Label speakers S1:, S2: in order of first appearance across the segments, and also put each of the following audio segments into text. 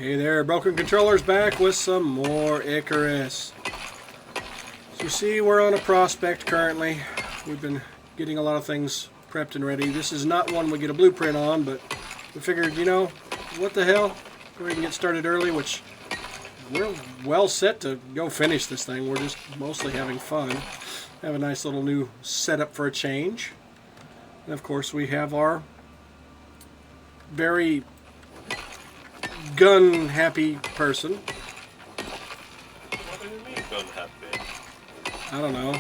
S1: Hey there, Broken Controller's back with some more Icarus. So you see, we're on a prospect currently. We've been getting a lot of things prepped and ready. This is not one we get a blueprint on, but we figured, you know, what the hell? Go ahead and get started early, which we're well set to go finish this thing. We're just mostly having fun. Have a nice little new setup for a change. And of course, we have our very gun-happy person.
S2: What do you mean gun-happy?
S1: I don't know.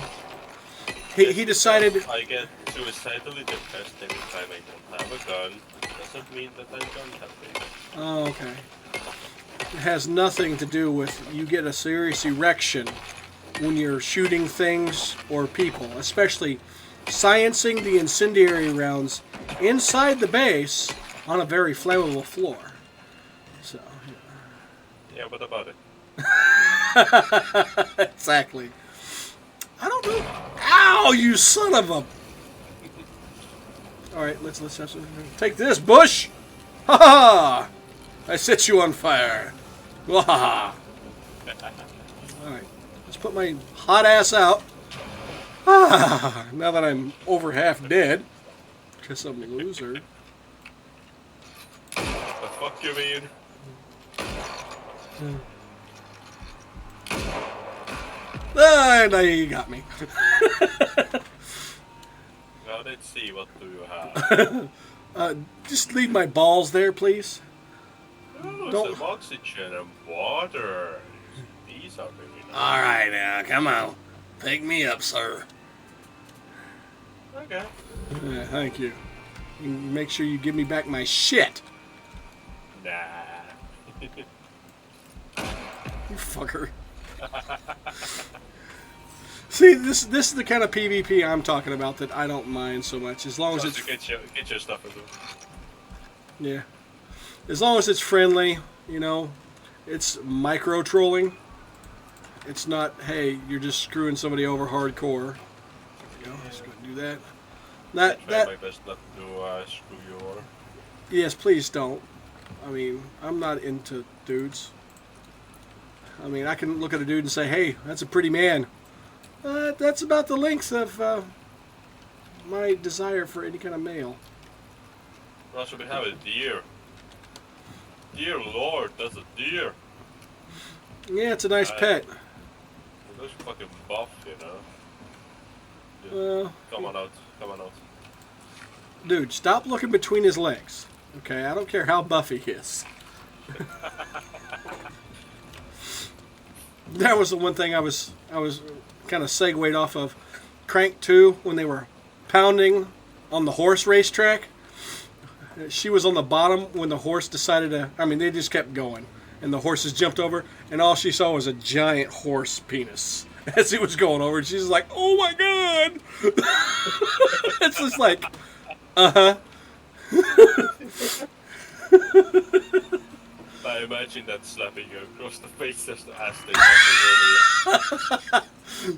S1: He decided...
S2: I get suicidally depressed every time I don't have a gun. Doesn't mean that I'm gun-happy.
S1: Oh, okay. It has nothing to do with you get a serious erection when you're shooting things or people, especially sciencing the incendiary rounds inside the base on a very flammable floor. So,
S2: yeah, what about it?
S1: exactly. I don't know. Ow, you son of a... Alright, let's have some... Take this, Bush! Ha ha! I set you on fire. Wahaha! Alright, let's put my hot ass out. Ah, now that I'm over half dead. Because I'm a loser.
S2: The fuck you mean?
S1: Ah, now you got me.
S2: Now let's see, what do you have?
S1: Just leave my balls there, please.
S2: Oh,
S1: Don't...
S2: some oxygen and water. These are very nice.
S1: Alright now, come on. Pick me up, sir.
S2: Okay.
S1: Yeah, thank you. You make sure you give me back my shit.
S2: Nah.
S1: You fucker. See, this is the kind of PvP I'm talking about that I don't mind so much, as long as it's...
S2: Get your stuff into it.
S1: Yeah. As long as it's friendly, you know, it's micro-trolling. It's not, hey, you're just screwing somebody over hardcore. There we go, let's go and do that.
S2: I try my best not to screw you over.
S1: Yes, please don't. I mean, I'm not into dudes. I mean, I can look at a dude and say, hey, that's a pretty man. That's about the length of my desire for any kind of male.
S2: Also, we have a deer. Dear Lord, that's a deer.
S1: Yeah, it's a nice pet.
S2: It looks fucking buff, you know. Come on out.
S1: Dude, stop looking between his legs. Okay, I don't care how buff he is. That was the one thing I was kind of segued off of Crank 2 when they were pounding on the horse racetrack. She was on the bottom when the horse decided to... I mean, they just kept going. And the horses jumped over, and all she saw was a giant horse penis as he was going over. And she's like, oh my god! It's just like, uh-huh.
S2: I imagine that slapping you across the face just as they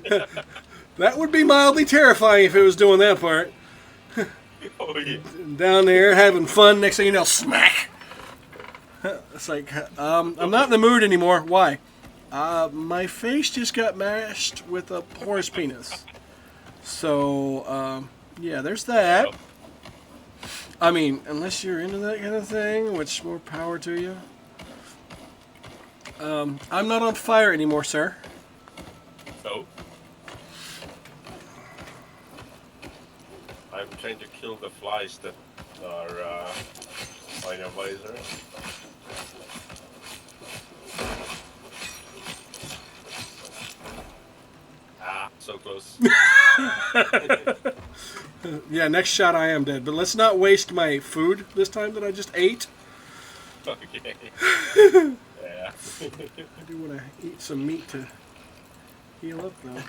S2: over you.
S1: That would be mildly terrifying if it was doing that part.
S2: Oh yeah.
S1: Down there having fun, next thing you know, smack! It's like, I'm not in the mood anymore. Why? My face just got mashed with a horse penis. So, yeah, there's that. I mean, unless you're into that kind of thing, which more power to you. I'm not on fire anymore, sir.
S2: So? I'm trying to kill the flies that are on your visor. Ah, so close.
S1: Yeah, next shot I am dead. But let's not waste my food this time that I just ate.
S2: Okay. Yeah.
S1: I do want to eat some meat to heal up, though.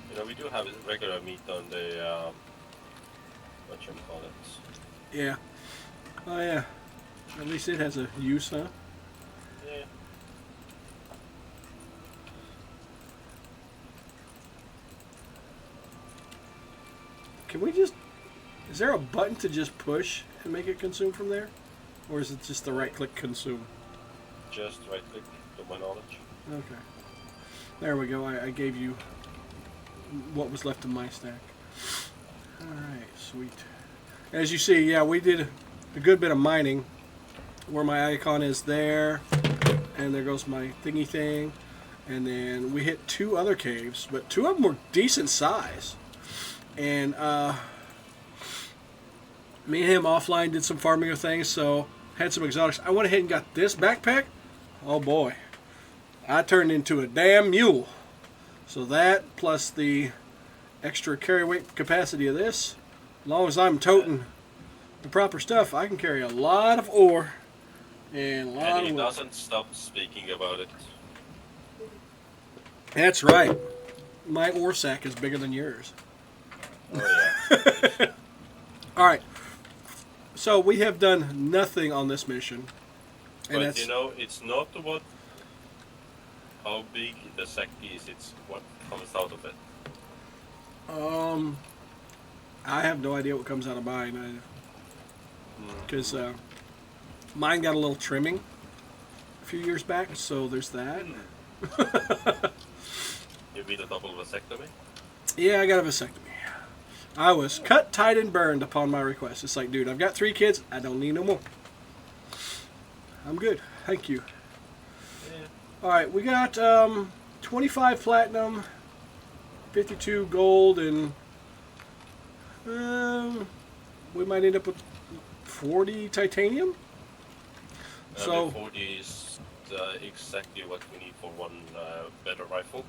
S2: You know, we do have regular meat on the, what you call it?
S1: Yeah. Oh, yeah. At least it has a use, huh?
S2: Yeah.
S1: Can we just... Is there a button to just push and make it consume from there? Or is it just the right-click consume?
S2: Just right click, to my knowledge.
S1: Okay. There we go. I gave you what was left of my stack. Alright, sweet. As you see, yeah, we did a good bit of mining. Where my icon is there. And there goes my thingy thing. And then we hit 2 other caves. But 2 of them were decent size. And me and him offline did some farming of things. So had some exotics. I went ahead and got this backpack. Oh boy. I turned into a damn mule. So that plus the extra carry weight capacity of this, as long as I'm toting the proper stuff, I can carry a lot of ore and a lot
S2: And
S1: of
S2: he
S1: wood.
S2: doesn't stop speaking about it.
S1: That's right. My ore sack is bigger than yours.
S2: Oh yeah.
S1: All right. So we have done nothing on this mission. And
S2: But
S1: that's,
S2: you know, it's not what how big the sack is, it's what comes out of it.
S1: I have no idea what comes out of mine. Because mine got a little trimming a few years back, so there's that.
S2: You mean a double vasectomy?
S1: Yeah, I got a vasectomy. I was cut, tied, and burned upon my request. It's like, dude, I've got 3 kids. I don't need no more. I'm good. Thank you.
S2: Yeah.
S1: All right, we got 25 platinum, 52 gold, and we might end up with 40 titanium. So
S2: 40 is exactly what we need for one better rifle.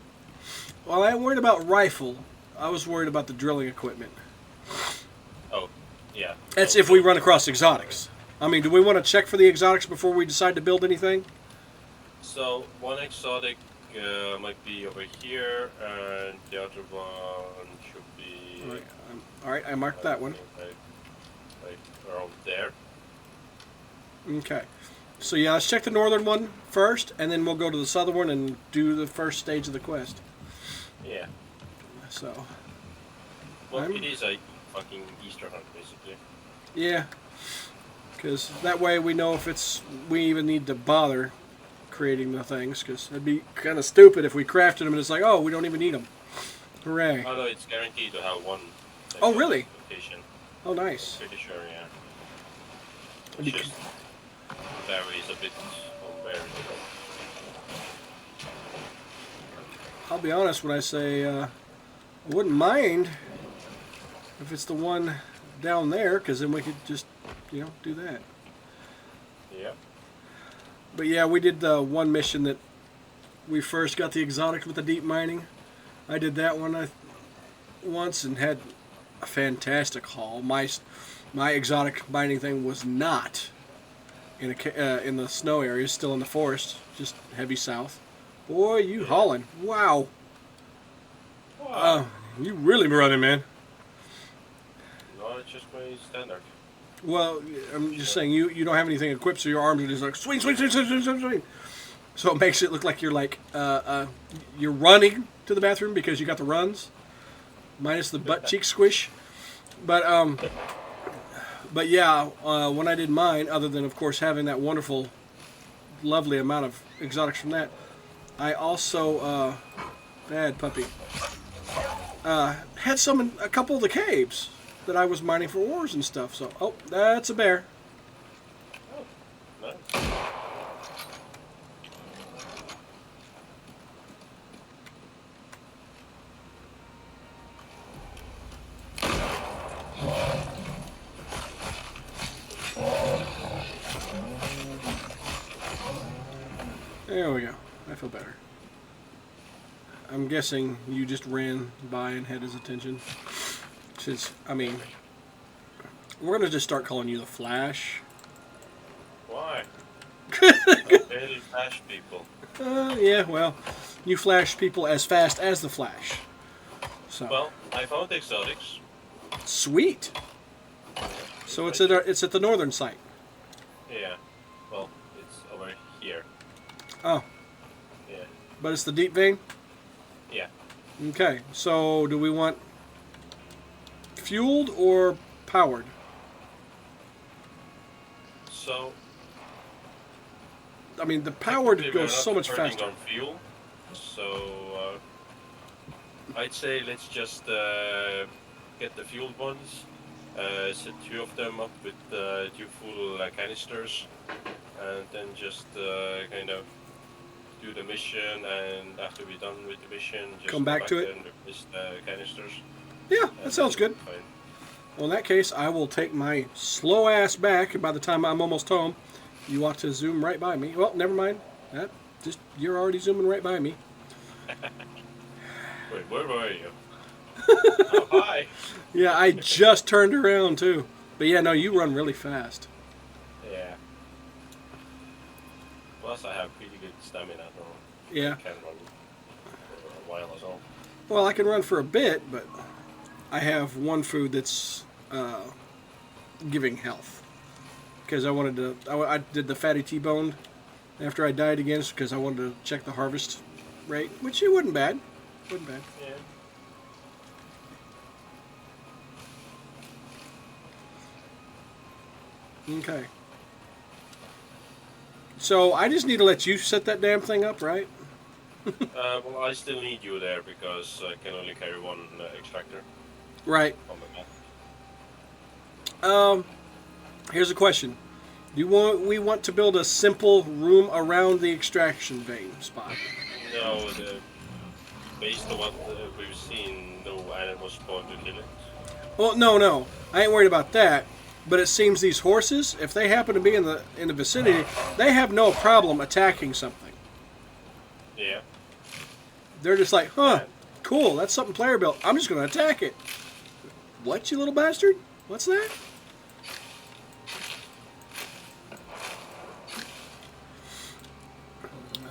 S1: Well, I ain't worried about rifle. I was worried about the drilling equipment.
S2: Oh, yeah.
S1: That's
S2: So-
S1: if we run across exotics. I mean, do we want to check for the exotics before we decide to build anything?
S2: So one exotic might be over here, and the other one should be
S1: All right, I marked that one.
S2: Right around there.
S1: Okay. So yeah, let's check the northern one first, and then we'll go to the southern one and do the first stage of the quest.
S2: Yeah.
S1: So,
S2: Well, it is a fucking Easter hunt, basically.
S1: yeah. Because that way we know if we even need to bother creating the things, because it'd be kind of stupid if we crafted them and it's like, oh, we don't even need them. Hooray.
S2: Oh no, it's guaranteed to have one.
S1: Oh, really?
S2: Location.
S1: Oh, nice.
S2: Pretty sure, yeah.
S1: It'd
S2: It
S1: be
S2: just varies a bit on where it is.
S1: I'll be honest when I say I wouldn't mind if it's the one down there, because then we could just, do that.
S2: Yeah.
S1: But yeah, we did the one mission that we first got the exotic with the deep mining. I did that one once and had a fantastic haul. My exotic mining thing was not in the snow area, still in the forest, just heavy south. Boy, you hauling! Wow.
S2: Wow.
S1: You really running, man.
S2: No, it's just my standard.
S1: Well, I'm just saying you don't have anything equipped, so your arms are just like swing, swing, swing, swing, swing, swing, swing. So it makes it look like you're like you're running to the bathroom because you got the runs, minus the butt cheek squish. But yeah, when I did mine, other than of course having that wonderful, lovely amount of exotics from that, I also bad puppy had some in a couple of the caves that I was mining for ores and stuff. So, oh, that's a bear.
S2: Nice.
S1: There we go. I feel better. I'm guessing you just ran by and had his attention. Since, I mean, we're going to just start calling you the Flash.
S2: Why? I barely flash people.
S1: Yeah, well, you flash people as fast as the Flash. So,
S2: Well, I found exotics.
S1: sweet. So it's at the northern site.
S2: Yeah. Well, it's over here.
S1: Oh,
S2: Yeah.
S1: but it's the deep vein?
S2: Yeah.
S1: Okay, so do we want fueled or powered?
S2: So
S1: I mean, the power
S2: Technically,
S1: goes
S2: we're
S1: so
S2: not
S1: much
S2: burning
S1: faster.
S2: on fuel, so I'd say let's just get the fueled ones, set 2 of them up with 2 full canisters, and then just kind of do the mission, and after we're done with the mission, just
S1: Come
S2: go
S1: back to it?
S2: and replace the canisters.
S1: Yeah, that
S2: And
S1: sounds
S2: then
S1: good.
S2: fine.
S1: Well, in that case, I will take my slow ass back, and by the time I'm almost home, you ought to zoom right by me. Well, never mind. That just you're already zooming right by me.
S2: Wait, where were you? Oh, hi!
S1: Yeah, I just turned around too. But yeah, no, you run really fast.
S2: Yeah. Plus, I have pretty good stamina now.
S1: Yeah.
S2: I can run for a while as well.
S1: Well, I can run for a bit, but I have one food that's giving health. Because I wanted to, I did the fatty T-boned after I died again, because I wanted to check the harvest rate, which it wasn't bad. Wasn't bad.
S2: Yeah.
S1: Okay. So I just need to let you set that damn thing up, right?
S2: Well, I still need you there because I can only carry one extractor
S1: Right.
S2: on my map.
S1: Here's a question. We want to build a simple room around the extraction vein spot?
S2: No, based on what we've seen, no animals spawn to kill it.
S1: Well, no. I ain't worried about that. But it seems these horses, if they happen to be in the vicinity, they have no problem attacking something.
S2: Yeah.
S1: They're just like, huh, cool, that's something player built. I'm just going to attack it. What, you little bastard? What's that?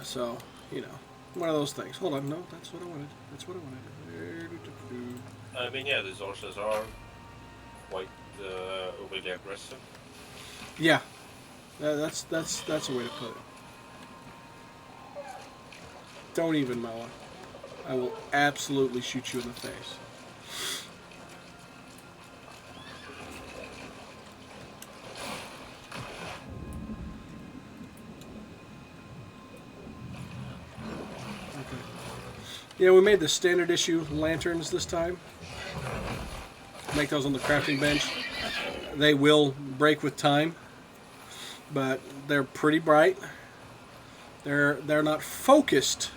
S1: So, you know, one of those things. Hold on, no, that's what I wanted. That's what I wanted.
S2: I mean, yeah, these horses are quite overly aggressive.
S1: Yeah, that's a way to put it. Don't even, Moa. I will absolutely shoot you in the face. Okay. Yeah, we made the standard issue lanterns this time. Make those on the crafting bench. They will break with time, but they're pretty bright. They're not focused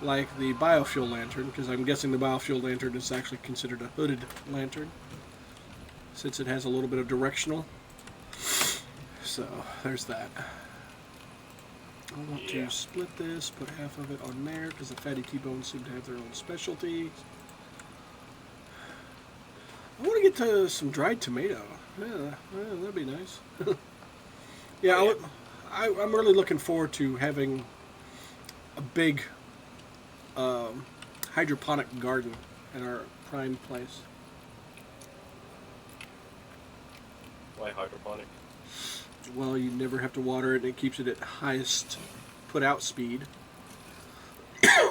S1: like the biofuel lantern, because I'm guessing the biofuel lantern is actually considered a hooded lantern, since it has a little bit of directional. So there's that. I want to split this, put half of it on there, because the fatty T-bones seem to have their own specialty. I want to get to some dried tomato. Yeah, that'd be nice. Yeah, I'm really looking forward to having a big hydroponic garden at our prime place.
S2: Why hydroponic?
S1: Well, you never have to water it, and it keeps it at highest put-out speed.
S2: Maybe.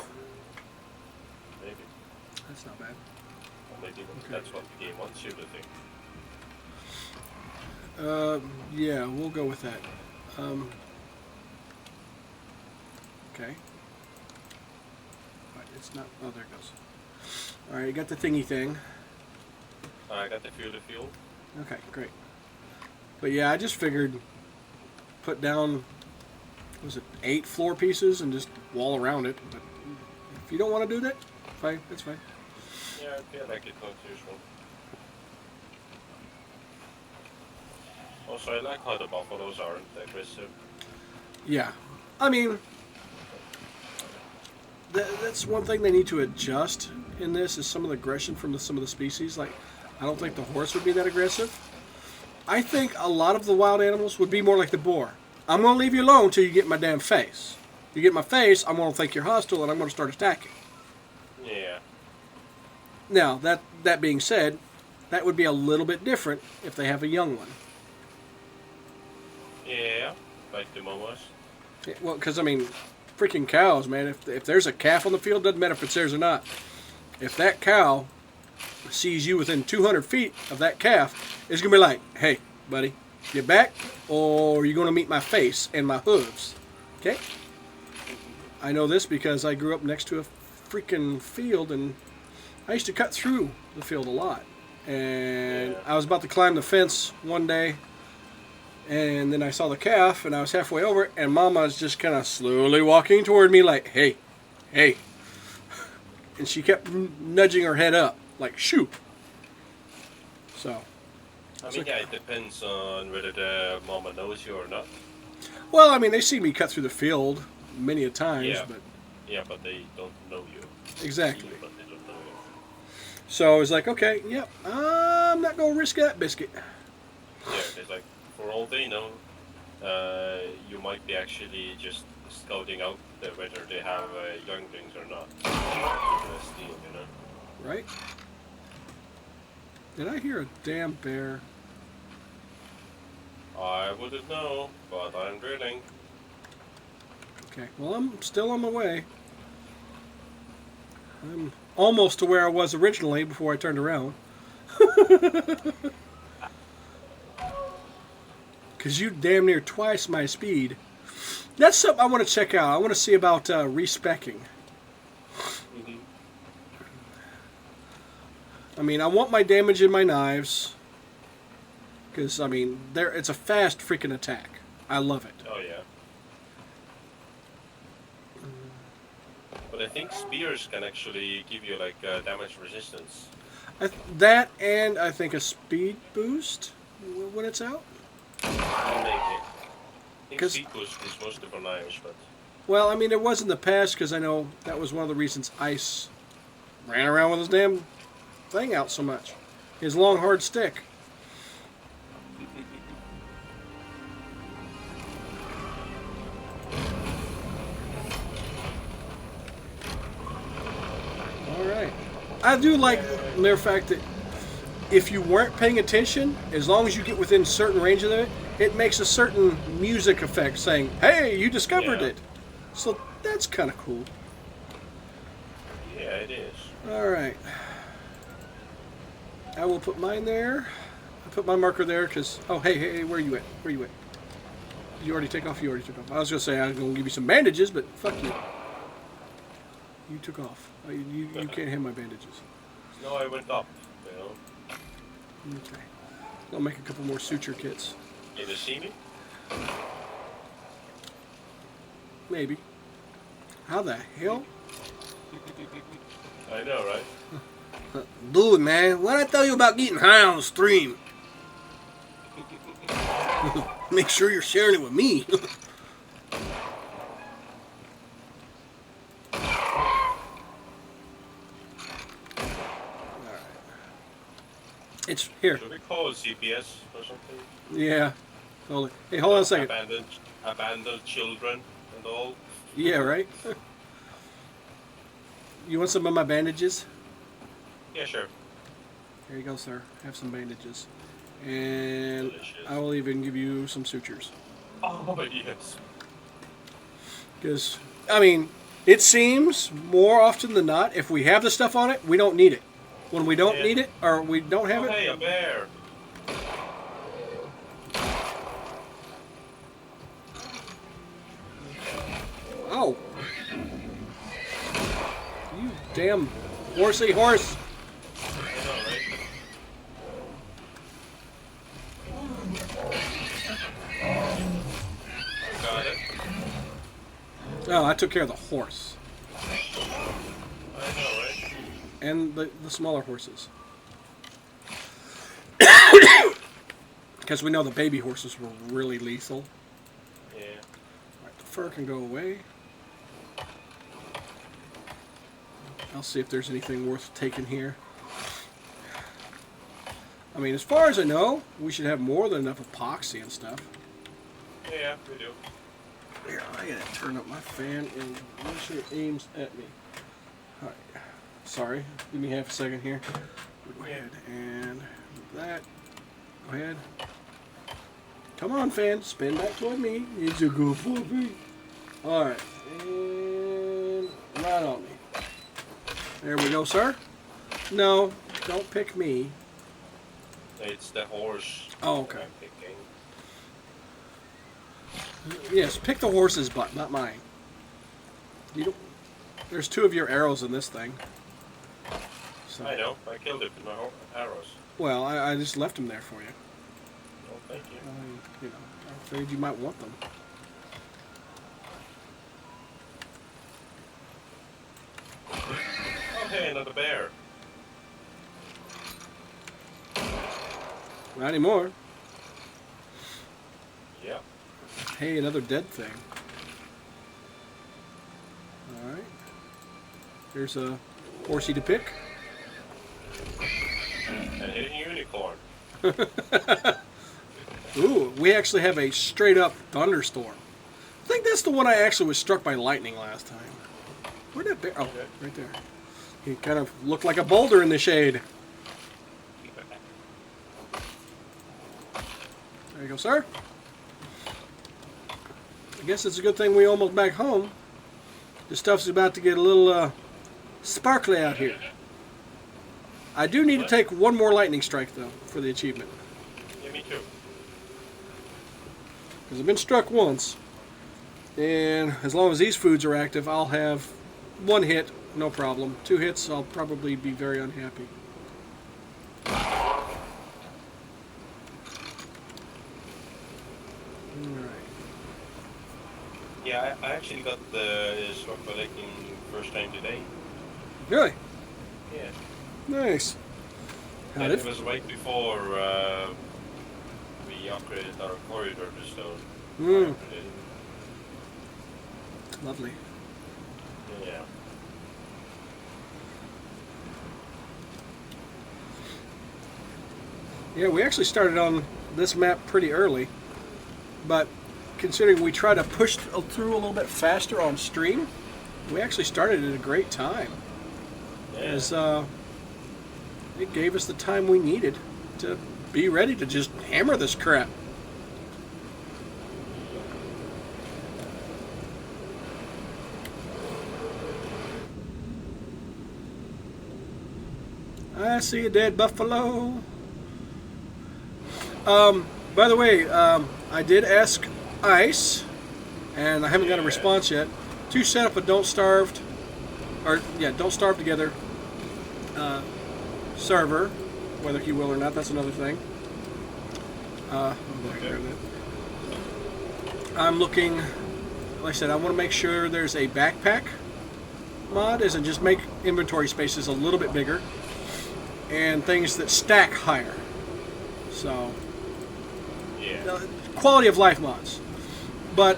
S1: That's not bad.
S2: Or maybe that's what the game wants you to think.
S1: Yeah, we'll go with that. Okay. But it's not. Oh, there it goes. All right, you got the thingy thing.
S2: I got the fuel.
S1: Okay, great. But yeah, I just figured put down, was it 8 floor pieces and just wall around it. But if you don't want to do that, fine, that's fine.
S2: Yeah, okay, I like it not usual. Also, I like how the buffaloes aren't aggressive.
S1: Yeah, I mean, that's one thing they need to adjust in this is some of the aggression from some of the species. Like, I don't think the horse would be that aggressive. I think a lot of the wild animals would be more like the boar. I'm going to leave you alone until you get my damn face. You get my face, I'm going to think you're hostile, and I'm going to start attacking.
S2: Yeah.
S1: Now, that being said, that would be a little bit different if they have a young one.
S2: Yeah, like the momos.
S1: Yeah, well, because, I mean, freaking cows, man. If there's a calf on the field, doesn't matter if it's theirs or not. If that cow sees you within 200 feet of that calf, it's going to be like, hey, buddy, get back, or you're going to meet my face and my hooves. Okay. I know this because I grew up next to a freaking field, and I used to cut through the field a lot. And
S2: Yeah.
S1: I was about to climb the fence one day, and then I saw the calf, and I was halfway over, and Mama was just kind of slowly walking toward me like, hey, hey. And she kept nudging her head up, like, shoo. So,
S2: I mean, yeah, it depends on whether the mama knows you or not.
S1: well, I mean, they see me cut through the field many a times,
S2: Yeah.
S1: but
S2: Yeah, but they don't know you.
S1: exactly.
S2: See you, but they don't know you.
S1: So I was like, okay, yep, I'm not going to risk that biscuit.
S2: Yeah, it's like, for all they know, you might be actually just scouting out whether they have younglings or not. Steal, you know?
S1: Right? Did I hear a damn bear?
S2: I wouldn't know, but I'm drilling.
S1: Okay, well, I'm still on my way. I'm almost to where I was originally before I turned around. Because you damn near twice my speed. That's something I want to check out. I want to see about respecking.
S2: Mm-hmm.
S1: I mean, I want my damage in my knives. Because, I mean, it's a fast freaking attack. I love it.
S2: Oh, yeah. But I think spears can actually give you, like, damage resistance.
S1: That and I think a speed boost when it's out.
S2: Maybe. I think
S1: 'Cause-
S2: speed boost is mostly for knives, but...
S1: Well, I mean, it was in the past because I know that was one of the reasons Ice ran around with his damn thing out so much. His long, hard stick. All right. I do like, matter of fact, that if you weren't paying attention, as long as you get within certain range of it, it makes a certain music effect saying, hey, you discovered
S2: Yeah.
S1: it. So that's kind of cool.
S2: Yeah, it is.
S1: All right. I will put mine there. I'll put my marker there because... Oh, hey, where are you at? Where are you at? Did you already take off? You already took off. I was going to say I was going to give you some bandages, but fuck you. You took off. Oh, you can't have my bandages.
S2: No, I went up, you know.
S1: Okay. I'll make a couple more suture kits.
S2: Can you see me?
S1: Maybe. How the hell?
S2: I know, right?
S1: Dude, man, what did I tell you about getting high on the stream? Make sure you're sharing it with me. It's here.
S2: Should we call CPS or something?
S1: Yeah. Hold it. Hey, hold on a second.
S2: Abandoned children and all.
S1: Yeah, right? You want some of my bandages?
S2: Yeah, sure.
S1: Here you go, sir. Have some bandages. And
S2: Delicious.
S1: I will even give you some sutures.
S2: Oh, yes.
S1: Because, I mean, it seems more often than not, if we have the stuff on it, we don't need it. When we don't need it, or we don't have
S2: Oh,
S1: it...
S2: hey, a bear.
S1: Oh! You damn horsey horse!
S2: I know, right? Got it.
S1: Oh, I took care of the horse.
S2: I know, right?
S1: And the smaller horses. Because we know the baby horses were really lethal.
S2: Yeah.
S1: Alright, the fur can go away. I'll see if there's anything worth taking here. I mean, as far as I know, we should have more than enough epoxy and stuff.
S2: Yeah, we do.
S1: Here, I gotta turn up my fan and make sure it aims at me. Alright. Sorry, give me half a second here. Go ahead and that. Go ahead. Come on, fan. Spin back toward me. It's a good puppy. Alright. And right on me. There we go, sir. No, don't pick me.
S2: It's the horse.
S1: Oh, okay.
S2: I'm picking.
S1: Yes, pick the horse's butt, not mine. You don't. There's 2 of your arrows in this thing. So,
S2: I know. I killed it with my arrows.
S1: well, I just left them there for you.
S2: Well, thank you.
S1: You know, I figured you might want them.
S2: Oh, hey, another bear.
S1: Not anymore.
S2: Yeah.
S1: Hey, another dead thing. Alright. Here's a horsey to pick.
S2: And hitting unicorn.
S1: Ooh, we actually have a straight up thunderstorm. I think that's the one I actually was struck by lightning last time. Where'd that bear? Oh,
S2: Okay.
S1: right there. He kind of looked like a boulder in the shade. There you go, sir. I guess it's a good thing we almost back home. This stuff's about to get a little sparkly out here. I do need to take one more lightning strike, though, for the achievement.
S2: Yeah, me too.
S1: Because I've been struck once. And as long as these foods are active, I'll have 1 hit, no problem. 2 hits, I'll probably be very unhappy. Alright.
S2: Yeah, I actually got the struck by lightning first time today.
S1: Really?
S2: Yeah.
S1: Nice. How
S2: And
S1: did
S2: it was right before we upgraded our corridor to stone.
S1: Mm, lovely.
S2: Yeah.
S1: Yeah, we actually started on this map pretty early, but considering we try to push through a little bit faster on stream, we actually started at a great time.
S2: Yeah.
S1: As it gave us the time we needed to be ready to just hammer this crap. I see a dead buffalo. By the way, I did ask Ice, and I haven't got a response yet, to set up a Don't Starve Together server, whether he will or not, that's another thing. I'll take care of that. I'm looking, like I said, I want to make sure there's a backpack mod, as in just make inventory spaces a little bit bigger, and things that stack higher. So,
S2: Yeah.
S1: quality of life mods. But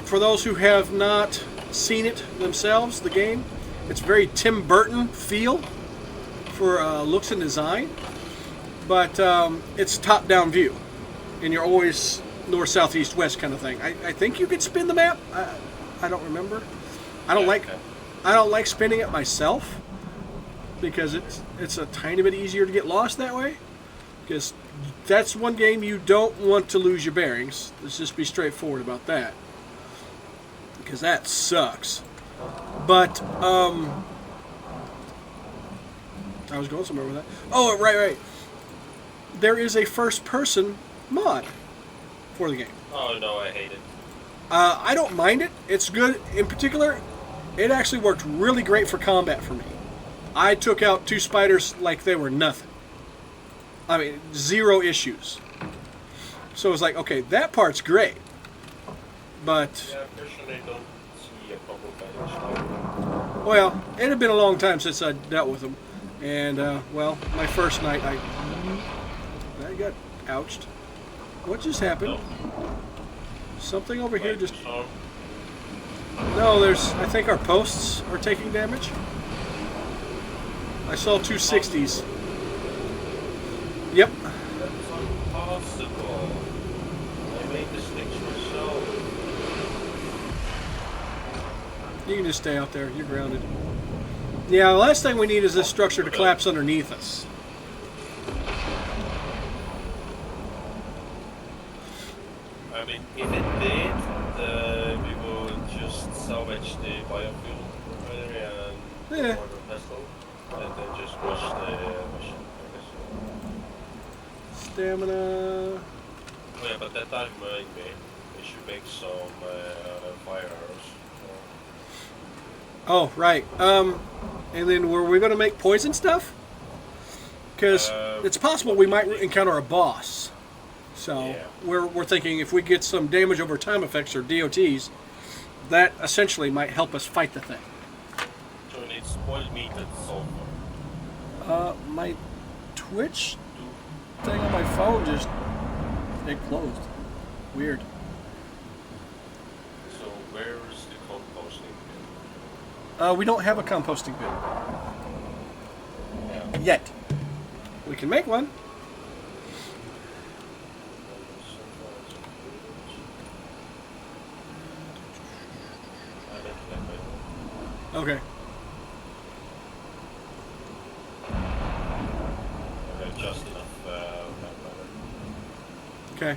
S1: for those who have not seen it themselves, the game, it's very Tim Burton feel for looks and design, but it's top-down view, and you're always north, south, east, west kind of thing. I think you could spin the map. I don't remember. I don't like spinning it myself because it's a tiny bit easier to get lost that way. Because that's one game you don't want to lose your bearings. Let's just be straightforward about that. Because that sucks. But, I was going somewhere with that. Oh, right. There is a first-person mod for the game.
S2: Oh no, I hate it.
S1: I don't mind it. It's good. In particular, it actually worked really great for combat for me. I took out 2 spiders like they were nothing. I mean, 0 issues. So it's like, okay, that part's great. But,
S2: Yeah, personally, I don't see a problem with that.
S1: well, it had been a long time since I dealt with them. And, well, my first night, I got ouched. What just happened? Something over here just... No, I think our posts are taking damage. I saw 2 60s. Yep.
S2: That's impossible. I made the sticks for so.
S1: You can just stay out there. You're grounded. Yeah, the last thing we need is this structure to collapse underneath us.
S2: I mean, if it did, we would just salvage the biofuel and
S1: Yeah.
S2: water vessel, and then just rush the machine, I guess.
S1: Stamina.
S2: Oh yeah, but that time reminds me, we should make some fire arrows.
S1: Oh, right. And then were we going to make poison stuff? Because it's possible we might encounter a boss. So
S2: Yeah.
S1: we're thinking if we get some damage over time effects or DOTs, that essentially might help us fight the thing.
S2: So we need spoiled meat and sulfur.
S1: My Twitch thing on my phone just it closed. Weird.
S2: So where's the composting bin?
S1: We don't have a composting bin
S2: Yeah.
S1: yet. We can make one. Okay.
S2: Just enough matter.
S1: Okay.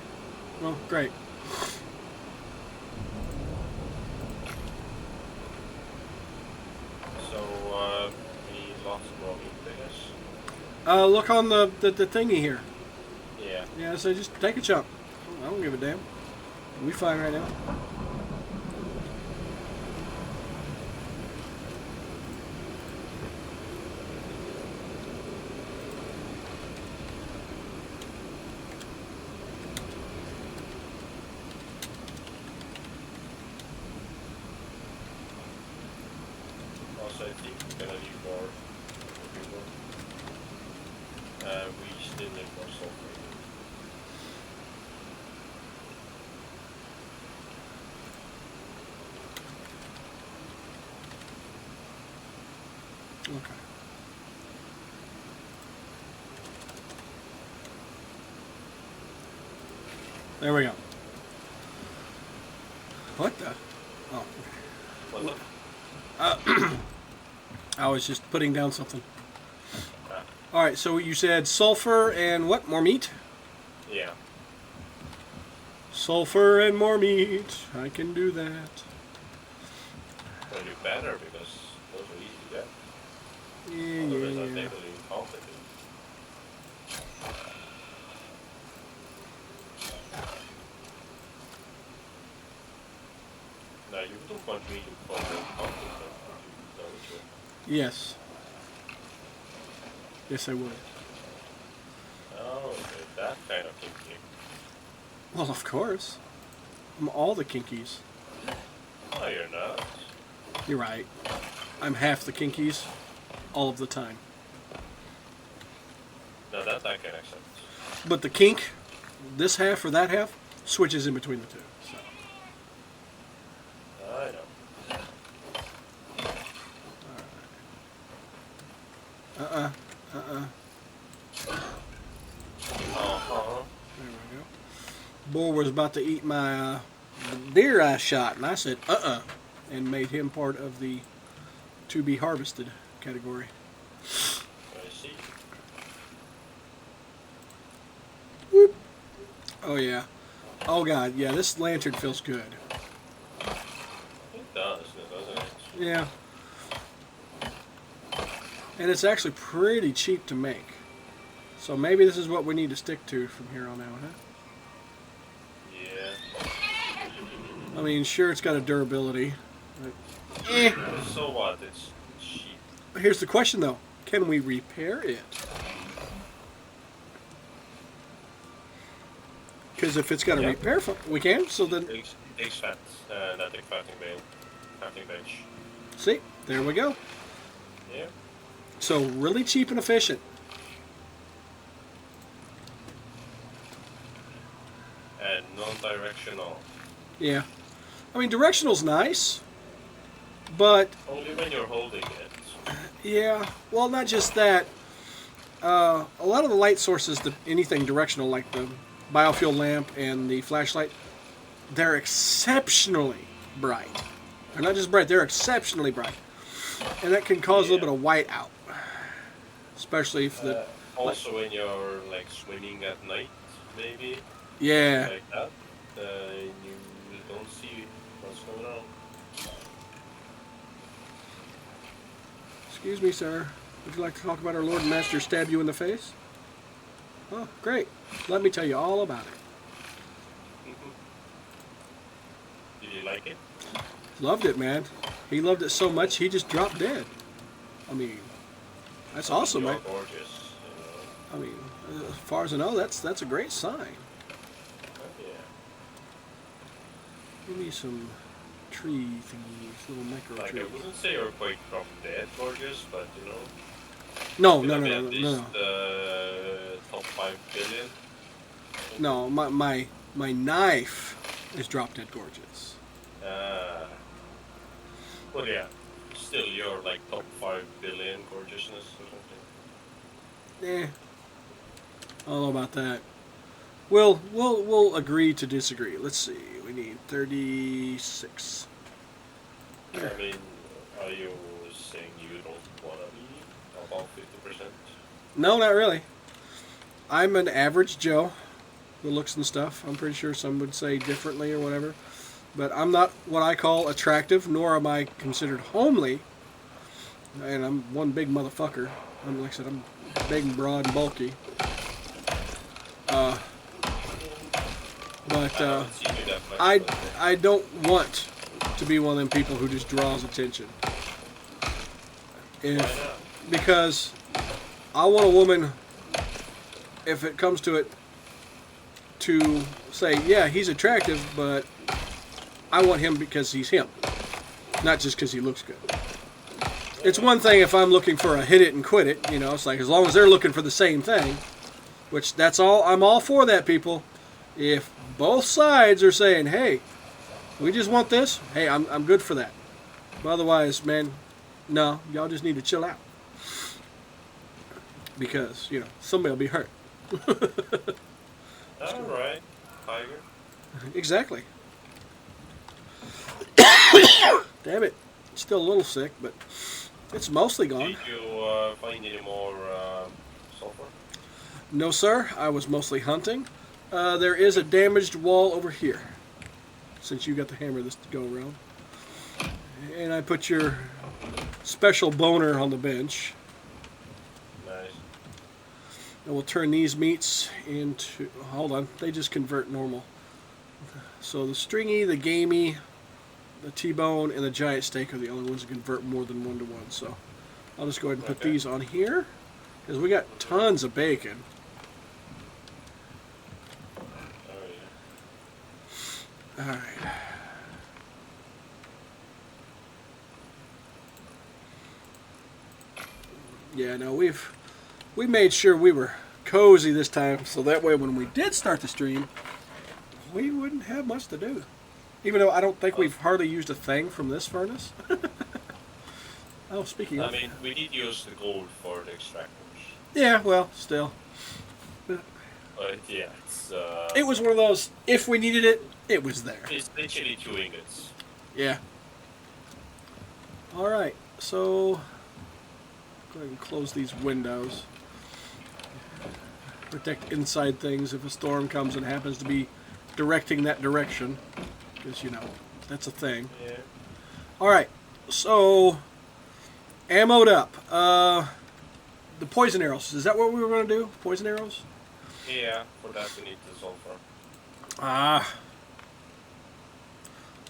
S1: Well, great.
S2: So we need lots of raw meat, I guess.
S1: Look on the thingy here.
S2: Yeah.
S1: Yeah, so just take a chunk. I don't give a damn. We fine right now.
S2: Also, I think we're gonna need more people. We still need more sulfur.
S1: Okay. There we go. What the? Oh.
S2: What's up?
S1: I was just putting down something.
S2: Ah,
S1: All right, so you said sulfur and what? More meat?
S2: yeah.
S1: Sulfur and more meat. I can do that.
S2: Gonna do better because those are easy to get.
S1: Yeah,
S2: Otherwise,
S1: yeah,
S2: I'd
S1: yeah.
S2: never even count it. Now you don't want me to call it conflict, don't you?
S1: Yes. Yes, I would.
S2: Oh, okay, that kind of thinking.
S1: Well, of course. I'm all the kinkies.
S2: No, you're not.
S1: You're right. I'm half the kinkies all of the time.
S2: No, that I can accept.
S1: But the kink, this half or that half, switches in between the two. So.
S2: I know. Uh-huh.
S1: There we go. Boar was about to eat my deer I shot, and I said, and made him part of the to be harvested category.
S2: I see.
S1: Whoop. Oh, yeah. Oh, God. Yeah, this lantern feels good.
S2: It does, doesn't it?
S1: Yeah. And it's actually pretty cheap to make. So maybe this is what we need to stick to from here on out, huh?
S2: Yeah.
S1: I mean, sure, it's got a durability. But, eh.
S2: So what? It's cheap.
S1: Here's the question, though. Can we repair it? Because if it's got a
S2: Yeah.
S1: repair, we can. So then,
S2: Takes fat, that takes crafting bench.
S1: see, there we go.
S2: Yeah.
S1: So really cheap and efficient.
S2: And non-directional.
S1: Yeah. I mean, directional's nice, but
S2: Only when you're holding it.
S1: yeah. Well, not just that. A lot of the light sources, anything directional, like the biofuel lamp and the flashlight, they're exceptionally bright. They're not just bright; they're exceptionally bright, and that can cause a little bit of white out, especially if the
S2: Also when you're like swimming at night, maybe
S1: yeah.
S2: like that, you don't see what's going on.
S1: Excuse me, sir. Would you like to talk about our Lord and Master stab you in the face? Oh, great. Let me tell you all about it.
S2: Did you like it?
S1: Loved it, man. He loved it so much he just dropped dead. I mean, that's awesome,
S2: You're
S1: man.
S2: gorgeous.
S1: I mean, as far as I know, that's a great sign.
S2: Yeah.
S1: Give me some tree thingies, little micro
S2: Like,
S1: trees.
S2: I wouldn't say you're quite from dead gorgeous, but you know.
S1: No,
S2: you
S1: no,
S2: have
S1: no,
S2: at
S1: no,
S2: least,
S1: no,
S2: top 5 billion.
S1: no. My knife is drop dead gorgeous.
S2: Well, yeah. Still, you're like top 5 billion gorgeousness or something.
S1: Eh, I don't know about that. We'll agree to disagree. Let's see. We need 36.
S2: I mean, are you saying you don't want to be above 50%?
S1: No, not really. I'm an average Joe. The looks and stuff. I'm pretty sure some would say differently or whatever. But I'm not what I call attractive, nor am I considered homely. And I'm one big motherfucker. Like I said, I'm big and broad and bulky. But
S2: haven't seen you that much,
S1: I
S2: but,
S1: I don't want to be one of them people who just draws attention.
S2: why
S1: If
S2: not?
S1: Because I want a woman, if it comes to it, to say, yeah, he's attractive, but I want him because he's him, not just because he looks good. It's one thing if I'm looking for a hit it and quit it, you know, it's like as long as they're looking for the same thing, which that's all, I'm all for that, people. If both sides are saying, hey, we just want this, hey, I'm good for that. But otherwise, man, no, y'all just need to chill out. Because, you know, somebody will be hurt.
S2: Alright, Tiger.
S1: Exactly. Damn it. Still a little sick, but it's mostly gone.
S2: Did you find any more sulfur?
S1: No, sir. I was mostly hunting. There is a damaged wall over here. Since you got the hammer this to go around. And I put your special boner on the bench.
S2: Nice.
S1: And we'll turn these meats into... Hold on. They just convert normal. So the stringy, the gamey, the T-bone, and the giant steak are the only ones that convert more than 1 to 1. So I'll just go ahead and put these on here. Because we got tons of bacon.
S2: Oh, yeah.
S1: Alright. Yeah, no, we made sure we were cozy this time, so that way when we did start the stream, we wouldn't have much to do. Even though I don't think we've hardly used a thing from this furnace. Oh, speaking of...
S2: I mean, we did use the gold for the extractors.
S1: Yeah, well, still.
S2: But yeah, it's...
S1: It was one of those, if we needed it, it was there.
S2: It's literally 2 ingots.
S1: Yeah. Alright, so... Go ahead and close these windows. Protect inside things if a storm comes and happens to be directing that direction. Because, you know, that's a thing.
S2: Yeah.
S1: Alright, so... Ammoed up. The poison arrows. Is that what we were going to do? Poison arrows?
S2: Yeah, for that we need the sulfur.
S1: Ah.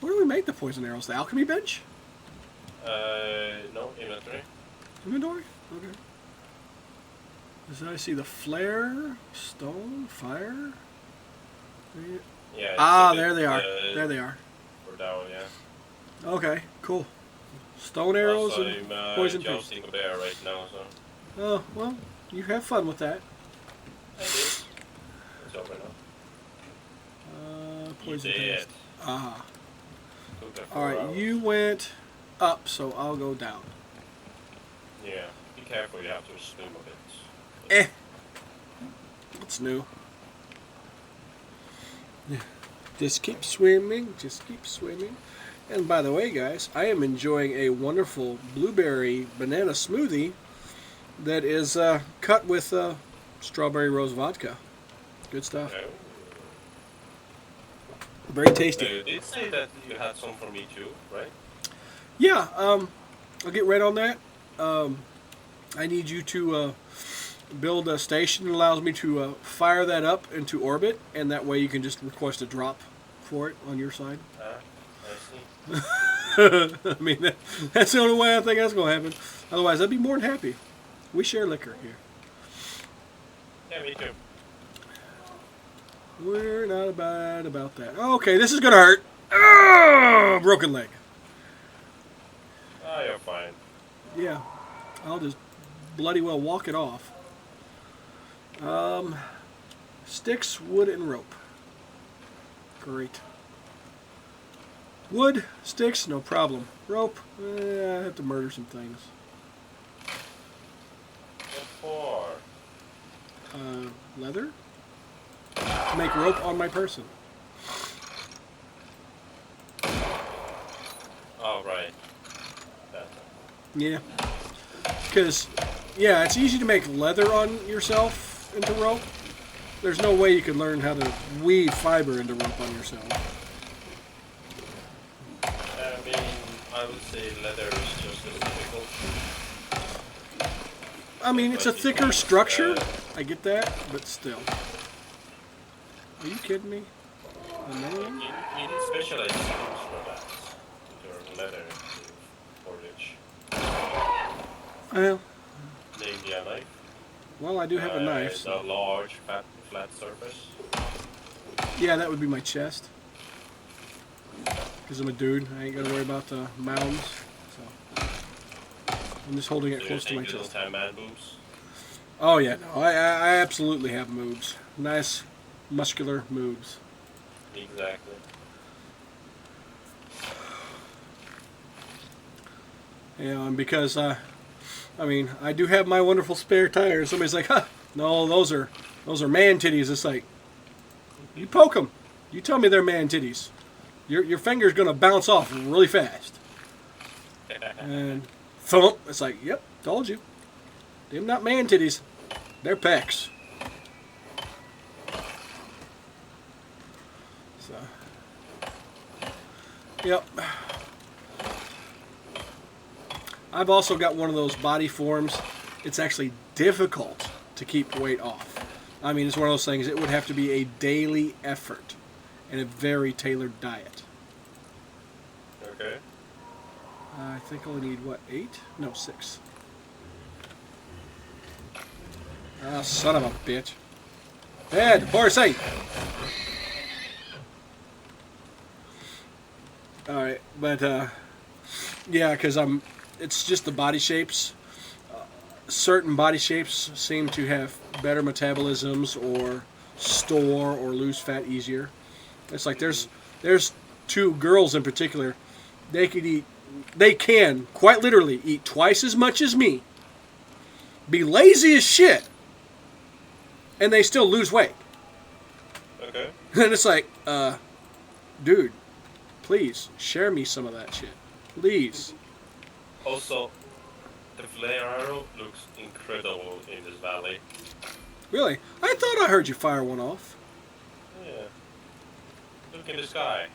S1: Where do we make the poison arrows? The alchemy bench?
S2: No, inventory.
S1: Inventory? Okay. Does I see the flare, stone, fire?
S2: Yeah.
S1: Ah, there they are. There they are.
S2: For that one, yeah.
S1: Okay, cool. Stone arrows
S2: Also,
S1: and
S2: I'm
S1: poison paste.
S2: jousting a bear right now, so...
S1: Oh, well, you have fun with that.
S2: I did. It's over now.
S1: Poison
S2: You did.
S1: paste. Ah.
S2: Took that 4
S1: Alright,
S2: hours.
S1: you went up, so I'll go down.
S2: Yeah, be careful, you have to swim a bit.
S1: Eh. What's new? Just keep swimming, just keep swimming. And by the way, guys, I am enjoying a wonderful blueberry banana smoothie that is cut with strawberry rose vodka. Good stuff.
S2: Okay.
S1: Very tasty.
S2: You did say that you had some for me too, right?
S1: Yeah, I'll get right on that. I need you to build a station that allows me to fire that up into orbit, and that way you can just request a drop for it on your side. I mean, that's the only way I think that's going to happen. Otherwise, I'd be more than happy. We share liquor here.
S2: Yeah, me too.
S1: We're not bad about that. Okay, this is going to hurt. Oh, broken leg.
S2: Ah, you're fine.
S1: Yeah, I'll just bloody well walk it off. Sticks, wood, and rope. Great. Wood, sticks, no problem. Rope, I have to murder some things.
S2: What for?
S1: Leather? To make rope on my person.
S2: Oh, right. That's
S1: Yeah. Because, yeah, it's easy to make leather on yourself into rope. There's no way you can learn how to weave fiber into rope on yourself.
S2: I mean, I would say leather is just as difficult.
S1: I mean, it's a thicker structure. I get that, but still. Are you kidding me? Another one?
S2: You need specialized tools for that. To turn leather into cordage.
S1: Well,
S2: Namely a knife.
S1: well, I do have a knife.
S2: So. A large, flat surface.
S1: Yeah, that would be my chest. Because I'm a dude. I ain't got to worry about the mounds. So I'm just holding it close to my chest.
S2: Time man boobs.
S1: Oh, yeah, no. I absolutely have moves. Nice, muscular moves.
S2: Exactly.
S1: Yeah, and because, I mean, I do have my wonderful spare tires. Somebody's like, huh, no, those are man titties. It's like, you poke them. You tell me they're man titties. Your finger's going to bounce off really fast. And thump. It's like, yep, told you. Them not man titties. They're pecs. So, yep. I've also got one of those body forms. It's actually difficult to keep weight off. I mean, it's one of those things. It would have to be a daily effort and a very tailored diet.
S2: Okay.
S1: I think I only need, what, 8? No, 6. Ah, son of a bitch. Bad horsey! Alright, but, yeah, because it's just the body shapes. Certain body shapes seem to have better metabolisms or store or lose fat easier. It's like there's 2 girls in particular. They can quite literally eat twice as much as me, be lazy as shit, and they still lose weight.
S2: Okay.
S1: And it's like, dude, please share me some of that shit, please.
S2: Also, the flare arrow looks incredible in this valley.
S1: Really, I thought I heard you fire one off.
S2: Yeah. Look in the sky.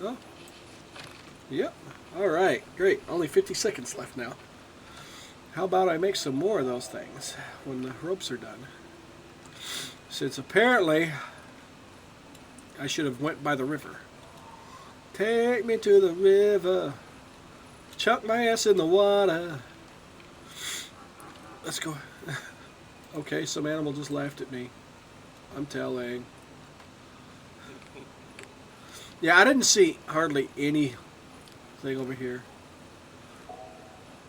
S1: Oh. Yep. All right. Great. Only 50 seconds left now. How about I make some more of those things when the ropes are done? Since apparently I should have went by the river. Take me to the river. Chuck my ass in the water. Let's go. Okay, some animal just laughed at me. I'm telling. Yeah, I didn't see hardly anything over here.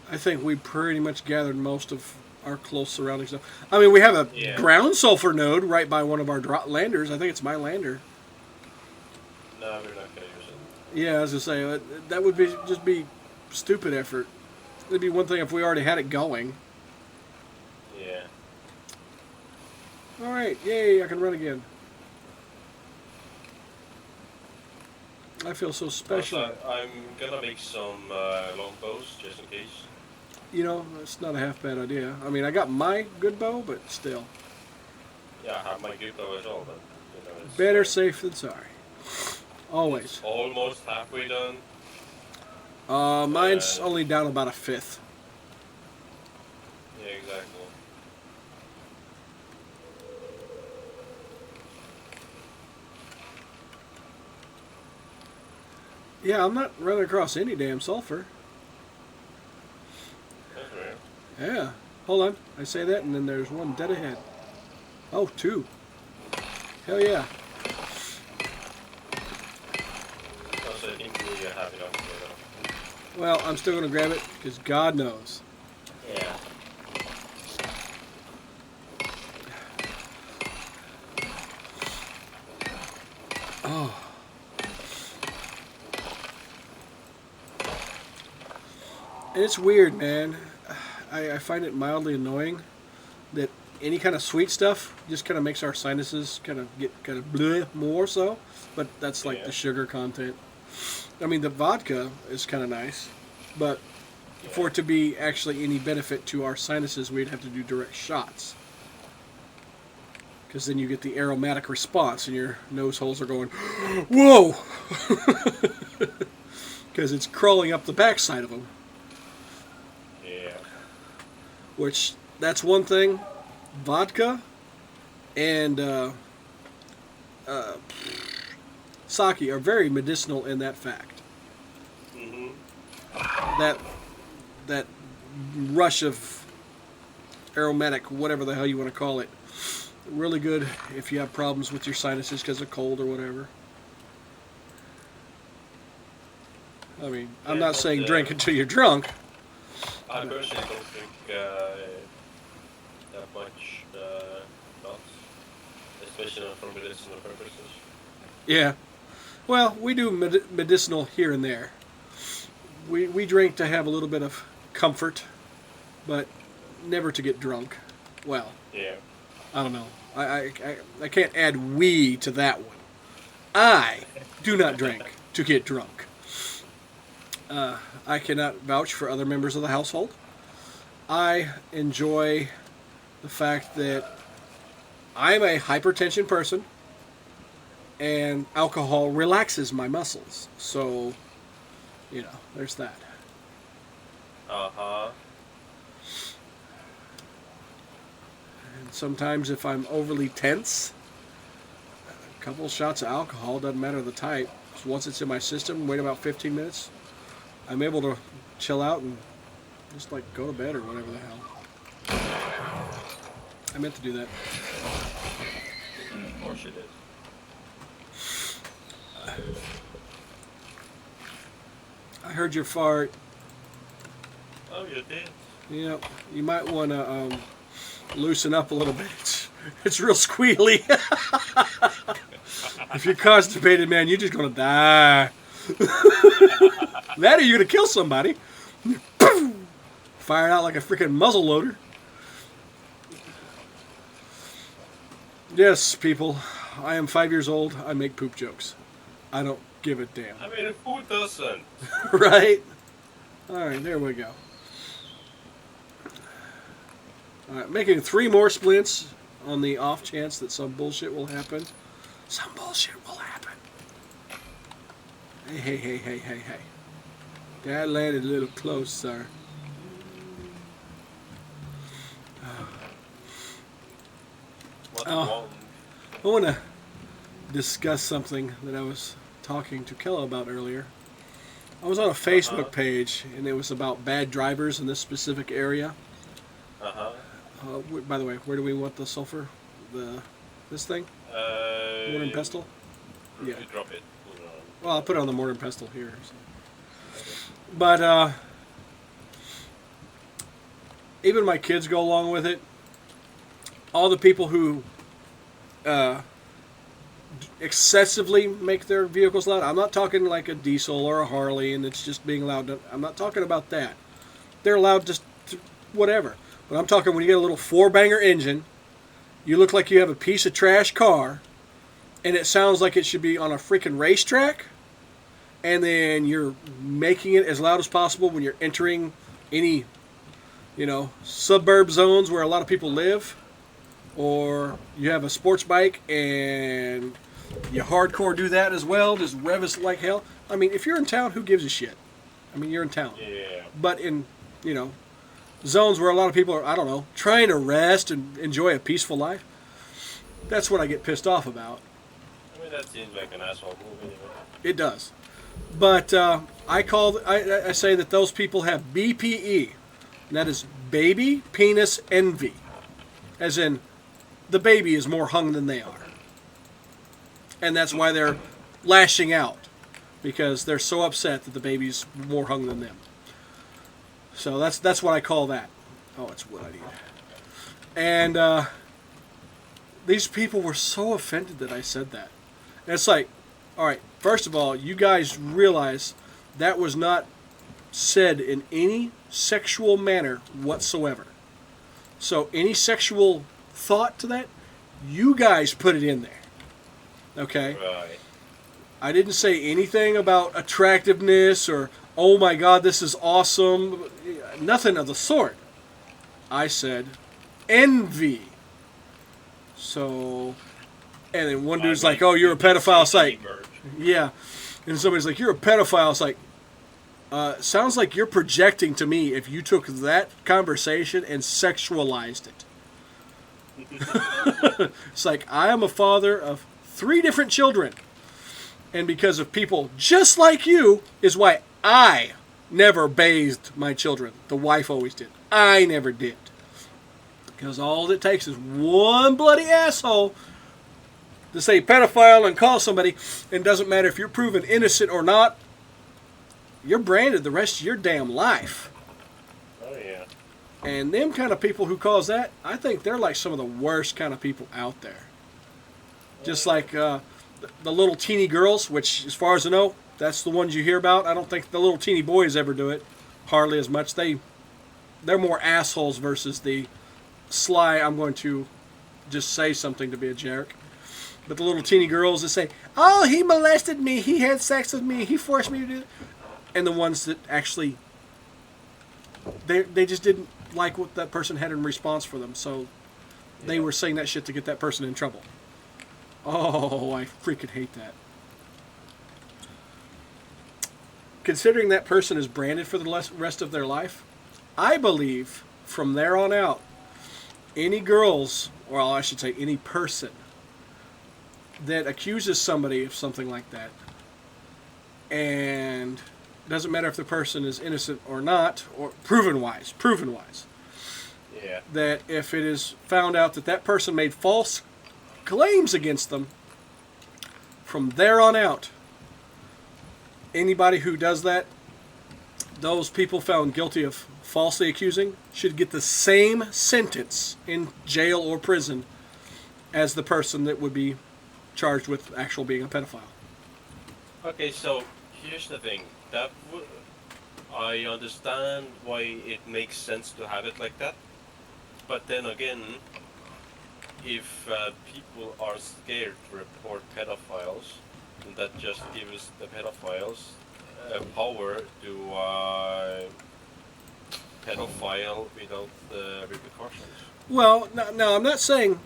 S1: I think we pretty much gathered most of our close surrounding stuff. I mean, we have a ground sulfur node right by one of our landers. I think it's my lander.
S2: No, we're not going to use it.
S1: Yeah, I was going to say, that would just be stupid effort. It'd be one thing if we already had it going.
S2: Yeah.
S1: Alright, yay, I can run again. I feel so special.
S2: Also, I'm gonna make some longbows just in case.
S1: You know, it's not a half bad idea. I mean, I got my good bow, but still.
S2: Yeah, I have my good bow as well, but you know, it's
S1: Better safe than sorry. Always.
S2: almost halfway done.
S1: Mine's only down about a 5th.
S2: Yeah, exactly.
S1: Yeah, I'm not running across any damn sulfur.
S2: That's weird.
S1: Yeah. Hold on. I say that, and then there's one dead ahead. Oh, two. Hell yeah.
S2: Also, I think we have enough there.
S1: Well, I'm still going to grab it, because God knows.
S2: Yeah.
S1: Oh. And it's weird, man. I find it mildly annoying that any kind of sweet stuff just kind of makes our sinuses kind of get kind of bleh more so. But that's like the sugar content. I mean, the vodka is kind of nice, but for it to be actually any benefit to our sinuses, we'd have to do direct shots. Because then you get the aromatic response and your nose holes are going, whoa! Because it's crawling up the backside of them.
S2: Yeah.
S1: Which, that's one thing. Vodka and sake are very medicinal in that fact.
S2: Mm-hmm.
S1: That rush of aromatic, whatever the hell you want to call it, really good if you have problems with your sinuses because of cold or whatever. I mean, I'm not saying drink until you're drunk.
S2: I personally don't drink that much nuts, especially not for medicinal purposes.
S1: Yeah. Well, we do medicinal here and there. We drink to have a little bit of comfort, but never to get drunk. Well,
S2: Yeah.
S1: I don't know. I can't add we to that one. I do not drink to get drunk. I cannot vouch for other members of the household. I enjoy the fact that I'm a hypertension person and alcohol relaxes my muscles. So, you know, there's that.
S2: Uh-huh.
S1: And sometimes if I'm overly tense, a couple shots of alcohol, doesn't matter the type. Once it's in my system, wait about 15 minutes, I'm able to chill out and just like go to bed or whatever the hell. I meant to do that.
S2: Of course you did.
S1: I heard your fart.
S2: Oh, you did?
S1: You know, you might want to loosen up a little bit. It's real squealy. If you're constipated, man, you're just going to die. That or you're going to kill somebody. Fire it out like a freaking muzzle loader. Yes, people. I am 5 years old. I make poop jokes. I don't give a damn.
S2: I mean, who doesn't?
S1: Right? Alright, there we go. Alright, making 3 more splints on the off chance that some bullshit will happen. Some bullshit will happen. Hey. That landed a little close, sir.
S2: What's
S1: Oh.
S2: wrong?
S1: I want to discuss something that I was talking to Kella about earlier. I was on a Facebook page, and it was about bad drivers in this specific area.
S2: Uh-huh.
S1: By the way, where do we want the sulfur? This thing? Mortar and pestle? Yeah.
S2: You drop it.
S1: Well, I'll put it on the mortar and pestle here. So. But even my kids go along with it. All the people who excessively make their vehicles loud. I'm not talking like a diesel or a Harley and it's just being loud. I'm not talking about that. They're loud just to whatever. But I'm talking when you get a little 4-banger engine, you look like you have a piece of trash car, and it sounds like it should be on a freaking racetrack, and then you're making it as loud as possible when you're entering any, suburb zones where a lot of people live, or you have a sports bike and you hardcore do that as well, just rev us like hell. I mean, if you're in town, who gives a shit? I mean, you're in town.
S2: Yeah.
S1: But in, zones where a lot of people are, I don't know, trying to rest and enjoy a peaceful life, that's what I get pissed off about.
S2: I mean, that seems like an asshole move anyway.
S1: It does. But I say that those people have BPE, and that is baby penis envy, as in the baby is more hung than they are, and that's why they're lashing out, because they're so upset that the baby's more hung than them. So that's what I call that. Oh, it's what I need. And these people were so offended that I said that. And it's like, all right, first of all, you guys realize that was not said in any sexual manner whatsoever. So any sexual thought to that, you guys put it in there. Okay?
S2: Right.
S1: I didn't say anything about attractiveness or, oh my God, this is awesome. Nothing of the sort. I said envy. So, and then one dude's like, oh, you're a pedophile. It's like, yeah. And somebody's like, you're a pedophile. It's like, sounds like you're projecting to me if you took that conversation and sexualized it. It's like, I am a father of 3 different children. And because of people just like you is why I never bathed my children. The wife always did. I never did. Because all it takes is one bloody asshole to say pedophile and call somebody, and it doesn't matter if you're proven innocent or not, you're branded the rest of your damn life.
S2: Oh, yeah.
S1: And them kind of people who cause that, I think they're like some of the worst kind of people out there. Just like the little teeny girls, which as far as I know, that's the ones you hear about. I don't think the little teeny boys ever do it. Hardly as much. They're more assholes versus the sly, I'm going to just say something to be a jerk. But the little teeny girls that say, oh, he molested me, he had sex with me, he forced me to do it. And the ones that actually, they just didn't like what that person had in response for them. So they were saying that shit to get that person in trouble. Oh, I freaking hate that. Considering that person is branded for the rest of their life, I believe from there on out, any girls, or I should say any person, that accuses somebody of something like that, and doesn't matter if the person is innocent or not, or proven wise,
S2: yeah,
S1: that if it is found out that that person made false claims against them, from there on out, anybody who does that, those people found guilty of falsely accusing should get the same sentence in jail or prison as the person that would be charged with actual being a pedophile.
S2: Okay, so here's the thing. I understand why it makes sense to have it like that, but then again, if people are scared to report pedophiles, that just gives the pedophiles power to pedophile without repercussions.
S1: Well, no, I'm not saying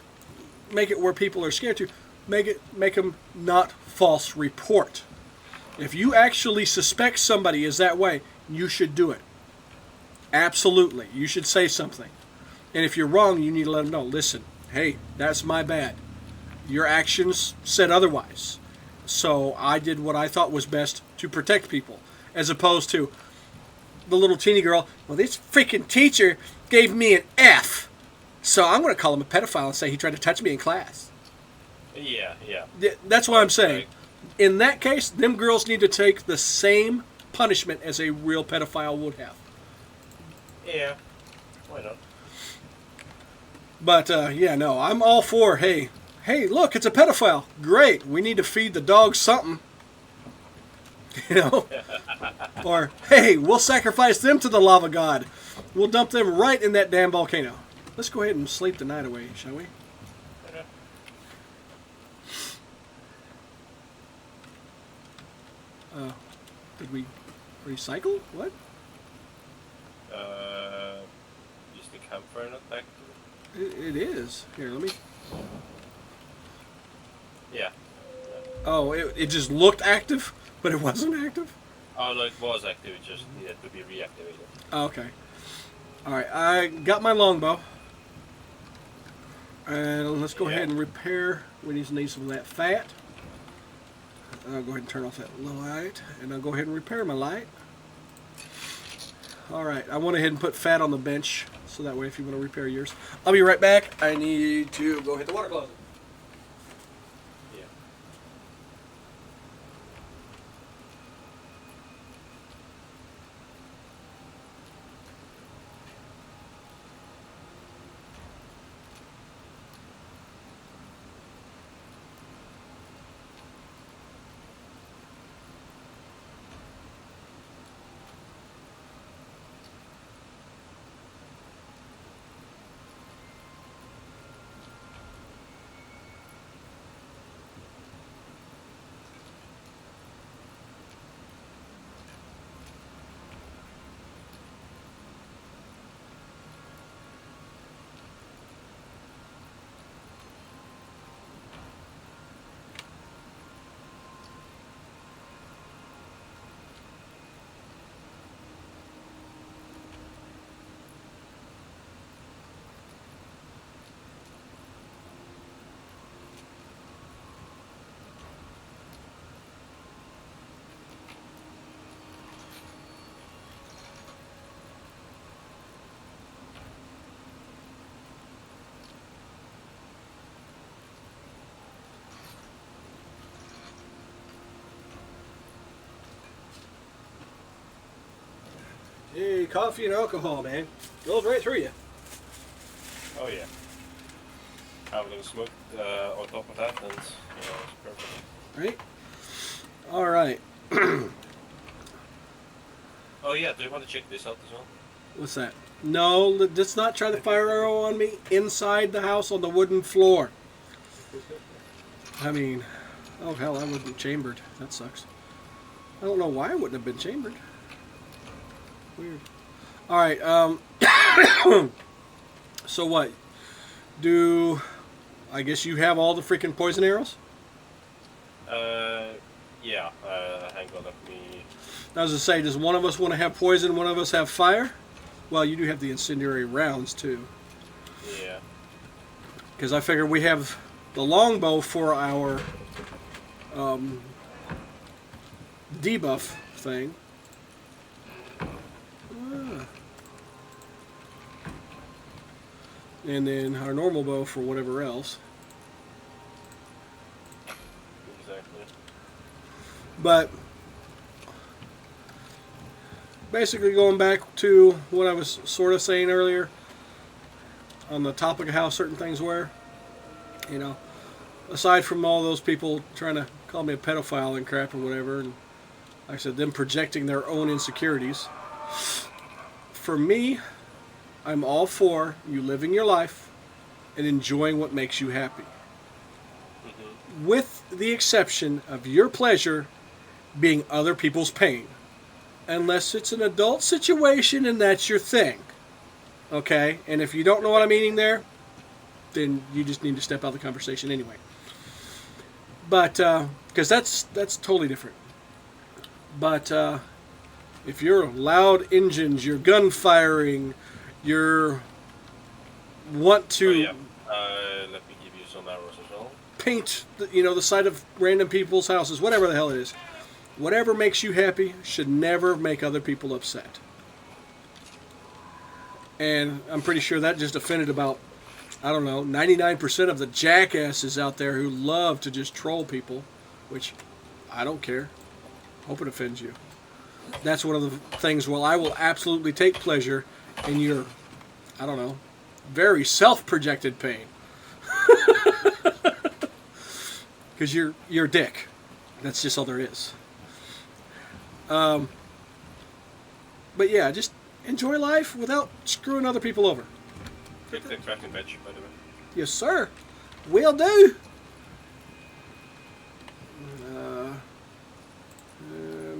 S1: make it where people are scared to. Make them not false report. If you actually suspect somebody is that way, you should do it. Absolutely, you should say something. And if you're wrong, you need to let them know. Listen, hey, that's my bad. Your actions said otherwise. So I did what I thought was best to protect people. As opposed to the little teeny girl, well, this freaking teacher gave me an F. So I'm going to call him a pedophile and say he tried to touch me in class.
S2: Yeah.
S1: That's what I'm saying. In that case, them girls need to take the same punishment as a real pedophile would have.
S2: Yeah. Why not?
S1: But, no, I'm all for, hey, look, it's a pedophile. Great, we need to feed the dog something. You know? Or, hey, we'll sacrifice them to the lava god. We'll dump them right in that damn volcano. Let's go ahead and sleep the night away, shall we? Did we recycle? What?
S2: Is the campfire not active?
S1: It is. Here, let me...
S2: Yeah.
S1: Oh, it just looked active, but it wasn't active?
S2: Oh, no, it was active. It just needed to be reactivated.
S1: Oh, okay. Alright, I got my longbow. And let's go ahead and repair. We need some of that fat. I'll go ahead and turn off that light, and I'll go ahead and repair my light. Alright, I went ahead and put fat on the bench, so that way if you want to repair yours. I'll be right back. I need to go hit the water closet.
S2: Yeah.
S1: Hey, coffee and alcohol, man. Goes right through you.
S2: Oh yeah. Have a little smoke on top of that, and it's perfect.
S1: Right? Alright.
S2: Oh yeah, do you want to check this out as well?
S1: What's that? No, let's not try the fire arrow on me inside the house on the wooden floor. I mean, oh hell, I wasn't chambered. That sucks. I don't know why I wouldn't have been chambered. Weird. Alright, so what? I guess you have all the freaking poison arrows?
S2: Yeah, hang on, let me...
S1: I was going to say, does one of us want to have poison, one of us have fire? Well, you do have the incendiary rounds, too.
S2: Yeah.
S1: Because I figure we have the longbow for our debuff thing. And then our normal bow for whatever else.
S2: Exactly.
S1: But basically going back to what I was sort of saying earlier on the topic of how certain things were, you know, aside from all those people trying to call me a pedophile and crap or whatever, and like I said, them projecting their own insecurities, for me, I'm all for you living your life and enjoying what makes you happy.
S2: Mm-hmm.
S1: With the exception of your pleasure being other people's pain. Unless it's an adult situation and that's your thing. Okay? And if you don't know what I'm meaning there, then you just need to step out of the conversation anyway. But, because that's totally different. But, if you're loud engines, you're gun firing, you're want to...
S2: Oh, yeah. Let me give you some arrows as well.
S1: Paint, the side of random people's houses, whatever the hell it is. Whatever makes you happy should never make other people upset. And I'm pretty sure that just offended about, 99% of the jackasses out there who love to just troll people, which I don't care. Hope it offends you. That's one of the things, I will absolutely take pleasure in your, very self-projected pain. Because you're a dick. That's just all there is. But yeah, just enjoy life without screwing other people over.
S2: Take the crafting bench, by the way.
S1: Yes, sir. Will do.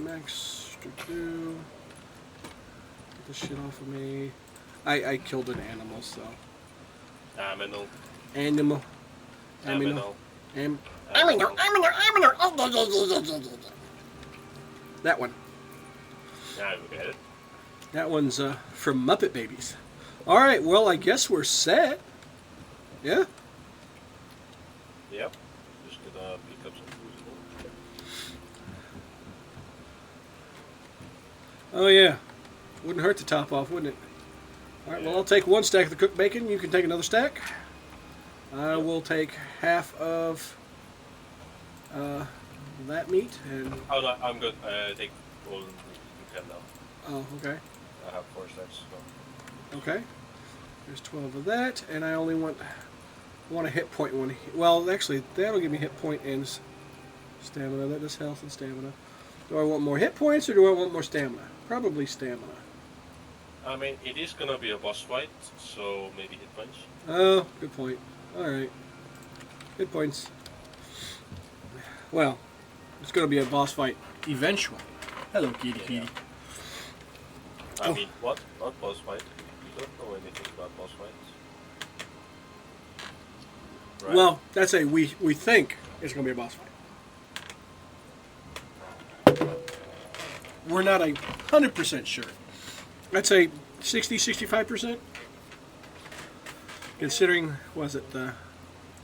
S1: Max do. Get this shit off of me. I killed an animal, so.
S2: Aminal.
S1: Animal.
S2: Aminal.
S1: That one.
S2: Now we get it.
S1: That one's from Muppet Babies. All right, well, I guess we're set. Yeah?
S2: Yep. Just gonna pick up some food.
S1: Oh yeah, wouldn't hurt to top off, wouldn't it? All right. Well, I'll take one stack of the cooked bacon. You can take another stack. I will take half of that meat and.
S2: Oh no, I'm good. Take all you can now.
S1: Oh, okay.
S2: I have 4 stacks. So.
S1: Okay. There's 12 of that, and I only want a hit point one. Well, actually, that'll give me hit point and stamina. That does health and stamina. Do I want more hit points or do I want more stamina? Probably stamina.
S2: I mean, it is gonna be a boss fight, so maybe hit points.
S1: Oh, good point. All right. Hit points. Well, it's going to be a boss fight eventually. Hello, kitty kitty.
S2: I mean, what boss fight? You don't know anything about boss fights. Right?
S1: Well, that's a we think it's going to be a boss fight. We're not 100% sure. I'd say 60-65%. Considering, was it the?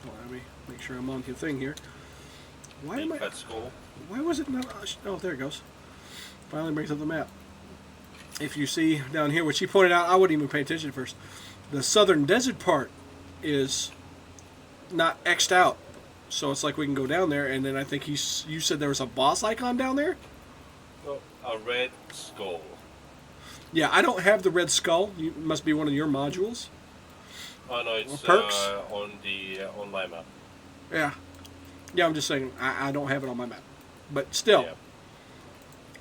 S1: Well, let me make sure I'm on the thing here. Why am I? Why was it not? Oh, there it goes. Finally brings up the map. If you see down here, which he pointed out, I wouldn't even pay attention at first. The southern desert part is not X'd out, so it's like we can go down there. And then I think you said there was a boss icon down there.
S2: No, a red skull.
S1: Yeah, I don't have the red skull. It must be one of your modules.
S2: Oh no, it's
S1: perks?
S2: on the online map.
S1: Yeah. Yeah, I'm just saying I don't have it on my map. But still,
S2: Yeah.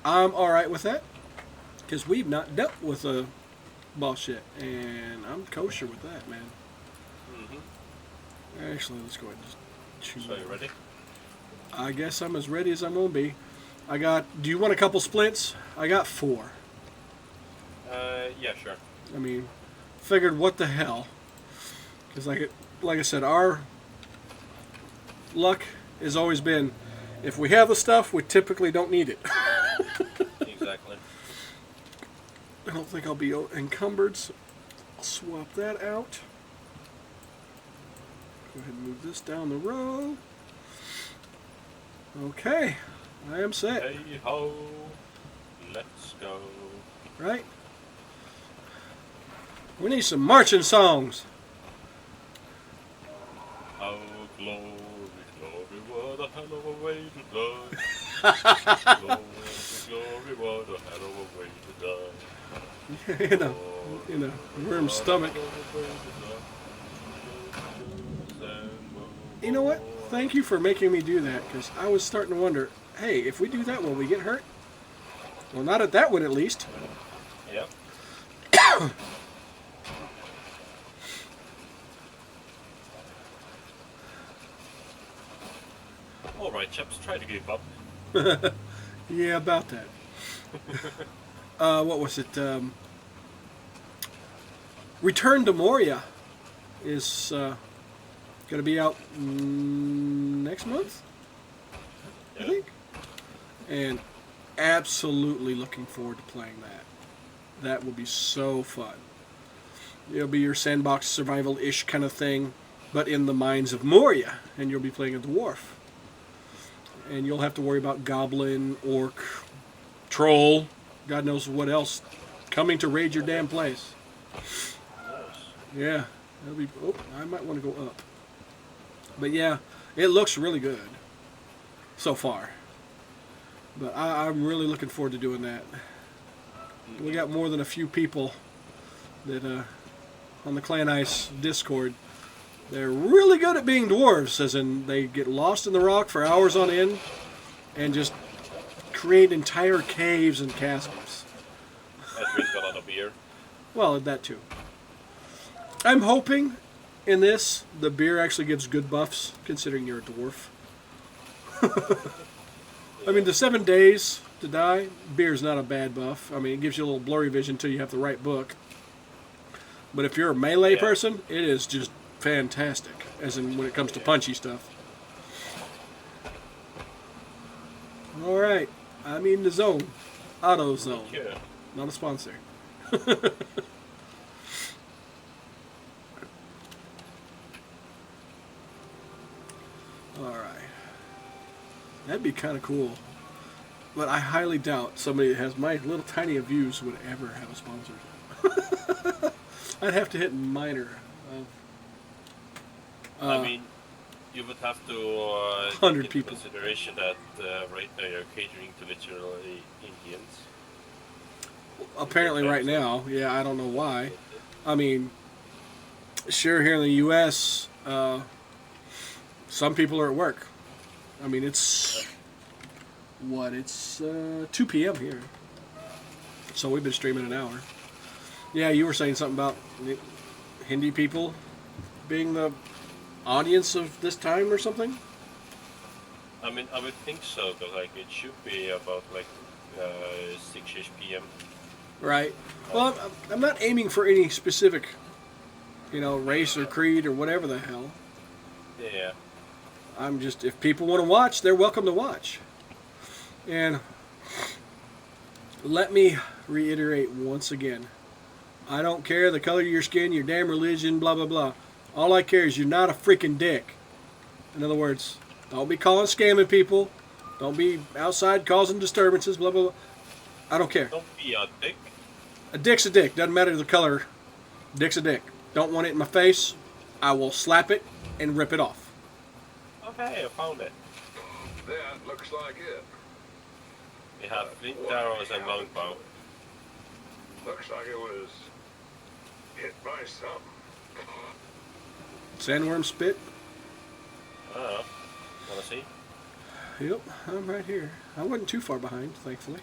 S1: I'm alright with that. Because we've not dealt with a boss yet. And I'm kosher with that, man.
S2: Mm-hmm.
S1: Actually, let's go ahead and just choose.
S2: So you ready?
S1: I guess I'm as ready as I'm going to be. Do you want a couple splints? I got 4.
S2: Yeah, sure.
S1: I mean, figured what the hell. Because like I said, our luck has always been, if we have the stuff, we typically don't need it.
S2: Exactly.
S1: I don't think I'll be encumbered, so I'll swap that out. Go ahead and move this down the row. Okay, I am set.
S2: Hey ho, let's go.
S1: Right? We need some marching songs.
S2: Oh, glory, glory, what a hell of a way to die. Glory, glory, what a hell of a way to die.
S1: in a worm's stomach. You know what? Thank you for making me do that, because I was starting to wonder, hey, if we do that, will we get hurt? Well, not at that one, at least.
S2: Yep. Alright, chaps, try to give up.
S1: Yeah, about that. What was it? Return to Moria is going to be out next month, I think. And absolutely looking forward to playing that. That will be so fun. It'll be your sandbox survival-ish kind of thing, but in the mines of Moria, and you'll be playing a dwarf. And you'll have to worry about goblin, orc, troll, God knows what else, coming to raid your damn place. Yeah, that'll be. Oh, I might want to go up. But yeah, it looks really good so far. But I'm really looking forward to doing that. We got more than a few people that on the Clan Ice Discord. They're really good at being dwarves, as in they get lost in the rock for hours on end and just create entire caves and castles.
S2: And drink a lot of beer.
S1: Well, that too. I'm hoping in this the beer actually gives good buffs, considering you're a dwarf. I mean, the 7 days to die, beer's not a bad buff. I mean, it gives you a little blurry vision until you have the right book. But if you're a melee person, it is just fantastic, as in when it comes to punchy stuff. Alright, I'm in the zone. Auto zone.
S2: Yeah.
S1: Not a sponsor. Alright. That'd be kind of cool. But I highly doubt somebody that has my little tiny views would ever have a sponsor. I'd have to hit minor.
S2: I mean, you would have to
S1: 100
S2: take into
S1: people.
S2: consideration that right now you're catering to literally Indians.
S1: Apparently, right now, yeah, I don't know why. I mean, sure, here in the U.S., some people are at work. I mean, it's what? It's 2 p.m. here, so we've been streaming an hour. Yeah, you were saying something about Hindi people being the audience of this time or something.
S2: I mean, I would think so, but like it should be about like 6ish p.m.
S1: Right. Well, I'm not aiming for any specific, race or creed or whatever the hell.
S2: Yeah.
S1: I'm just, if people want to watch, they're welcome to watch. And let me reiterate once again, I don't care the color of your skin, your damn religion, blah, blah, blah. All I care is you're not a freaking dick. In other words, don't be calling scamming people. Don't be outside causing disturbances, blah, blah, blah. I don't care.
S2: Don't be a dick.
S1: A dick's a dick. Doesn't matter the color. Dick's a dick. Don't want it in my face. I will slap it and rip it off.
S2: Okay, I found it.
S3: That looks like it.
S2: We have flint arrows and longbow.
S3: Looks like it was hit by something.
S1: Sandworm spit.
S2: Wanna see?
S1: Yep, I'm right here. I wasn't too far behind, thankfully.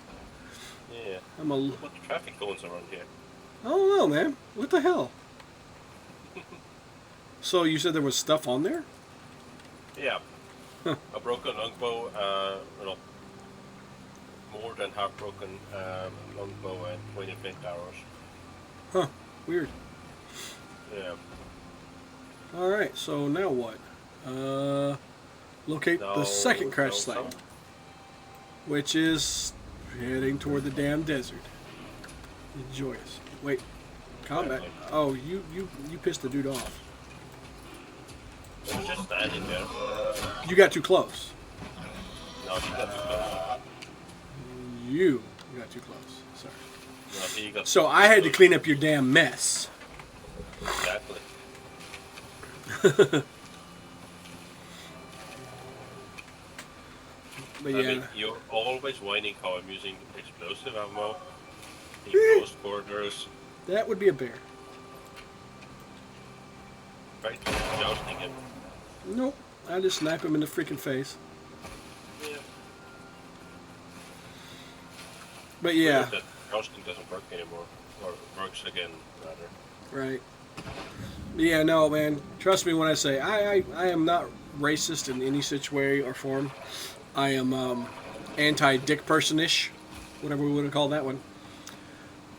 S2: Yeah.
S1: I'm a.
S2: What traffic goes around here?
S1: I don't know, man. What the hell? So you said there was stuff on there?
S2: Yeah.
S1: Huh.
S2: A broken longbow, more than half broken longbow and 20 flint arrows.
S1: Huh. Weird.
S2: Yeah.
S1: All right. So now what? Locate the second crash site, which is heading toward the damn desert. Enjoy us. Wait. Combat. Oh, you pissed the dude off.
S2: I was just standing there.
S1: You got too close.
S2: No, he got too close.
S1: You got too close. Sorry.
S2: No, he got
S1: So I had to clean up your damn mess.
S2: Exactly.
S1: But
S2: I
S1: yeah.
S2: mean, you're always whining how I'm using explosive ammo in close quarters.
S1: That would be a bear.
S2: Right? Jousting him.
S1: Nope. I just snipe him in the freaking face.
S2: Yeah.
S1: But yeah.
S2: That jousting doesn't work anymore. Or works again, rather.
S1: Right. Yeah, no, man. Trust me when I say I am not racist in any such way or form. I am anti-dick person-ish, whatever we would call that one.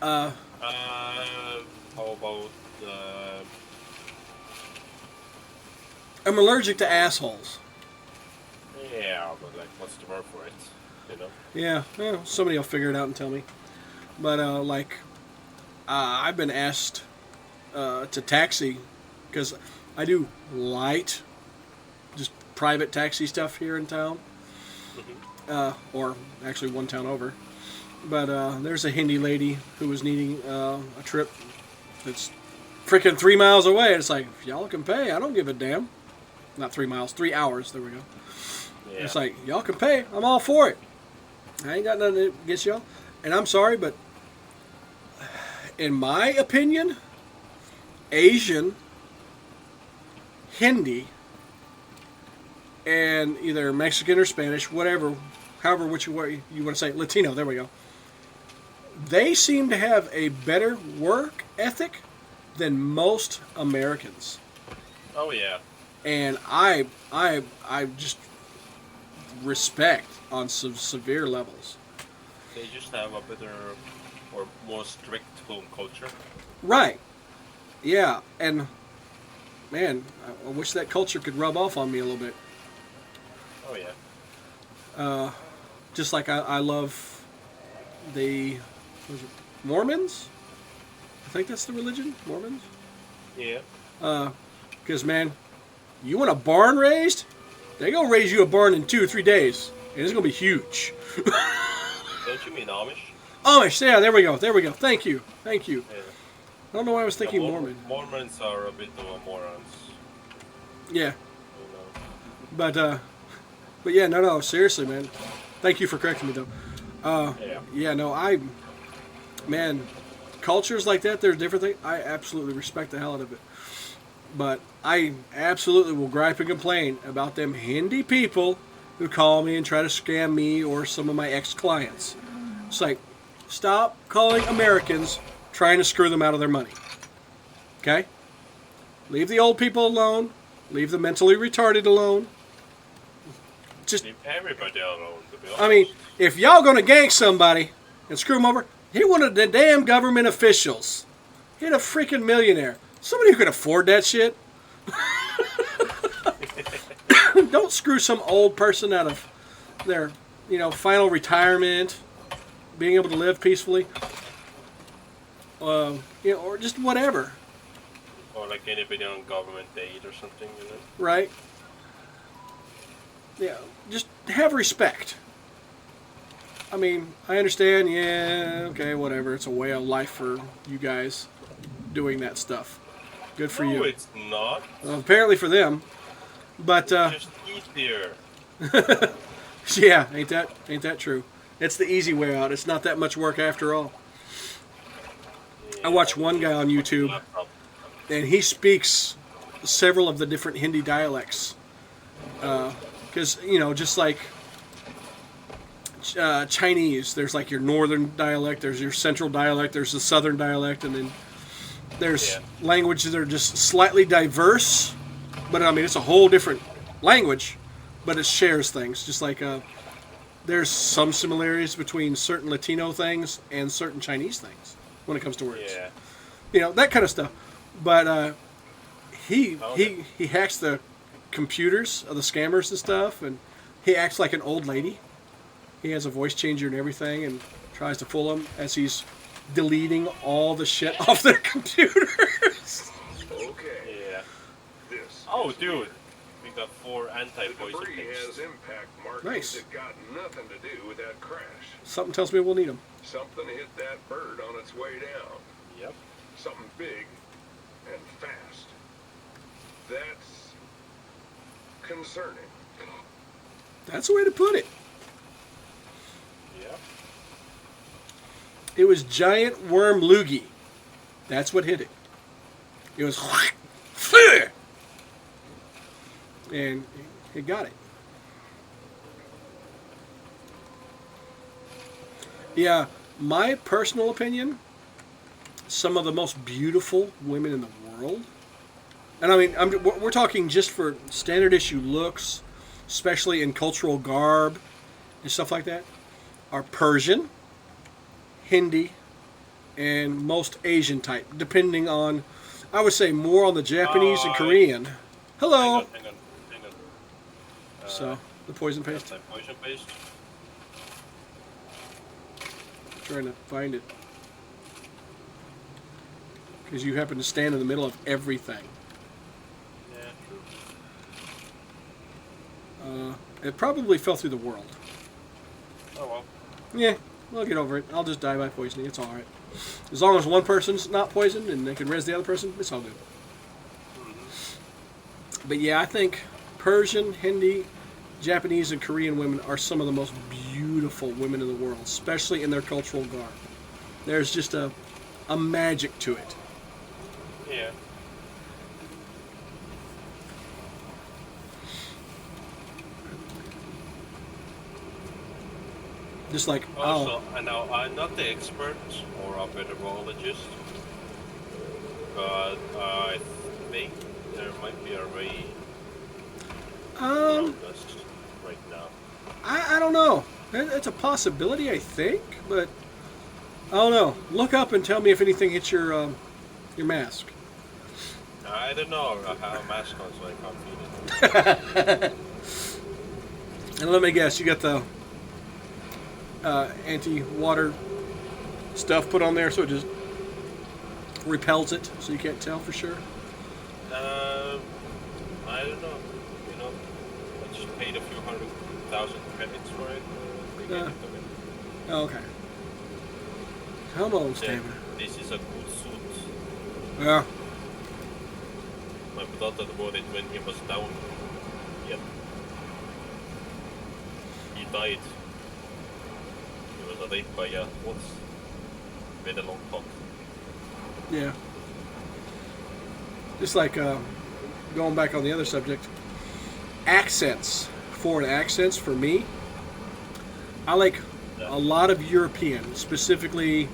S2: How about
S1: I'm allergic to assholes.
S2: yeah, but like, what's the word for it? You know?
S1: Yeah, well, somebody will figure it out and tell me. But I've been asked to taxi because I do light, just private taxi stuff here in town. Or actually one town over. But there's a Hindi lady who was needing a trip that's freaking 3 miles away. It's like, if y'all can pay, I don't give a damn. Not 3 miles, 3 hours. There we go.
S2: Yeah.
S1: It's like, y'all can pay. I'm all for it. I ain't got nothing against y'all. And I'm sorry, but in my opinion, Asian, Hindi, and either Mexican or Spanish, whatever, however which way you want to say it, Latino, there we go. They seem to have a better work ethic than most Americans.
S2: Oh yeah.
S1: And I just respect on some severe levels.
S2: They just have a better or more strict home culture.
S1: Right. Yeah, and man, I wish that culture could rub off on me a little bit.
S2: Oh yeah.
S1: Just like I love the Mormons. I think that's the religion, Mormons.
S2: Yeah.
S1: Because man, you want a barn raised? They gonna raise you a barn in 2 or 3 days, and it's gonna be huge.
S2: Don't you mean Amish?
S1: Amish, yeah, there we go. There we go. Thank you. Thank you.
S2: Yeah.
S1: I don't know why I was thinking Mormon.
S2: Mormons are a bit of a morons.
S1: Yeah.
S2: You
S1: But yeah, no, seriously, man. Thank you for correcting me, though.
S2: Yeah.
S1: Yeah, no, man, cultures like that, they're different things. I absolutely respect the hell out of it. But I absolutely will gripe and complain about them Hindi people who call me and try to scam me or some of my ex-clients. It's like, stop calling Americans trying to screw them out of their money. Okay? Leave the old people alone. Leave the mentally retarded alone. Just,
S2: Leave everybody alone, to be honest.
S1: I mean, if y'all gonna gank somebody and screw them over, hit one of the damn government officials. Hit a freaking millionaire. Somebody who can afford that shit. Don't screw some old person out of their, final retirement, being able to live peacefully. Or just whatever.
S2: Or like anybody on government aid or something,
S1: Right? Yeah, just have respect. I mean, I understand, yeah, okay, whatever. It's a way of life for you guys doing that stuff. Good for you.
S2: No, it's not.
S1: Well, apparently for them. But,
S2: Just eat here.
S1: yeah, ain't that true? It's the easy way out. It's not that much work after all. I watch one guy on YouTube, and he speaks several of the different Hindi dialects. Because, just like Chinese, there's like your northern dialect, there's your central dialect, there's the southern dialect, and then there's languages that are just slightly diverse. But, I mean, it's a whole different language, but it shares things. Just like there's some similarities between certain Latino things and certain Chinese things when it comes to words.
S2: Yeah.
S1: That kind of stuff. But he hacks the computers of the scammers and stuff, and he acts like an old lady. He has a voice changer and everything, and tries to fool them as he's deleting all the shit off their computers.
S3: Okay.
S2: Yeah.
S3: This.
S2: Oh, dude. We got 4
S3: The
S2: anti-poison
S3: debris
S2: things.
S3: has impact markings
S1: Nice.
S3: that got nothing to do with that crash.
S1: Something tells me we'll need them.
S3: Something hit that bird on its way down.
S2: Yep.
S3: Something big and fast. That's concerning.
S1: That's the way to put it.
S2: Yeah.
S1: It was giant worm loogie. That's what hit it. It was and it got it. Yeah, my personal opinion, some of the most beautiful women in the world, and I mean, we're talking just for standard issue looks, especially in cultural garb and stuff like that, are Persian, Hindi, and most Asian type, depending on, I would say more on the Japanese and Korean. Hello.
S2: Hang on.
S1: So, the poison paste.
S2: Poison paste.
S1: Trying to find it. Because you happen to stand in the middle of everything.
S2: Yeah, true.
S1: It probably fell through the world.
S2: Oh well.
S1: Yeah, we'll get over it. I'll just die by poisoning. It's alright. As long as one person's not poisoned and they can res the other person, it's all good. But yeah, I think Persian, Hindi, Japanese, and Korean women are some of the most beautiful women in the world, especially in their cultural garb. There's just a magic to it.
S2: Yeah.
S1: Just like,
S2: Also, now I'm not the expert or a meteorologist, but I think there might be a ray around us right now.
S1: I don't know. It's a possibility, I think, but I don't know. Look up and tell me if anything hits your mask.
S2: I don't know. I have a mask on, so I can't feel it.
S1: And let me guess, you got the anti-water stuff put on there, so it just repels it, so you can't tell for sure.
S2: I don't know. I just paid a few 100,000 credits for it. They gave it to me.
S1: Okay. Come on,
S2: Then
S1: stamina.
S2: this is a cool suit.
S1: Yeah.
S2: My brother wore it when he was down. Yep. He died. He was raped by a horse with a long cock.
S1: Yeah. Just like going back on the other subject, accents, foreign accents for me. I like a lot of European, specifically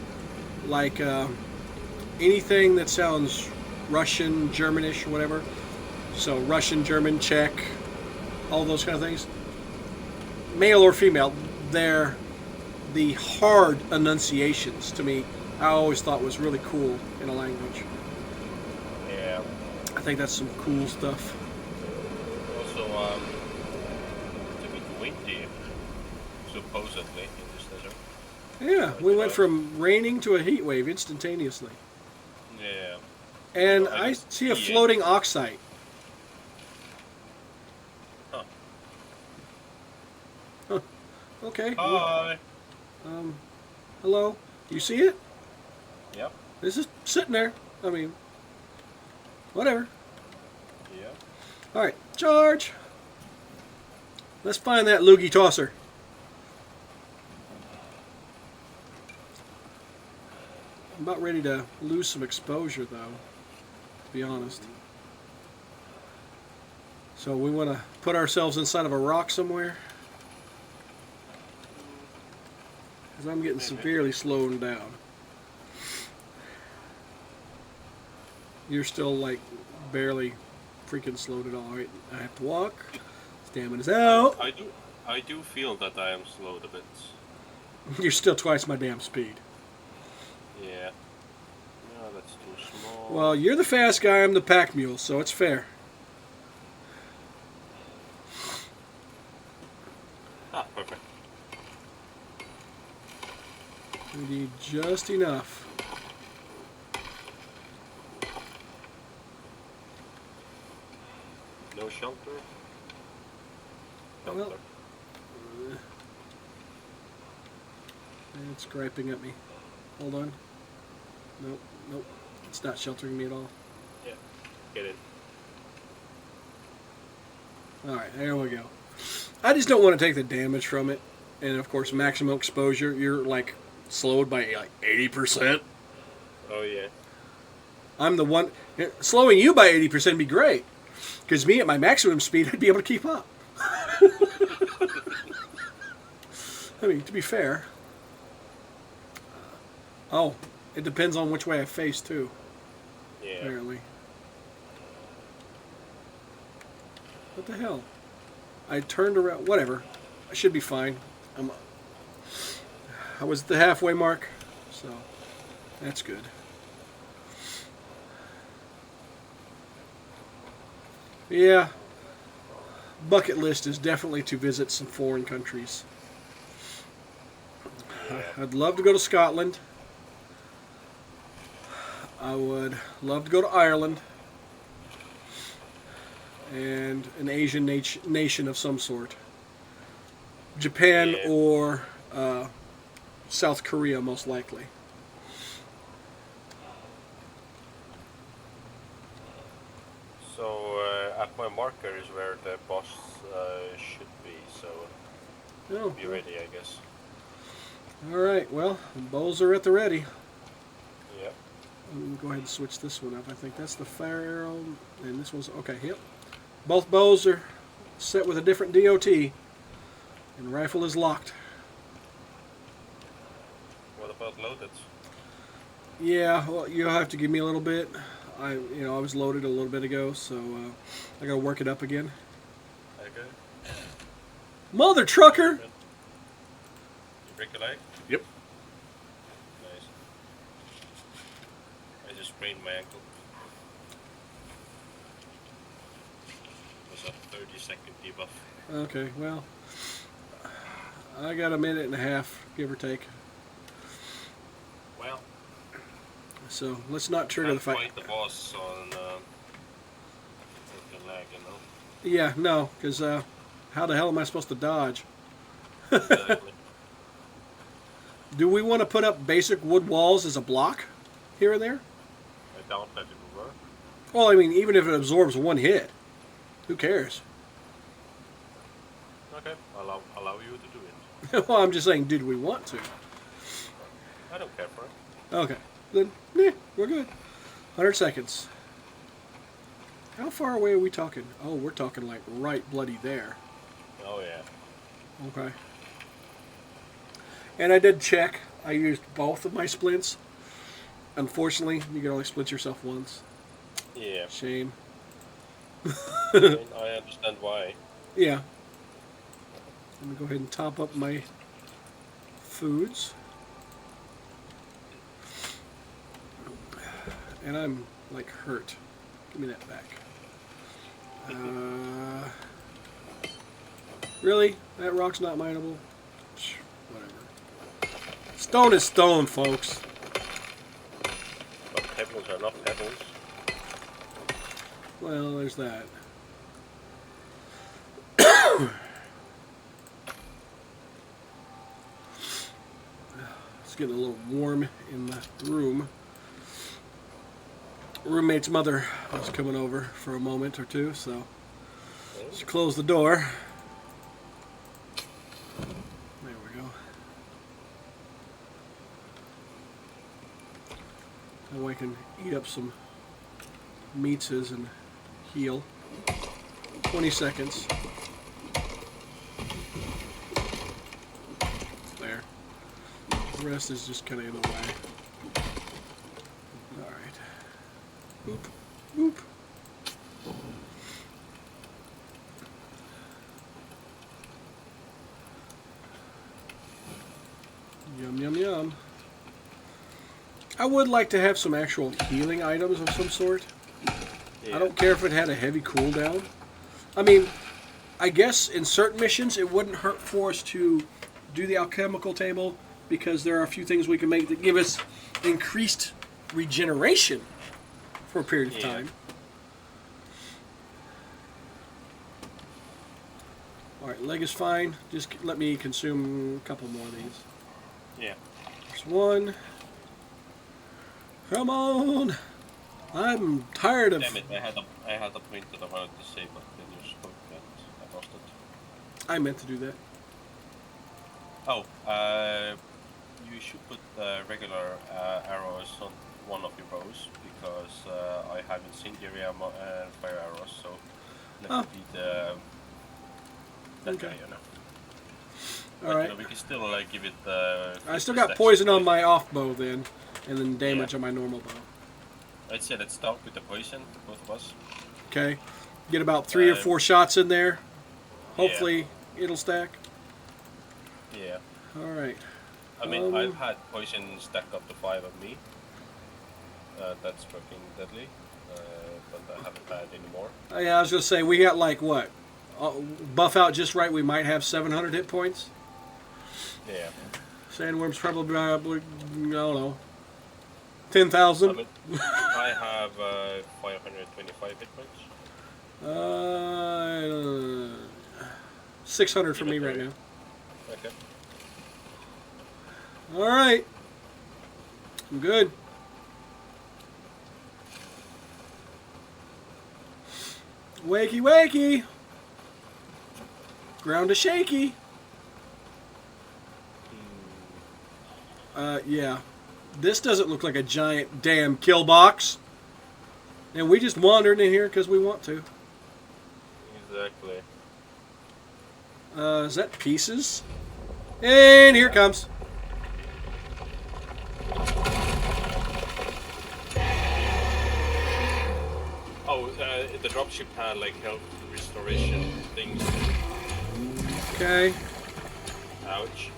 S1: like anything that sounds Russian, Germanish, whatever. So Russian, German, Czech, all those kind of things. Male or female, they're the hard enunciations to me. I always thought was really cool in a language.
S2: Yeah.
S1: I think that's some cool stuff.
S2: Also, it's a bit windy, supposedly, in this desert.
S1: Yeah, we went from raining to a heat wave instantaneously.
S2: Yeah.
S1: And
S2: I
S1: I
S2: didn't
S1: see a
S2: see it.
S1: floating oxite.
S2: Huh.
S1: Huh. Okay.
S2: Hi.
S1: Hello. You see it?
S2: Yep.
S1: This is sitting there. I mean, whatever.
S2: Yep.
S1: All right, charge. Let's find that loogie tosser. I'm about ready to lose some exposure, though, to be honest. So we want to put ourselves inside of a rock somewhere. Because I'm getting severely slowed down. You're still, like, barely freaking slowed at all. Right? I have to walk. Stamina's out.
S2: I do feel that I am slowed a bit.
S1: You're still twice my damn speed.
S2: Yeah. No, that's too small.
S1: Well, you're the fast guy, I'm the pack mule, so it's fair.
S2: Ah, perfect.
S1: We need just enough.
S2: No shelter?
S1: Well,
S2: Shelter.
S1: It's griping at me. Hold on. Nope, nope. It's not sheltering me at all.
S2: Yeah. Get it.
S1: Alright, there we go. I just don't want to take the damage from it. And of course, maximum exposure, you're like slowed by like 80%.
S2: Oh, yeah.
S1: I'm the one. Slowing you by 80% would be great. Because me at my maximum speed, I'd be able to keep up. I mean, to be fair. Oh, it depends on which way I face, too.
S2: Yeah.
S1: Apparently. What the hell? I turned around. Whatever. I should be fine. I was at the halfway mark, so that's good. Yeah. Bucket list is definitely to visit some foreign countries. I'd love to go to Scotland. I would love to go to Ireland. And an Asian nation of some sort. Japan
S2: Yeah.
S1: or South Korea, most likely.
S2: So, at my marker is where the boss should be, so
S1: Oh,
S2: be ready, I guess.
S1: all right. Well, bows are at the ready.
S2: Yep.
S1: I'm gonna go ahead and switch this one up. I think that's the fire arrow, and this one's okay. Yep. Both bows are set with a different DOT, and rifle is locked.
S2: What about loaded?
S1: Yeah, well, you'll have to give me a little bit. I was loaded a little bit ago, so I gotta work it up again.
S2: Okay.
S1: Mother trucker!
S2: You break a leg?
S1: Yep.
S2: Nice. I just sprained my ankle. It was a 30-second debuff.
S1: Okay, well, I got a minute and a half, give or take.
S2: Well,
S1: So let's not trigger the
S2: can't
S1: fight.
S2: fight the boss on the leg, you know.
S1: Yeah, no, because how the hell am I supposed to dodge?
S2: Exactly.
S1: Do we want to put up basic wood walls as a block here and there?
S2: I doubt that it will work.
S1: Well, I mean, even if it absorbs one hit, who cares?
S2: Okay, allow you to do it.
S1: Well, I'm just saying, did we want to?
S2: I don't care for it.
S1: Okay, then, we're good. 100 seconds. How far away are we talking? Oh, we're talking like right bloody there.
S2: Oh yeah.
S1: Okay. And I did check. I used both of my splints. Unfortunately, you can only split yourself once.
S2: Yeah.
S1: Shame.
S2: I mean, I understand why.
S1: Yeah. Let me go ahead and top up my foods. And I'm like hurt. Give me that back. Really? That rock's not mineable? Whatever. Stone is stone, folks.
S2: But pebbles are not pebbles.
S1: Well, there's that. It's getting a little warm in the room. Roommate's mother was coming over for a moment or two, so just close the door. There we go. Now I can eat up some meatses and heal. 20 seconds. There. The rest is just kind of in the way. Alright. Boop. Boop. Yum, yum, yum. I would like to have some actual healing items of some sort.
S2: Yeah.
S1: I don't care if it had a heavy cooldown. I mean, I guess in certain missions it wouldn't hurt for us to do the alchemical table because there are a few things we can make that give us increased regeneration for a period of time. Alright, leg is fine. Just let me consume a couple more of these.
S2: Yeah.
S1: There's one. Come on! I'm tired of...
S2: Damn it, I had a point that I wanted to say, but then you spoke and I lost it.
S1: I meant to do that.
S2: Oh, you should put regular arrows on one of your bows, because I have incendiary fire arrows, so let me be the... That
S1: Okay.
S2: guy, you know. But,
S1: Alright.
S2: you know, we can still give it...
S1: I still got poison on my off bow then, and then damage on my normal bow.
S2: I'd say let's start with the poison, both of us.
S1: Okay. Get about 3 or 4 shots in there.
S2: Yeah.
S1: Hopefully it'll stack.
S2: Yeah.
S1: Alright.
S2: I mean, I've had poison stack up to 5 of me. That's fucking deadly. But I haven't had any more.
S1: Yeah, I was going to say, we got like what? Buff out just right, we might have 700 hit points.
S2: Yeah.
S1: Sandworm's probably, I don't know, 10,000.
S2: I mean, I have 525 hit points.
S1: 600 for me right now.
S2: Okay.
S1: Alright. I'm good. Wakey, wakey. Ground is shaky. Yeah. This doesn't look like a giant damn kill box. And we just wandered in here because we want to.
S2: Exactly.
S1: Is that pieces? And here it comes.
S2: Oh, the dropship had like health restoration things.
S1: Okay.
S2: Ouch.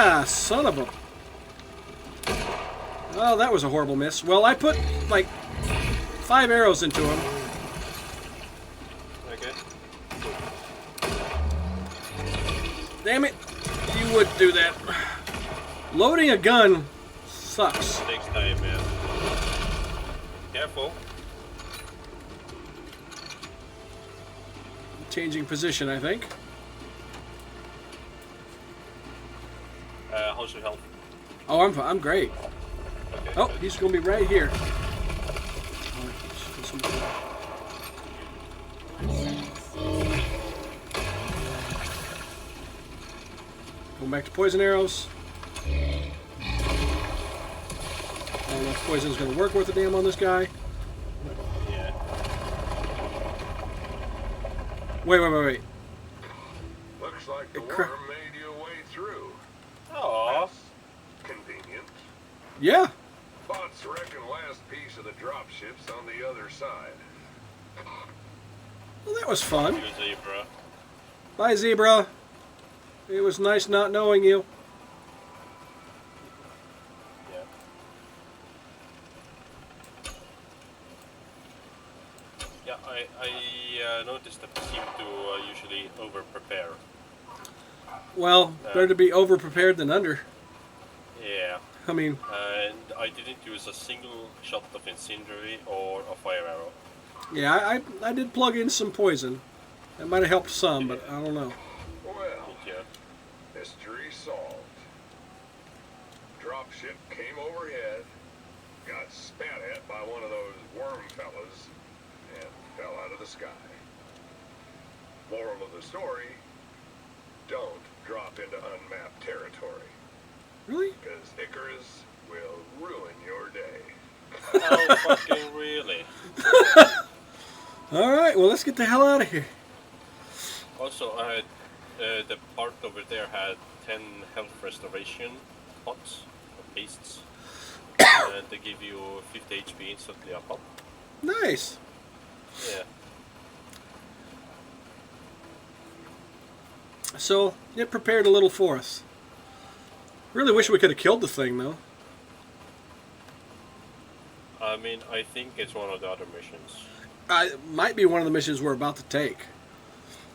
S1: Ah, son of a... Oh, that was a horrible miss. Well, I put like 5 arrows into him.
S2: Okay.
S1: Damn it. You would do that. Loading a gun sucks.
S2: Takes time, man. Careful.
S1: Changing position, I think.
S2: How's your health?
S1: Oh, I'm great.
S2: Okay.
S1: Oh, he's going to be right here. Going back to poison arrows. I don't know if poison's going to work worth a damn on this guy.
S2: Yeah.
S1: Wait.
S3: Looks like the
S1: Cra-
S3: worm made your way through.
S2: Aw.
S3: That's convenient.
S1: Yeah.
S3: Bots reckon last piece of the dropship's on the other side.
S1: Well, that was fun.
S2: You zebra.
S1: Bye, Zebra. It was nice not knowing you.
S2: Yeah. Yeah, I noticed that we seem to usually over-prepare.
S1: Well, better to be over-prepared than under.
S2: Yeah.
S1: I mean,
S2: And I didn't use a single shot of incendiary or a fire arrow.
S1: yeah, I did plug in some poison. That might have helped some, but I don't know.
S3: Well,
S2: Yeah.
S3: mystery solved. Dropship came overhead, got spat at by one of those worm fellas, and fell out of the sky. Moral of the story, don't drop into unmapped territory,
S1: Really?
S3: because Icarus will ruin your day.
S2: Oh, fucking really?
S1: All right, well, let's get the hell out of here.
S2: Also, the part over there had 10 health restoration pots or pastes. And they give you 50 HP instantly a pop.
S1: Nice.
S2: Yeah.
S1: So, it prepared a little for us. Really wish we could have killed the thing, though.
S2: I mean, I think it's one of the other missions.
S1: It might be one of the missions we're about to take.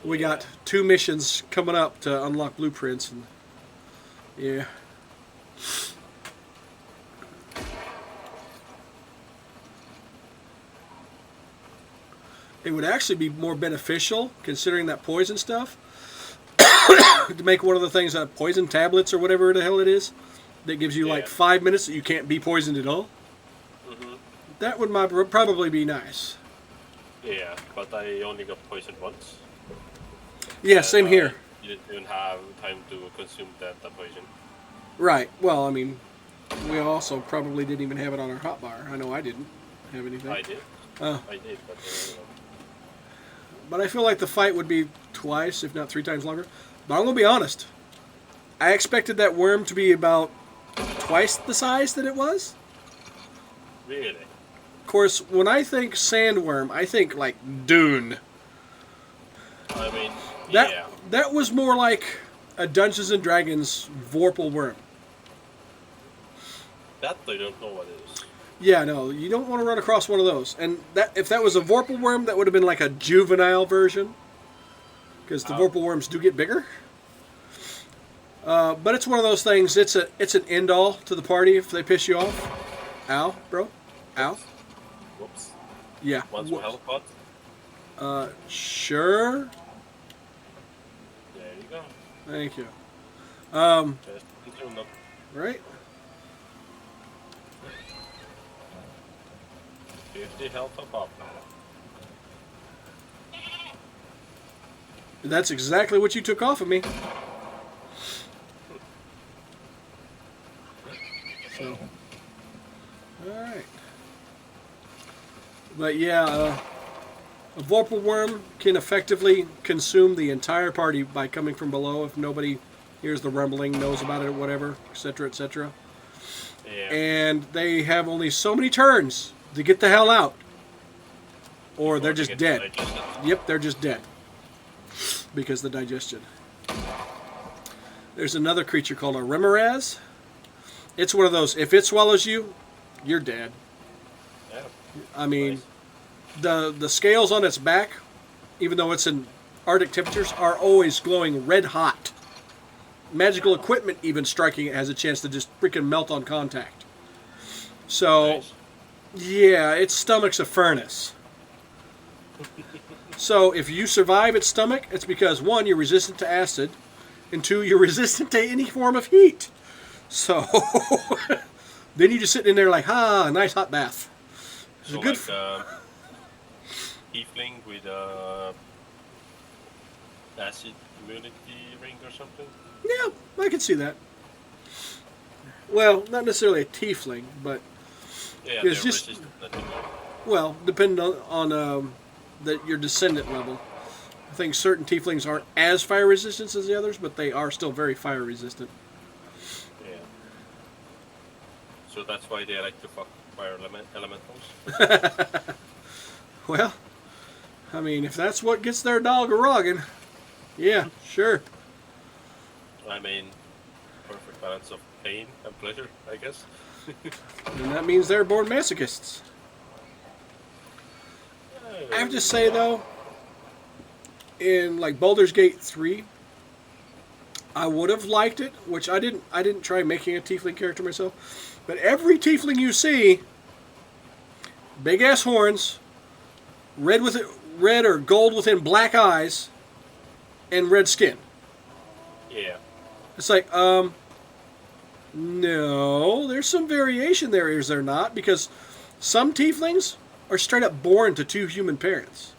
S1: We got 2 missions coming up to unlock blueprints, and yeah. It would actually be more beneficial, considering that poison stuff, to make one of the things, poison tablets or whatever the hell it is, that gives you like 5 minutes that you can't be poisoned at all.
S2: Mm-hmm.
S1: That would probably be nice.
S2: Yeah, but I only got poisoned once.
S1: Yeah,
S2: And,
S1: same here.
S2: You didn't even have time to consume that poison.
S1: Right. Well, I mean, we also probably didn't even have it on our hotbar. I know I didn't have anything.
S2: I did.
S1: Oh.
S2: I did, but
S1: But I feel like the fight would be twice, if not 3 times longer. But I'm going to be honest. I expected that worm to be about twice the size that it was.
S2: really?
S1: Of course, when I think sandworm, I think like Dune.
S2: I mean,
S1: That
S2: yeah.
S1: that was more like a Dungeons and Dragons Vorpal worm.
S2: That I don't know what it is.
S1: Yeah, no, you don't want to run across one of those. And that if that was a Vorpal worm, that would have been like a juvenile version. Because the Vorpal worms do get bigger. But it's one of those things, it's an end-all to the party if they piss you off. Ow, bro. Ow.
S2: Whoops.
S1: Yeah.
S2: Want some health pot?
S1: Sure.
S2: There you go.
S1: Thank you.
S2: Just consume them.
S1: Right?
S2: 50 health a pop.
S1: That's exactly what you took off of me. So, alright. But yeah, a Vorpal worm can effectively consume the entire party by coming from below if nobody hears the rumbling, knows about it, or whatever, etc., etc.
S2: Yeah.
S1: And they have only so many turns to get the hell out. Or they're just dead. Yep, they're just dead. Because of the digestion. There's another creature called a Remoraz. It's one of those, if it swallows you, you're dead.
S2: Yeah.
S1: I mean,
S2: Nice.
S1: the scales on its back, even though it's in Arctic temperatures, are always glowing red hot. Magical equipment even striking it has a chance to just freaking melt on contact. So,
S2: Nice.
S1: Yeah, its stomach's a furnace. So if you survive its stomach, it's because 1, you're resistant to acid, and 2, you're resistant to any form of heat. So then you just sitting in there like, a nice hot bath. It's
S2: So
S1: good.
S2: like tiefling with acid immunity ring or something.
S1: Yeah, I can see that. Well, not necessarily a tiefling, but
S2: Yeah, they're
S1: it's just
S2: resistant. That you know.
S1: well, depending on your descendant level. I think certain tieflings aren't as fire resistant as the others, but they are still very fire resistant.
S2: Yeah. So that's why they like to fuck fire elementals.
S1: Well, I mean, if that's what gets their dog a rogging, yeah, sure.
S2: I mean, perfect balance of pain and pleasure, I guess.
S1: And that means they're born masochists. I have to say though, in like Baldur's Gate 3, I would have liked it, which I didn't. I didn't try making a tiefling character myself, but every tiefling you see, big ass horns, red or gold within black eyes, and red skin.
S2: Yeah.
S1: It's like, no, there's some variation there, is there not? Because some tieflings are straight up born to 2 human parents.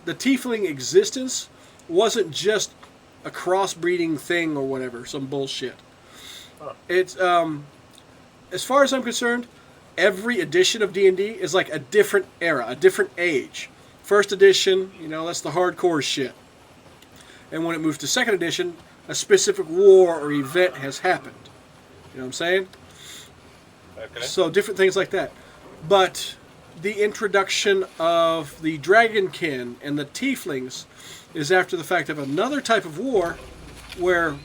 S1: The tiefling existence wasn't just a crossbreeding thing or whatever, some bullshit.
S2: Huh.
S1: It's, as far as I'm concerned, every edition of D&D is like a different era, a different age. First edition, that's the hardcore shit. And when it moves to second edition, a specific war or event has happened. You know what I'm saying?
S2: Okay.
S1: So different things like that. But the introduction of the dragonkin and the tieflings is after the fact of another type of war where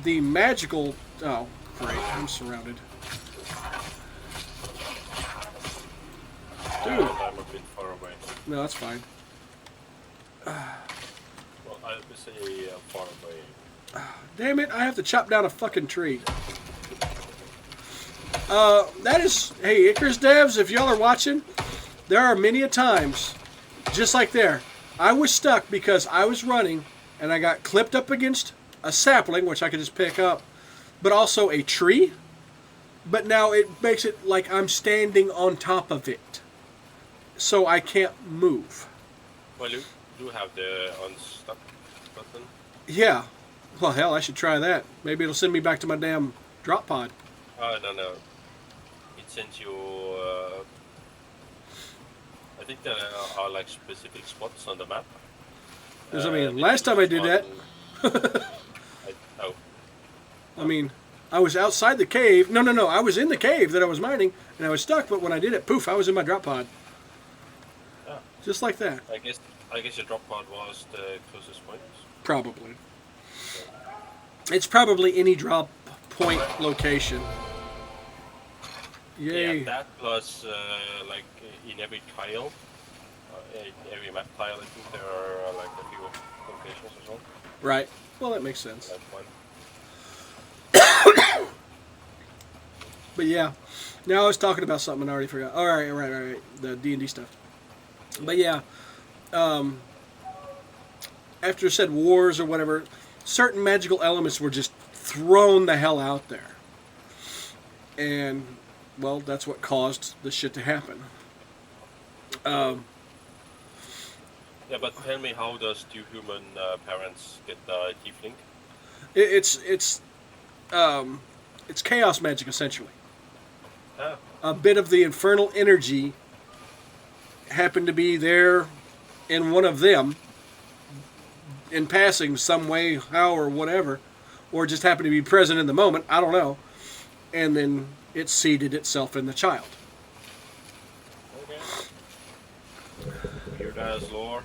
S1: the magical... Oh, great. I'm surrounded. Dude.
S2: I'm a bit far away.
S1: No, that's fine.
S2: Well, I would say far away.
S1: Damn it, I have to chop down a fucking tree. That is... Hey, Icarus devs, if y'all are watching, there are many a times, just like there, I was stuck because I was running and I got clipped up against a sapling, which I could just pick up, but also a tree. But now it makes it like I'm standing on top of it, so I can't move.
S2: Well, you do have the unstuck button.
S1: Yeah. Well, hell, I should try that. Maybe it'll send me back to my damn drop pod.
S2: No. It sends you. I think there are like specific spots on the map.
S1: Because, I mean, last time I did that...
S2: Oh.
S1: I mean, I was outside the cave. No. I was in the cave that I was mining, and I was stuck, but when I did it, poof, I was in my drop pod.
S2: Ah.
S1: Just like that.
S2: I guess your drop pod was the closest point.
S1: Probably. It's probably any drop point location. Yay.
S2: Yeah, that plus like in every tile, in every map tile, I think there are like a few locations as well.
S1: Right. Well, that makes sense.
S2: That's one.
S1: But yeah. Now I was talking about something and I already forgot. All right. The D&D stuff. But yeah. After said wars or whatever, certain magical elements were just thrown the hell out there. And, well, that's what caused the shit to happen.
S2: Yeah, but tell me, how does two human parents get tiefling?
S1: It's chaos magic, essentially.
S2: Ah,
S1: A bit of the infernal energy happened to be there in one of them in passing some way, how or whatever, or just happened to be present in the moment, I don't know, and then it seeded itself in the child.
S2: okay. Weird as lore.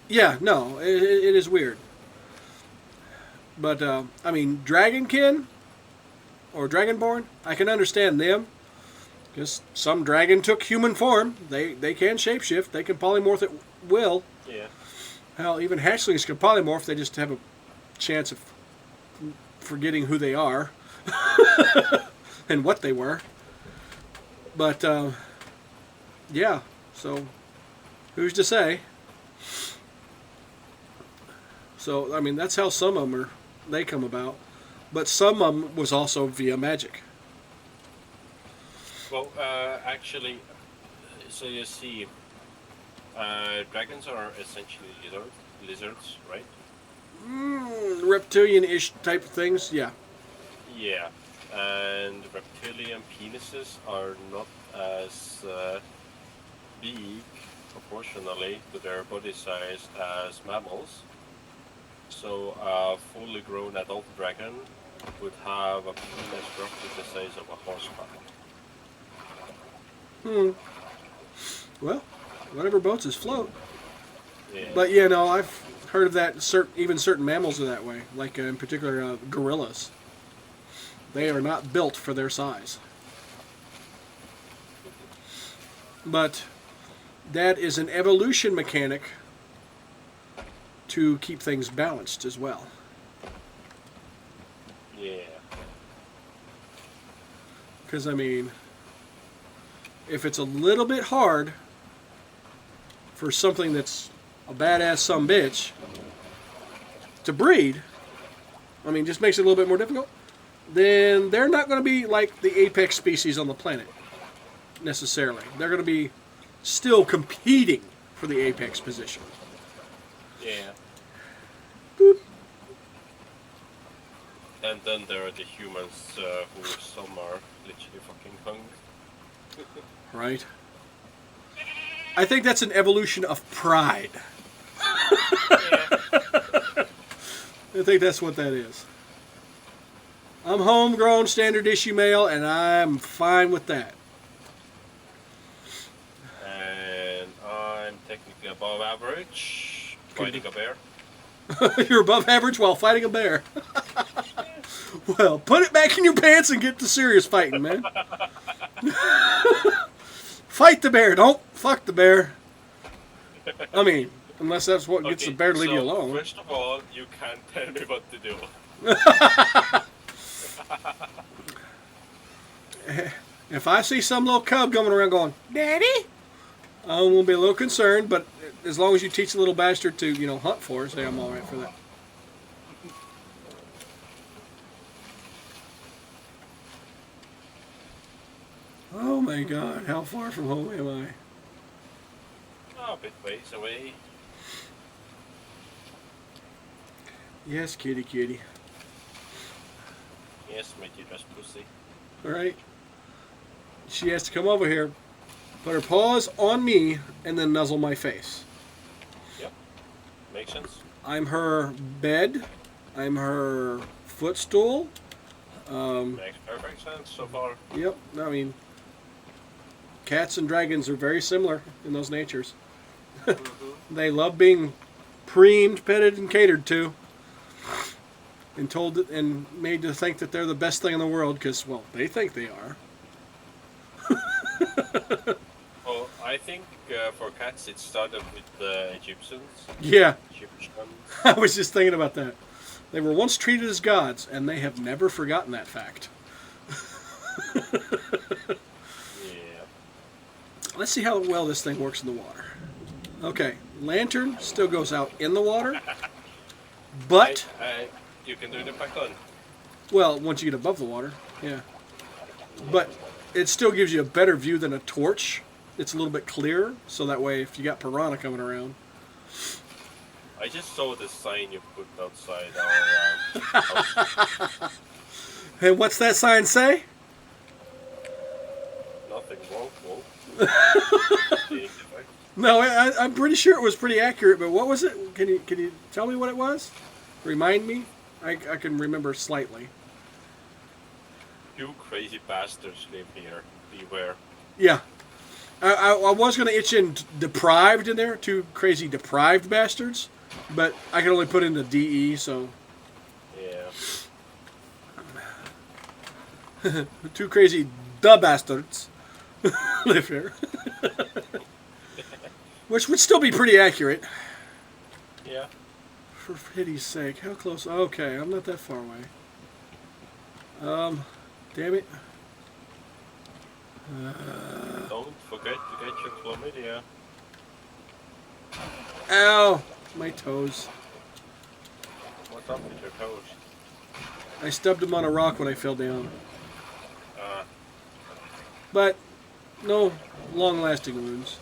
S1: Yeah, no, it is weird. But, I mean, Dragonkin or Dragonborn, I can understand them. Because some dragon took human form. They can shapeshift. They can polymorph at will.
S2: Yeah.
S1: Hell, even hatchlings can polymorph. They just have a chance of forgetting who they are and what they were. But yeah, so who's to say? So I mean, that's how some of them they come about. But some of them was also via magic.
S2: Well, actually, so you see, dragons are essentially lizards, right?
S1: Reptilian-ish type of things, yeah.
S2: Yeah, and reptilian penises are not as big proportionally to their body size as mammals. So a fully grown adult dragon would have a penis roughly the size of a horsepower.
S1: Well, whatever boats his float.
S2: Yeah.
S1: But yeah, no, I've heard of that. Even certain mammals are that way. Like in particular, gorillas. They are not built for their size. But that is an evolution mechanic to keep things balanced as well.
S2: Yeah.
S1: Because I mean, if it's a little bit hard for something that's a badass sumbitch to breed, I mean, just makes it a little bit more difficult, then they're not going to be like the apex species on the planet, necessarily. They're going to be still competing for the apex position.
S2: Yeah.
S1: Boop.
S2: And then there are the humans who some are literally fucking hung.
S1: Right? I think that's an evolution of pride.
S2: Yeah.
S1: I think that's what that is. I'm homegrown, standard issue male, and I'm fine with that.
S2: And I'm technically above average, fighting a bear.
S1: You're above average while fighting a bear. Well, put it back in your pants and get to serious fighting, man. Fight the bear, don't fuck the bear. I mean, unless that's what gets the bear to leave you alone.
S2: First of all, you can't tell me what to do.
S1: If I see some little cub coming around going, Daddy, I'm going to be a little concerned, but as long as you teach the little bastard to, hunt for us, I'm all right for that. Oh my God, how far from home am I?
S2: Oh, a bit ways away.
S1: Yes, kitty, kitty.
S2: Yes, my dearest pussy.
S1: All right. She has to come over here, put her paws on me, and then nuzzle my face.
S2: Yep. Makes sense.
S1: I'm her bed. I'm her footstool.
S2: Makes perfect sense so far.
S1: Yep. I mean, cats and dragons are very similar in those natures. They love being preamed, petted, and catered to, and told and made to think that they're the best thing in the world because, well, they think they are.
S2: Well, I think for cats it started with the Egyptians.
S1: Yeah,
S2: Egyptians.
S1: I was just thinking about that. They were once treated as gods, and they have never forgotten that fact.
S2: Yeah.
S1: Let's see how well this thing works in the water. Okay, lantern still goes out in the water, but,
S2: You can do it back on.
S1: well, once you get above the water, yeah. But it still gives you a better view than a torch. It's a little bit clearer, so that way if you got piranha coming around.
S2: I just saw the sign you put outside our house.
S1: And what's that sign say?
S2: Nothing wrong, Wolf.
S1: No, I'm pretty sure it was pretty accurate, but what was it? Can you tell me what it was? Remind me? I can remember slightly.
S2: You crazy bastards live here. Beware.
S1: Yeah. I was going to itch in deprived in there, two crazy deprived bastards, but I can only put in the DE, so...
S2: Yeah.
S1: Two crazy bastards live here. Which would still be pretty accurate.
S2: Yeah.
S1: For pity's sake, how close? Okay, I'm not that far away. Damn it.
S2: Don't forget to get your chlamydia.
S1: Ow! My toes.
S2: What's up with your toes?
S1: I stubbed them on a rock when I fell down.
S2: Uh,
S1: But no long-lasting wounds.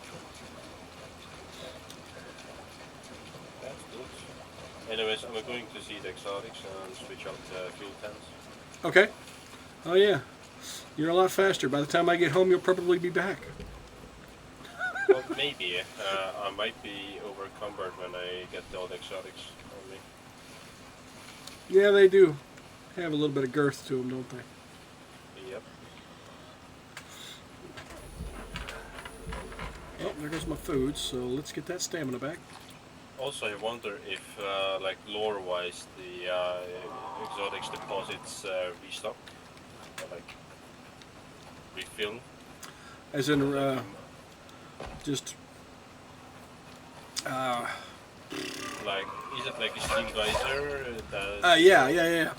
S2: that's good. Anyways, I'm going to see the exotics and switch out the fuel tanks.
S1: Okay. Oh yeah. You're a lot faster. By the time I get home, you'll probably be back.
S2: Well, maybe. I might be overcumbered when I get all the exotics on me.
S1: Yeah, they do have a little bit of girth to them, don't they?
S2: Yep.
S1: Oh, there goes my food, so let's get that stamina back.
S2: Also, I wonder if, like, lore-wise, the exotics deposits restock, or, like, refill.
S1: As in, just...
S2: Like, is it like a steam geyser? That,
S1: yeah.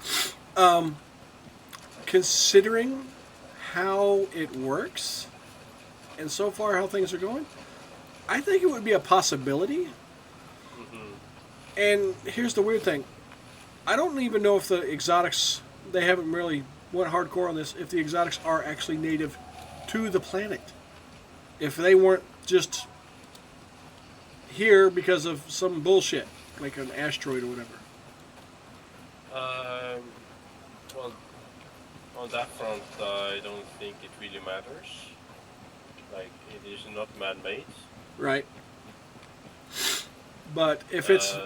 S1: Considering how it works, and so far how things are going, I think it would be a possibility. And here's the weird thing. I don't even know if the exotics, they haven't really went hardcore on this, if the exotics are actually native to the planet. If they weren't just here because of some bullshit, like an asteroid or whatever.
S2: Well, on that front, I don't think it really matters. Like, it is not man-made.
S1: Right. But if it's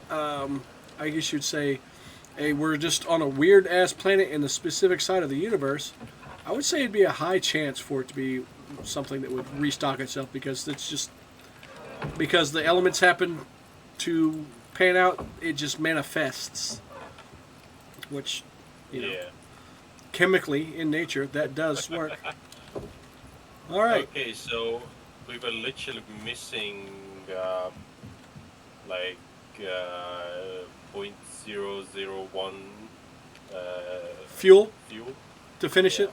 S1: I guess you'd say, hey, we're just on a weird ass planet in the specific side of the universe, I would say it'd be a high chance for it to be something that would restock itself, because it's just because the elements happen to pan out, it just manifests, which chemically in nature that does work. All right.
S2: Okay, so we were literally missing like 0.001
S1: Fuel
S2: fuel.
S1: to finish it.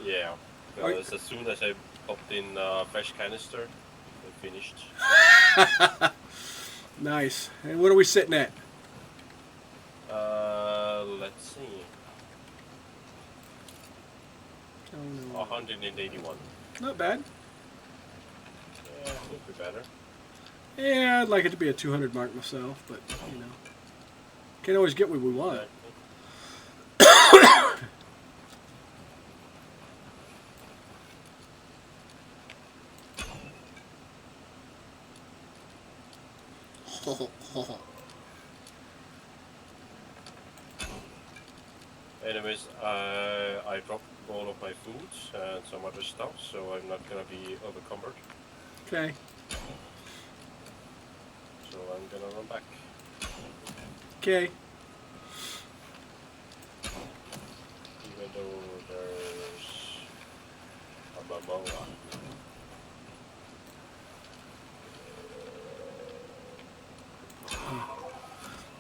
S2: Yeah, because as soon as I popped in fresh canister, I finished.
S1: Nice. And what are we sitting at?
S2: Let's see.
S1: Oh, no.
S2: 181.
S1: Not bad.
S2: Yeah, could be better.
S1: Yeah, I'd like it to be a 200 mark myself, but you know, can't always get what we want.
S2: Anyways, I dropped all of my foods and some other stuff, so I'm not gonna be overcumbered.
S1: Okay.
S2: So I'm gonna run back.
S1: Okay.
S2: Even though there's a Momoa.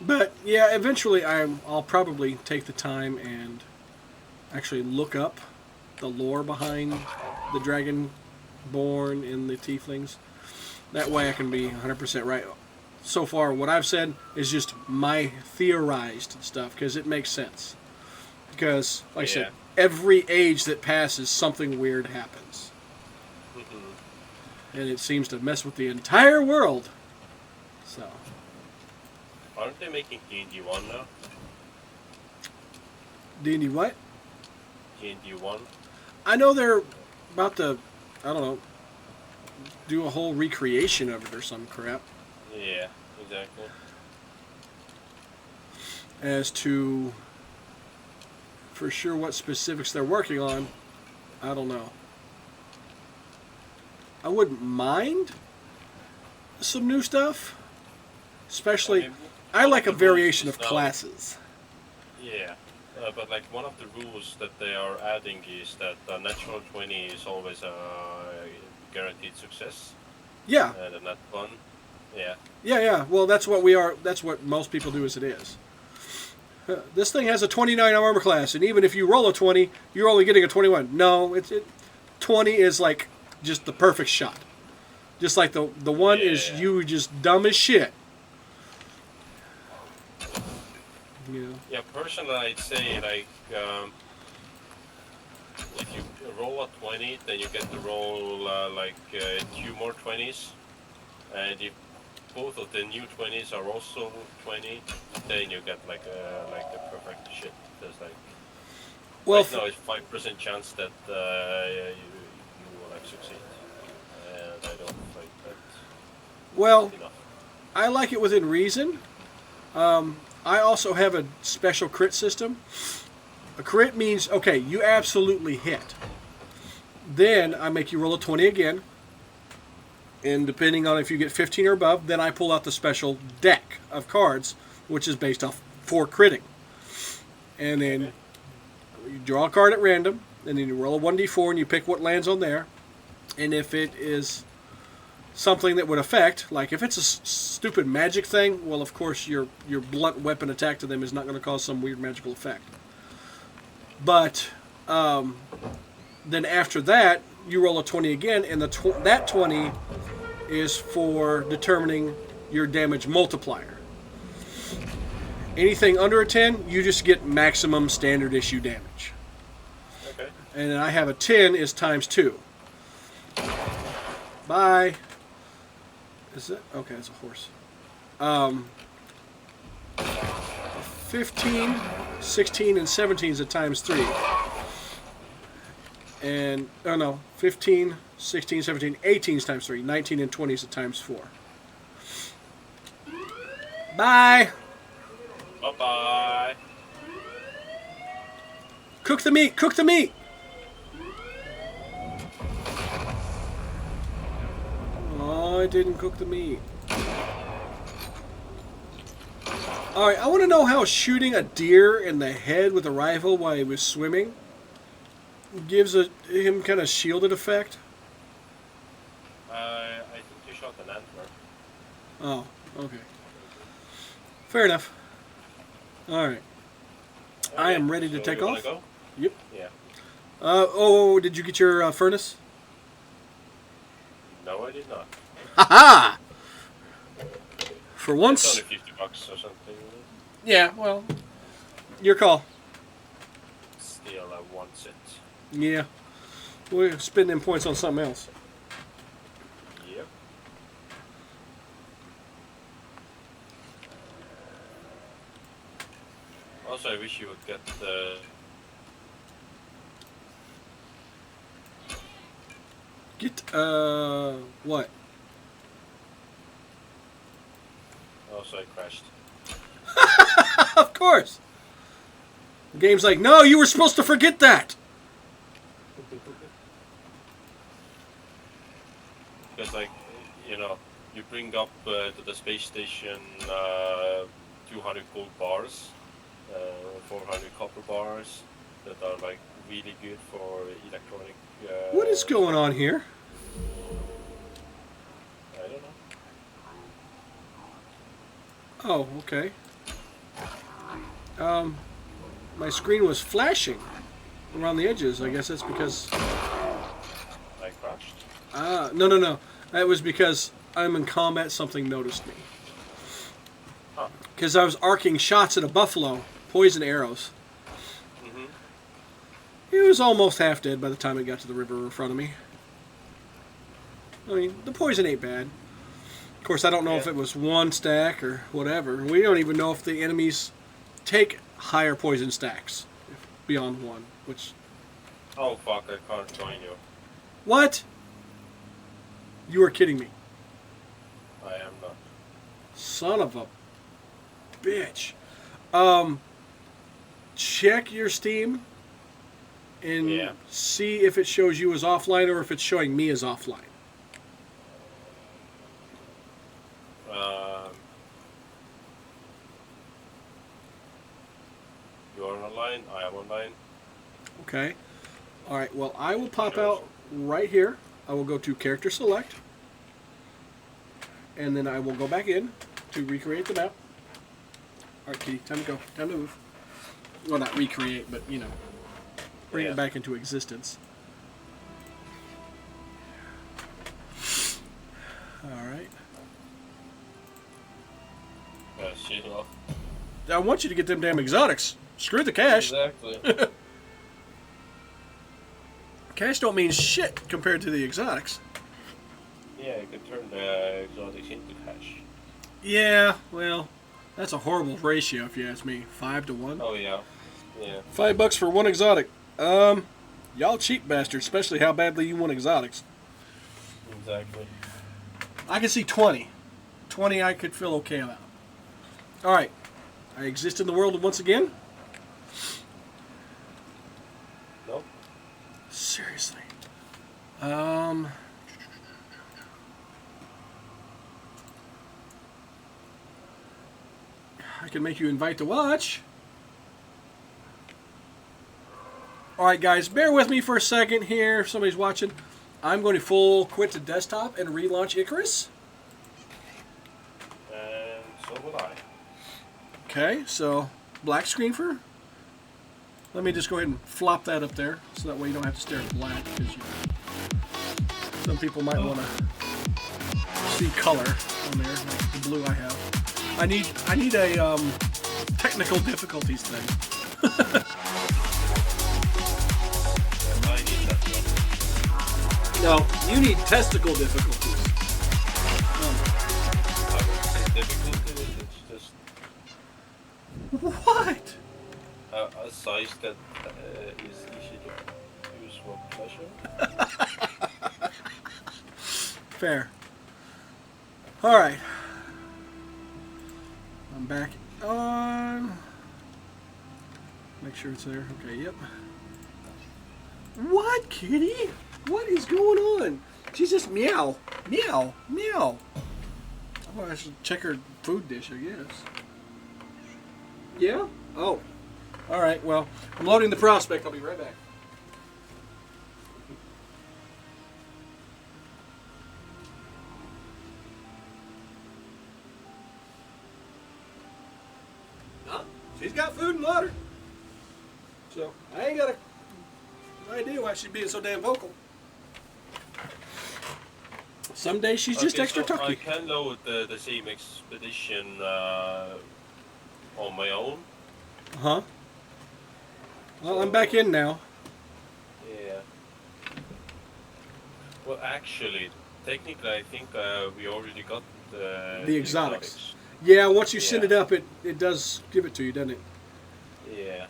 S1: But yeah, eventually I'll probably take the time and actually look up the lore behind the Dragonborn and the Tieflings. That way I can be 100% right. So far, what I've said is just my theorized stuff, because it makes sense. Because, like I said, every age that passes, something weird happens. And it seems to mess with the entire world. So...
S2: Aren't they making D&D 1 now?
S1: D&D what?
S2: D&D 1?
S1: I know they're about to, I don't know, do a whole recreation of it or some crap.
S2: Yeah, exactly.
S1: As to, for sure, what specifics they're working on, I don't know. I wouldn't mind some new stuff. Especially, I like a variation of classes.
S2: Yeah, but like one of the rules that they are adding is that natural 20 is always a guaranteed success.
S1: Yeah.
S2: And a nat 1. Yeah.
S1: Yeah. Well, that's what we are. That's what most people do as it is. This thing has a 29 armor class, and even if you roll a 20, you're only getting a 21. No, 20 is like just the perfect shot. Just like the one is you just dumb as shit. Yeah.
S2: Yeah, personally, I'd say like if you roll a 20, then you get to roll like 2 more 20s, and if both of the new 20s are also 20, then you get like the perfect shit. There's like right now it's 5% chance that you will like succeed, and I don't like that.
S1: Well,
S2: Enough.
S1: I like it within reason. I also have a special crit system. A crit means, okay, you absolutely hit. Then I make you roll a 20 again. And depending on if you get 15 or above, then I pull out the special deck of cards, which is based off for critting. And then you draw a card at random, and then you roll a 1d4 and you pick what lands on there. And if it is something that would affect, like if it's a stupid magic thing, well, of course your blunt weapon attack to them is not going to cause some weird magical effect. But then after that, you roll a 20 again, and that 20 is for determining your damage multiplier. Anything under a 10, you just get maximum standard issue damage.
S2: Okay.
S1: And then I have a 10 is times 2. Bye. Is it? Okay, it's a horse. 15, 16, and 17 is a times 3. And, oh no, 15, 16, 17, 18 is times 3. 19 and 20 is a times 4. Bye.
S2: Bye-bye.
S1: Cook the meat. Cook the meat. Oh, I didn't cook the meat. Alright, I want to know how shooting a deer in the head with a rifle while he was swimming gives him kind of shielded effect.
S2: I think you shot an antler.
S1: Oh, okay. Fair enough. Alright.
S2: Okay,
S1: I am ready to
S2: so
S1: take
S2: you wanna
S1: off.
S2: Go?
S1: Yep.
S2: Yeah.
S1: Oh, did you get your furnace?
S2: No, I did not.
S1: Ha-ha! For
S2: It's
S1: once...
S2: only $50 or something.
S1: Yeah, well... Your call.
S2: Still, I want it.
S1: Yeah. We're spending points on something else.
S2: Yep. Also, I wish you would get the...
S1: Get, what?
S2: Also, I crashed.
S1: Of course! The game's like, no, you were supposed to forget that!
S2: Because, like, you know, you bring up to the space station 200 gold bars, 400 copper bars that are, like, really good for electronic...
S1: What is going on here?
S2: I don't know.
S1: Oh, okay. My screen was flashing around the edges. I guess that's because...
S2: I crashed.
S1: No. That was because I'm in combat, something noticed me.
S2: Huh.
S1: Because I was arcing shots at a buffalo, poison arrows.
S2: Mm-hmm.
S1: He was almost half dead by the time it got to the river in front of me. I mean, the poison ain't bad. Of course, I don't know if it was one stack or whatever. We don't even know if the enemies take higher poison stacks beyond one, which...
S2: Oh, fuck, I can't join you.
S1: What? You are kidding me.
S2: I am not.
S1: Son of a bitch. Check your Steam and see if it shows you as offline or if it's showing me as offline.
S2: You are online, I am online.
S1: Okay. Alright, well, I will pop out right here. I will go to Character Select. And then I will go back in to recreate the map. Alright, Kitty, time to go. Time to move. Well, not recreate, but, you know, bring
S2: Yeah.
S1: it back into existence. Alright.
S2: Shit off.
S1: I want you to get them damn exotics. Screw the cash.
S2: Exactly.
S1: Cash don't mean shit compared to the exotics.
S2: Yeah, you can turn the exotics into cash.
S1: Yeah, well, that's a horrible ratio if you ask me. 5 to 1.
S2: Oh yeah. Yeah.
S1: $5 for one exotic. Y'all cheap bastards, especially how badly you want exotics.
S2: Exactly.
S1: I can see 20. 20 I could feel okay about. Alright. I exist in the world once again?
S2: Nope.
S1: Seriously. I can make you invite to watch. Alright guys, bear with me for a second here if somebody's watching. I'm going to full quit the desktop and relaunch Icarus.
S2: And so will I.
S1: Okay, so black screen for. Let me just go ahead and flop that up there, so that way you don't have to stare at black. Because some people might want to see color on there, like the blue I have. I need a technical difficulties thing.
S2: I need that one.
S1: No, you need testicle difficulties.
S2: I would say difficulty, it's just
S1: What?
S2: a size that is easy to use for pleasure.
S1: Fair. All right. I'm back on. Make sure it's there. Okay, yep. What, kitty? What is going on? She's just meow, meow, meow. Oh, I should check her food dish, I guess. Yeah? Oh. All right, well, I'm loading the prospect. I'll be right back. Huh? She's got food and water. So, I ain't got an idea why she's being so damn vocal. Some days she's just
S2: Okay,
S1: extra
S2: so
S1: tucky.
S2: I can load the same expedition on my own.
S1: Huh? Well, I'm back in now.
S2: Yeah. Well, actually, technically, I think we already got
S1: The exotics. Yeah, once you send it
S2: Yeah.
S1: up, it does give it to you, doesn't it?
S2: Yeah.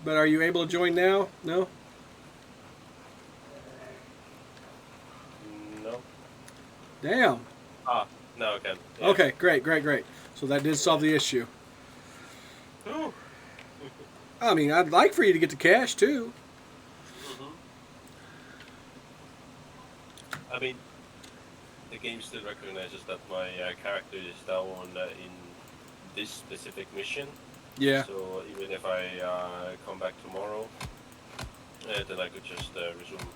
S1: But are you able to join now? No?
S2: No.
S1: Damn.
S2: No, I can. Yeah.
S1: Okay, great. So that did solve the issue.
S2: Ooh.
S1: I mean, I'd like for you to get the cash, too.
S2: I mean, the game still recognizes that my character is down in this specific mission.
S1: Yeah.
S2: So even if I come back tomorrow, then I could just resume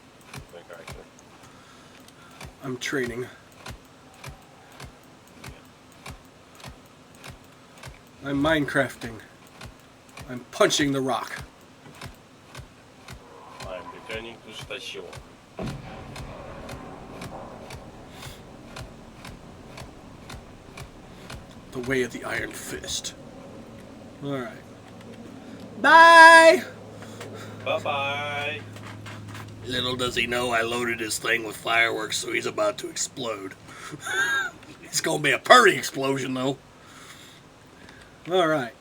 S2: my character.
S1: I'm training. I'm Minecrafting. I'm punching the rock.
S2: I'm returning to station.
S1: The way of the Iron Fist. Alright. Bye!
S2: Bye-bye.
S1: Little does he know I loaded his thing with fireworks, so he's about to explode. It's gonna be a pretty explosion, though. Alright.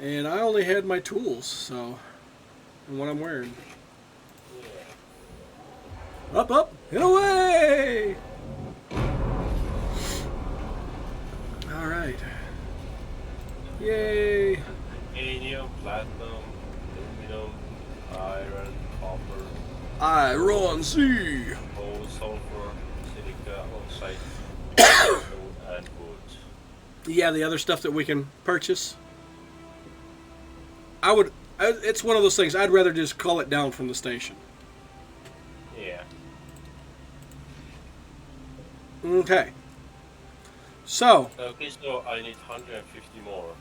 S1: And I only had my tools, so... And what I'm wearing. Up, and away! Alright. Yay!
S2: Titanium, platinum, aluminum, iron, copper,
S1: Iron Sea!
S2: gold, sulfur, silica, oxide, and wood.
S1: Yeah, the other stuff that we can purchase. It's one of those things, I'd rather just call it down from the station.
S2: Yeah.
S1: Okay. So,
S2: Okay, so I need 150 more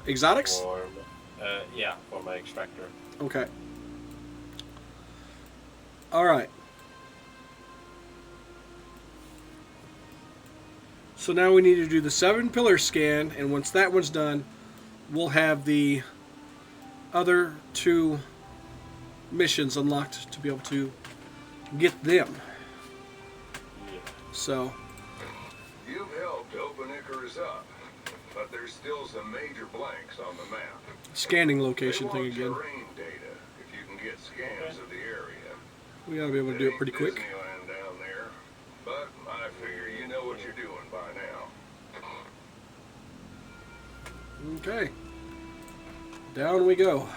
S1: exotics?
S2: for, yeah, for my extractor.
S1: Okay. Alright. So now we need to do the 7 pillar scan, and once that one's done, we'll have the other 2 missions unlocked to be able to get them.
S2: Yeah.
S1: So,
S3: You've helped open Icarus up, but there's still some major blanks on the map.
S1: scanning
S3: They
S1: location
S3: want
S1: thing again.
S3: terrain data if you can get scans of the area.
S1: We ought to be able to do it pretty quick.
S3: Disneyland down there, but I figure you know what you're doing by now.
S1: Okay. Down we go.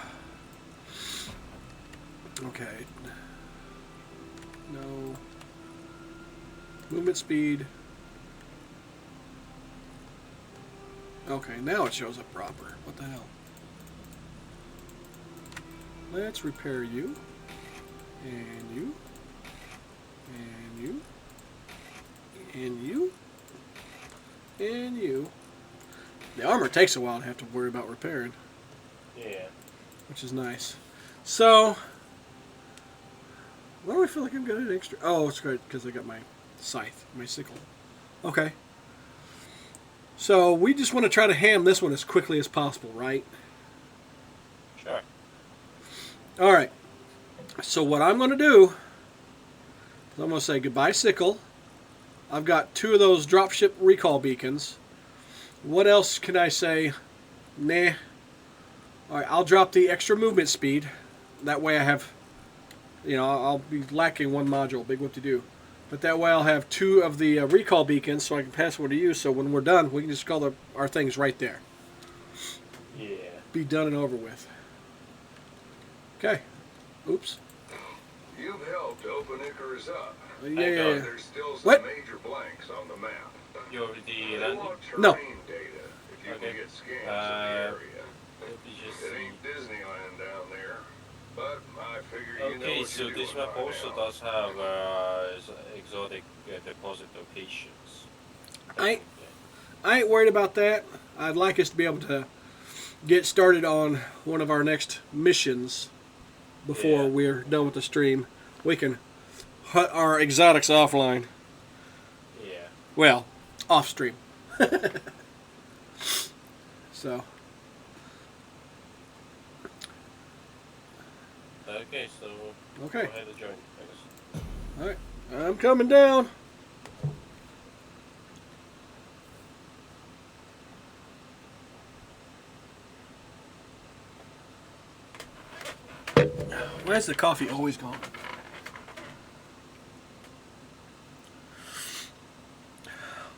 S1: Okay. No. Movement speed. Okay, now it shows up proper. What the hell? Let's repair you. And you. And you. And you. And you. The armor takes a while to have to worry about repairing,
S2: Yeah.
S1: which is nice. So, why do I feel like I'm getting an extra? Oh, it's great because I got my scythe, my sickle. Okay. So we just want to try to ham this one as quickly as possible, right?
S2: Sure.
S1: All right. So what I'm going to do is I'm going to say goodbye, sickle. I've got 2 of those dropship recall beacons. What else can I say? Nah. All right, I'll drop the extra movement speed. That way I have, I'll be lacking 1 module. Big whoop-de-doo. But that way I'll have 2 of the recall beacons so I can pass one to you. So when we're done, we can just call our things right there.
S2: Yeah.
S1: Be done and over with. Okay. Oops.
S3: You've helped open Icarus up,
S1: Yeah.
S3: but there's still some
S1: What?
S3: major blanks on the map.
S2: You already
S3: They
S2: landed?
S3: want terrain
S1: No.
S3: data if you
S2: Okay.
S3: can get scans of the area.
S2: Let me just
S3: It
S2: see.
S3: ain't Disneyland down there, but I figure you know
S2: Okay,
S3: what
S2: so
S3: you're
S2: this
S3: doing
S2: map
S3: by
S2: also
S3: now.
S2: does have exotic deposit locations.
S1: I ain't worried about that. I'd like us to be able to get started on one of our next missions before
S2: Yeah.
S1: we're done with the stream. We can hut our exotics offline.
S2: Yeah.
S1: Well, off stream. So,
S2: Okay, so
S1: okay.
S2: go ahead and join, I guess.
S1: All right. I'm coming down. Why is the coffee always gone?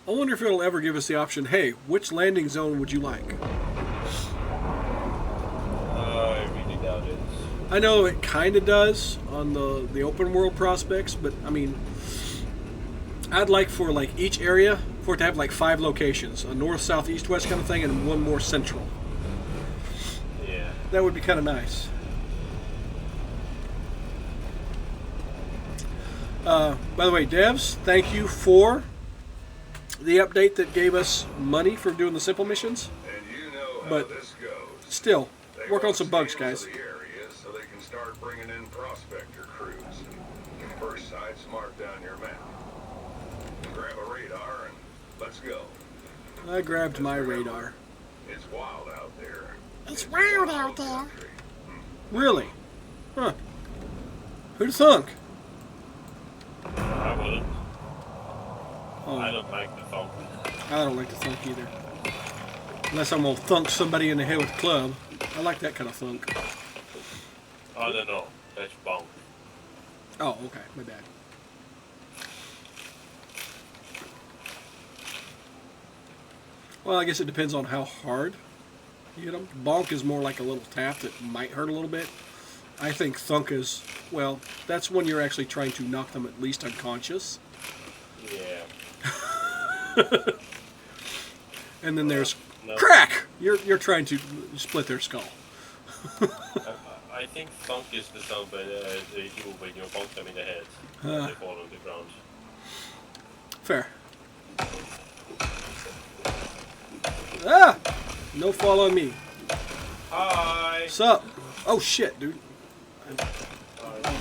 S1: I wonder if it'll ever give us the option, hey, which landing zone would you like?
S2: I really doubt it.
S1: I know it kind of does on the open world prospects, but I mean, I'd like for like each area for it to have like 5 locations, a north, south, east, west kind of thing, and 1 more central.
S2: Yeah.
S1: That would be kind of nice. By the way, devs, thank you for the update that gave us money for doing the simple missions.
S3: And you know how
S1: But
S3: this goes.
S1: still,
S3: They
S1: work on
S3: want
S1: some bugs,
S3: scans
S1: guys.
S3: of the area so they can start bringing in prospector crews. First sights marked down your map. Grab a radar and let's go.
S1: I grabbed my radar.
S3: It's wild out there.
S4: It's wild out there.
S3: country.
S1: Really? Huh. Who'd have thunk?
S2: I wouldn't.
S1: Oh,
S2: I don't like the thump.
S1: I don't like to thunk either. Unless I'm gonna thunk somebody in the head with a club. I like that kind of thunk.
S2: I don't know. That's bonk.
S1: Oh, okay, my bad. Well, I guess it depends on how hard you hit them. Bonk is more like a little tap that might hurt a little bit. I think thunk is, well, that's when you're actually trying to knock them at least unconscious.
S2: Yeah.
S1: And then there's
S2: No.
S1: crack! You're trying to split their skull.
S2: I think thunk is the sound they do when you bonk them in the head.
S1: Ah.
S2: They fall on the ground.
S1: Fair. Ah! No fall on me.
S2: Hi.
S1: Sup? Oh shit, dude.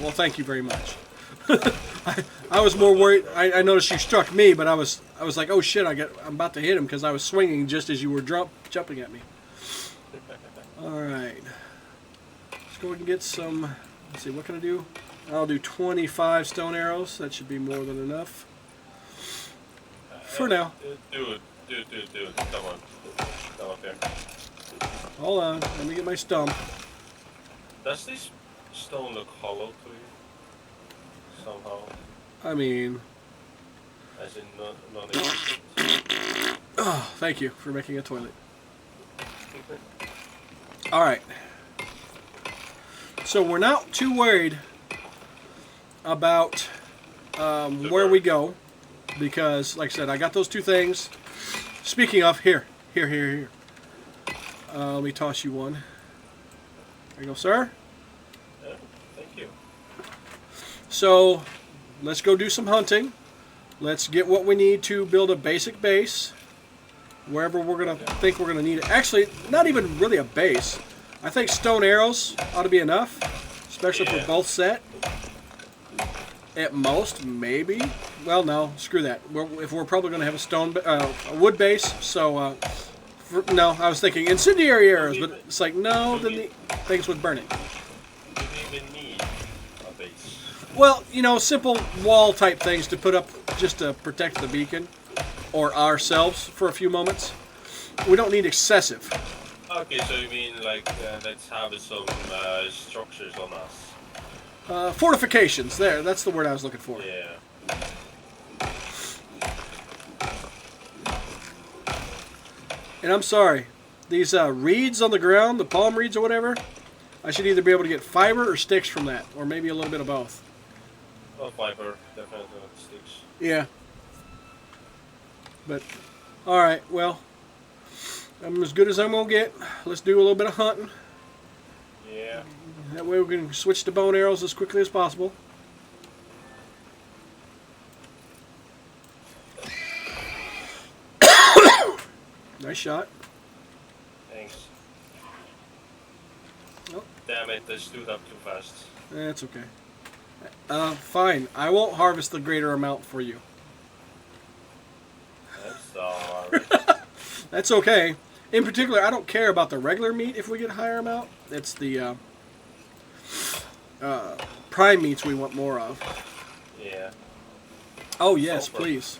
S1: Well, thank you very much. I was more worried. I noticed you struck me, but I was like, oh shit, I'm about to hit him because I was swinging just as you were jumping at me. All right. Let's go ahead and get some. Let's see, what can I do? I'll do 25 stone arrows. That should be more than enough. For now.
S2: Dude. Come on. Come up here.
S1: Hold on. Let me get my stump.
S2: Does this stone look hollow to you? Somehow?
S1: I mean,
S2: As in non-existent?
S1: oh, thank you for making a toilet. All right. So we're not too worried about where we go because, like I said, I got those two things. Speaking of, here. Let me toss you one. There you go, sir.
S2: Yeah, thank you.
S1: So let's go do some hunting. Let's get what we need to build a basic base wherever we're gonna think we're gonna need it. Actually, not even really a base. I think stone arrows ought to be enough, especially for both set. At most, maybe. Well, no, screw that. If we're probably gonna have a wood base, so no, I was thinking incendiary arrows, but it's like no, then the things would burn it.
S2: You don't even need a base.
S1: Well, you know, simple wall type things to put up just to protect the beacon or ourselves for a few moments. We don't need excessive.
S2: Okay, so you mean like let's have some structures on us?
S1: Fortifications. There, that's the word I was looking for.
S2: Yeah.
S1: And I'm sorry, these reeds on the ground, the palm reeds or whatever, I should either be able to get fiber or sticks from that, or maybe a little bit of both.
S2: Oh, fiber, definitely not sticks.
S1: Yeah. But, alright, well, I'm as good as I'm going to get. Let's do a little bit of hunting.
S2: Yeah.
S1: That way we can switch to bow and arrows as quickly as possible. Nice shot.
S2: Thanks.
S1: Oh.
S2: Damn it, I stood up too fast.
S1: That's okay. Fine. I won't harvest the greater amount for you.
S2: I'm sorry.
S1: That's okay. In particular, I don't care about the regular meat if we get a higher amount. It's the prime meats we want more of.
S2: Yeah.
S1: Oh, yes,
S2: Sulfur.
S1: please.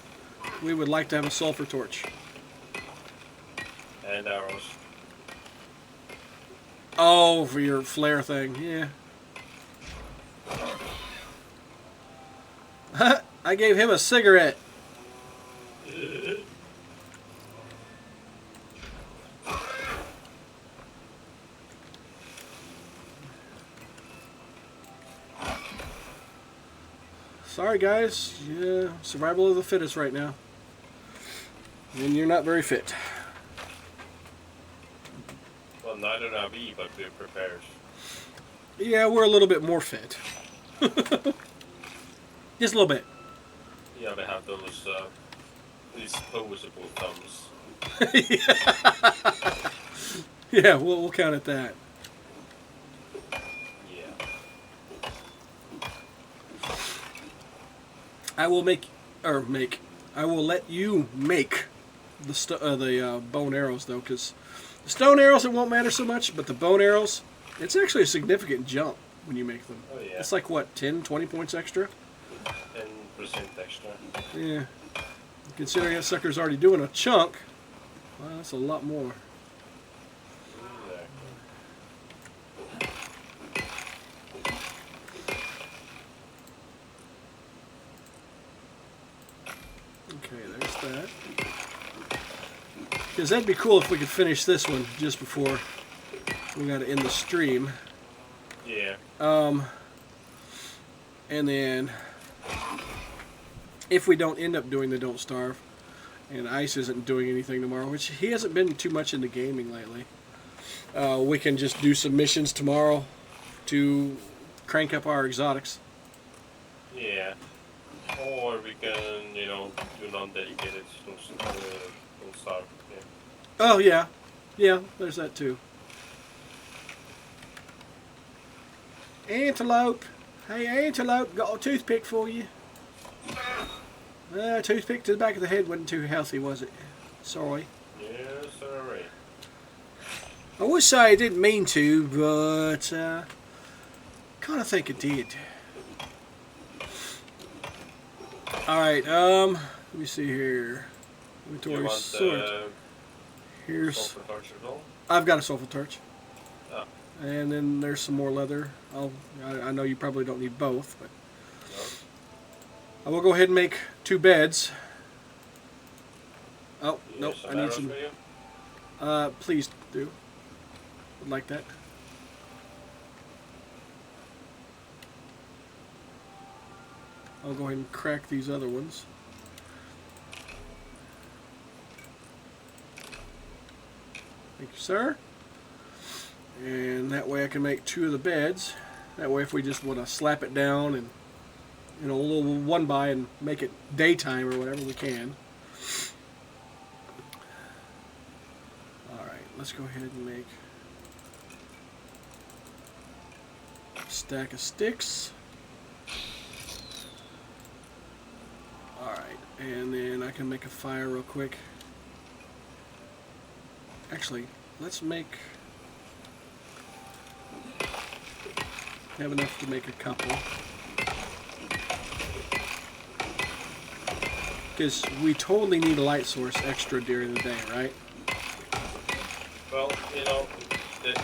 S1: We would like to have a sulfur torch.
S2: And arrows.
S1: Oh, for your flare thing. Yeah. I gave him a cigarette. Sorry, guys. Yeah, survival of the fittest right now. And you're not very fit.
S2: Well, neither are we, but we're prepared.
S1: Yeah, we're a little bit more fit. Just a little bit.
S2: Yeah, they have those disposable thumbs.
S1: Yeah, we'll count it that.
S2: Yeah.
S1: I will I will let you make the bow and arrows though, because the stone arrows it won't matter so much, but the bow and arrows, it's actually a significant jump when you make them.
S2: Oh yeah.
S1: It's like what, 10, 20 points extra?
S2: 10% extra.
S1: Yeah. Considering that sucker's already doing a chunk, well, that's a lot more. Okay, there's that. Because that'd be cool if we could finish this one just before we got to end the stream.
S2: Yeah.
S1: And then if we don't end up doing the Don't Starve, and Ice isn't doing anything tomorrow, which he hasn't been too much into gaming lately, we can just do some missions tomorrow to crank up our exotics.
S2: Yeah. Or we can, do non-dedicated, don't starve. Yeah.
S1: Oh, yeah. Yeah, there's that too. Antelope. Hey, antelope, got a toothpick for you. Toothpick to the back of the head wasn't too healthy, was it? Sorry.
S2: Yes, sorry.
S1: I would say I didn't mean to, but kind of think it did. Alright, let me see here.
S2: You
S1: Inventory
S2: want
S1: sort. Here's.
S2: sulfur torch at all?
S1: I've got a sulfur torch.
S2: Oh,
S1: And then there's some more leather. I know you probably don't need both, but
S2: no.
S1: I will go ahead and make 2 beds. Oh,
S2: You
S1: nope,
S2: need some
S1: I need
S2: arrows
S1: some.
S2: for you?
S1: Please do. Would like that. I'll go ahead and crack these other ones. Thank you, sir. And that way I can make 2 of the beds. That way if we just want to slap it down and, you know, a little one by and make it daytime or whatever, we can. Alright, let's go ahead and make a stack of sticks. Alright, and then I can make a fire real quick. Actually, let's make... have enough to make a couple. Because we totally need a light source extra during the day, right?
S2: Well, you know, the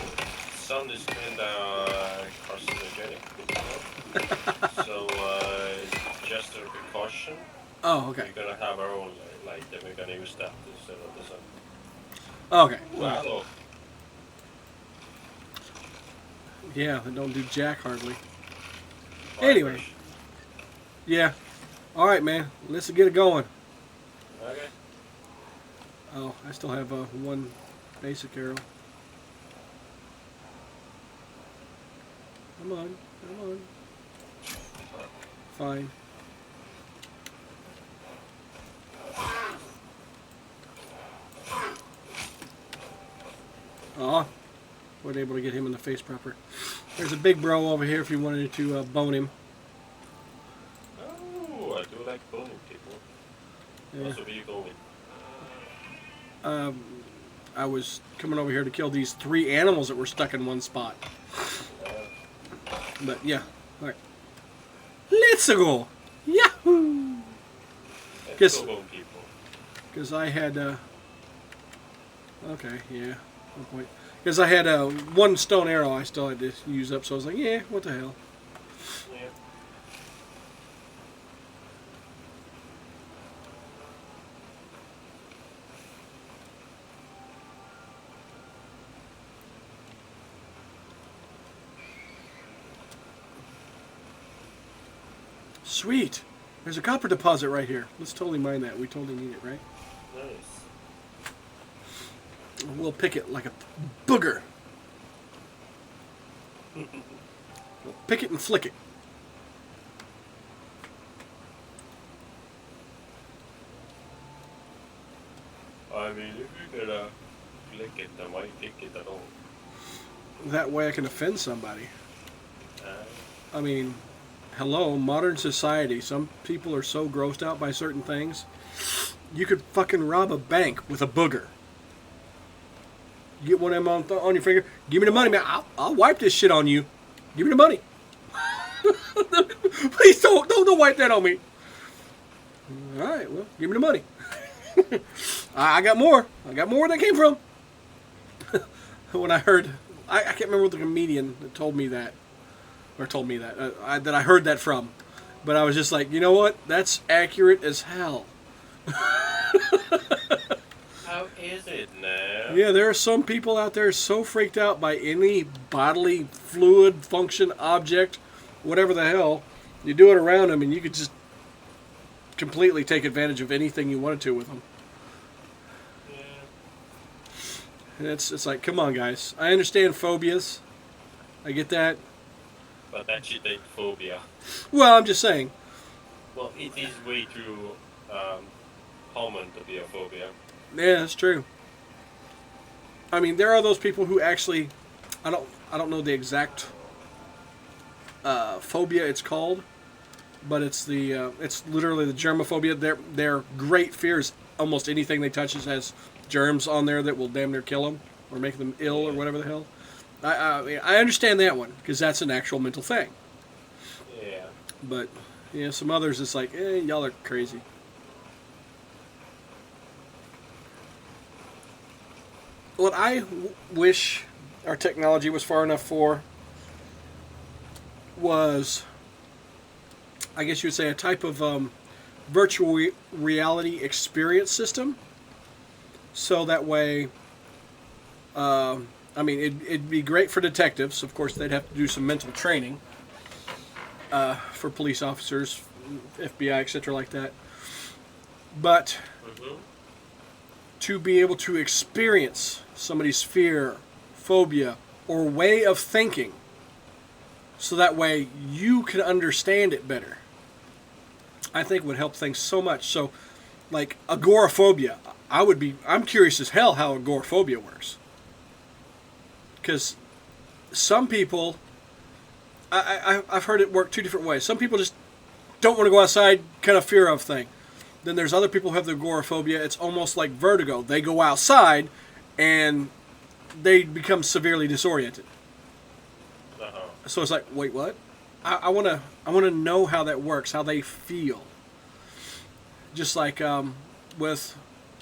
S2: sun is kinda carcinogenic, you know? So, just a precaution.
S1: Oh, okay.
S2: We're gonna have our own light, and we're gonna use that instead of the sun.
S1: Okay.
S2: Well, hello.
S1: Yeah, they don't do jack hardly.
S2: Fire
S1: Anyway.
S2: fish.
S1: Yeah. Alright, man. Let's get it going.
S2: Okay.
S1: Oh, I still have one basic arrow. Come on. Come on. Fine. Aw. Wasn't able to get him in the face proper. There's a big bro over here if you wanted to bone him.
S2: Oh, I do like boning people.
S1: Yeah.
S2: Also, where you going?
S1: I was coming over here to kill these 3 animals that were stuck in one spot. But yeah, alright. Let's go! Yahoo!
S2: Let's
S1: Guess-
S2: go bone people.
S1: Because I had, okay, yeah, no point. Because I had 1 stone arrow I still had to use up, so I was like, yeah, what the hell.
S2: Yeah.
S1: Sweet! There's a copper deposit right here. Let's totally mine that. We totally need it, right?
S2: Nice.
S1: We'll pick it like a booger. We'll pick it and flick it.
S2: I mean, if you're gonna click it, I might pick it at all.
S1: That way I can offend somebody.
S2: Uh,
S1: I mean, hello, modern society. Some people are so grossed out by certain things. You could fucking rob a bank with a booger. You get one of them on your finger. Give me the money, man. I'll wipe this shit on you. Give me the money. Please don't wipe that on me. All right, well, give me the money. I got more. I got more where that came from. When I heard, I can't remember what the comedian that told me that, or told me that that I heard that from, but I was just like, you know what? That's accurate as hell.
S2: how is it now?
S1: Yeah, there are some people out there so freaked out by any bodily fluid, function, object, whatever the hell. You do it around them and you could just completely take advantage of anything you wanted to with them.
S2: Yeah.
S1: And it's like, come on, guys. I understand phobias. I get that.
S2: But that shit ain't phobia.
S1: Well, I'm just saying.
S2: Well, it is way too common to be a phobia.
S1: Yeah, that's true. I mean, there are those people who actually, I don't know the exact phobia it's called, but it's it's literally the germophobia. Their great fear is almost anything they touch has germs on there that will damn near kill them or make them ill or whatever the hell. I understand that one because that's an actual mental thing.
S2: Yeah.
S1: But yeah, some others it's like, y'all are crazy. What I wish our technology was far enough for was, I guess you would say, a type of virtual reality experience system. So that way, I mean, it'd be great for detectives. Of course, they'd have to do some mental training for police officers, FBI, etc., like that. But to be able to experience somebody's fear, phobia, or way of thinking, so that way you can understand it better, I think would help things so much. So, like agoraphobia, I'm curious as hell how agoraphobia works. Because some people, I've heard it work two different ways. Some people just don't want to go outside, kind of fear of thing. Then there's other people who have the agoraphobia. It's almost like vertigo. They go outside and they become severely disoriented. So it's like, wait, what? I want to know how that works, how they feel. Just like with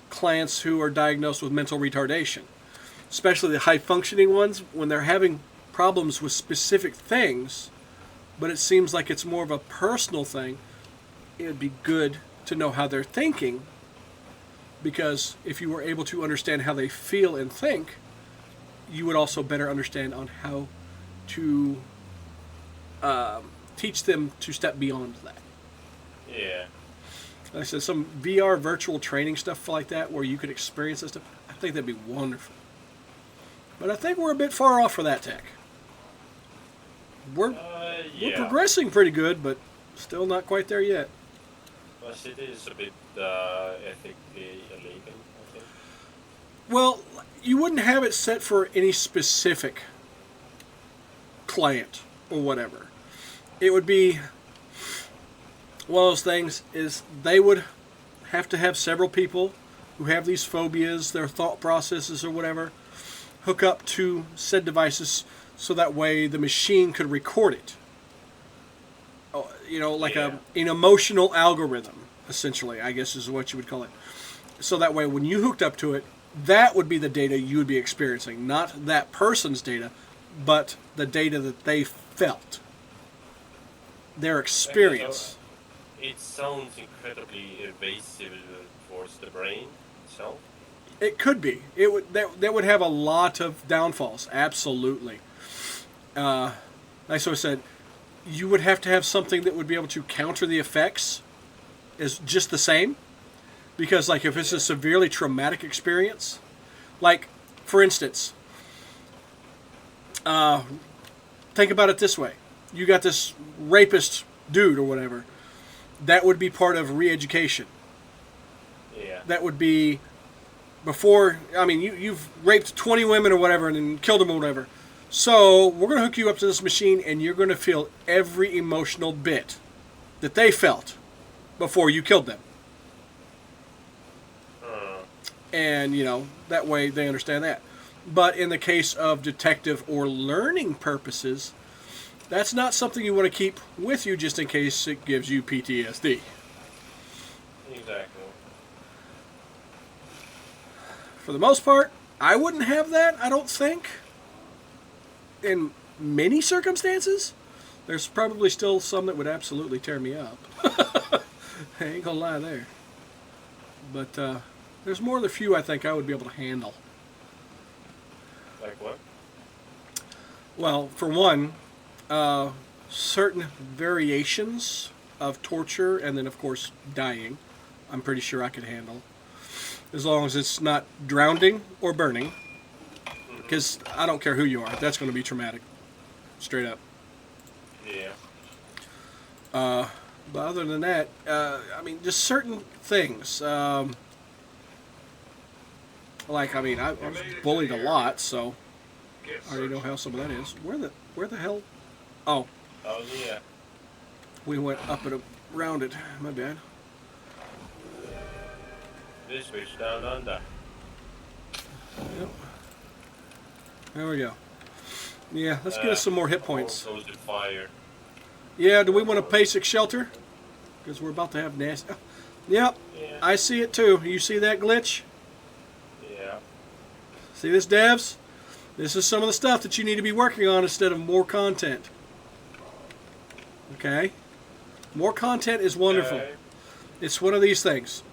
S1: clients who are diagnosed with mental retardation, especially the high-functioning ones, when they're having problems with specific things, but it seems like it's more of a personal thing, it would be good to know how they're thinking, because if you were able to understand how they feel and think, you would also better understand on how to teach them to step beyond that.
S2: Yeah.
S1: Like I said, some VR virtual training stuff like that where you could experience that stuff, I think that'd be wonderful. But I think we're a bit far off for that tech. We're progressing pretty good, but still not quite there yet.
S2: Plus it is a bit ethically illegal, I think.
S1: Well, you wouldn't have it set for any specific client or whatever. It would be one of those things is they would have to have several people who have these phobias, their thought processes or whatever, hook up to said devices so that way the machine could record it. You know, like an emotional algorithm, essentially, I guess is what you would call it. So that way when you hooked up to it, that would be the data you would be experiencing. Not that person's data, but the data that they felt. Their experience.
S2: It sounds incredibly invasive towards the brain itself.
S1: It could be. It would. That would have a lot of downfalls. Absolutely. Like I said, you would have to have something that would be able to counter the effects as just the same. Because, like, if it's a severely traumatic experience, like, for instance, think about it this way. You got this rapist dude or whatever. That would be part of re-education.
S2: Yeah.
S1: That would be before, I mean, you've raped 20 women or whatever and then killed them or whatever. So we're going to hook you up to this machine and you're going to feel every emotional bit that they felt before you killed them. And, you know, that way they understand that. But in the case of detective or learning purposes, that's not something you want to keep with you just in case it gives you PTSD.
S2: Exactly.
S1: For the most part, I wouldn't have that, I don't think. In many circumstances. There's probably still some that would absolutely tear me up. I ain't gonna lie there. But there's more than a few I think I would be able to handle.
S2: Like what?
S1: Well, for one, certain variations of torture and then, of course, dying, I'm pretty sure I could handle. As long as it's not drowning or burning. Because I don't care who you are. That's going to be traumatic. Straight up.
S2: Yeah.
S1: But other than that, I mean, just certain things. Like, I mean, I was bullied a lot, so
S3: Get
S1: I already know
S3: searching.
S1: how some of that is. Where the hell? Oh,
S2: Oh yeah.
S1: we went up and around it. My bad.
S2: This fish down under.
S1: Yep. There we go. Yeah, let's get us some more hit points.
S2: Goes to fire.
S1: Yeah, do we want a basic shelter? Because we're about to have nasty. Oh, yep,
S2: Yeah.
S1: I see it too. You see that glitch?
S2: Yeah.
S1: See this, devs? This is some of the stuff that you need to be working on instead of more content. Okay? More content is wonderful.
S2: Okay.
S1: It's one of these things.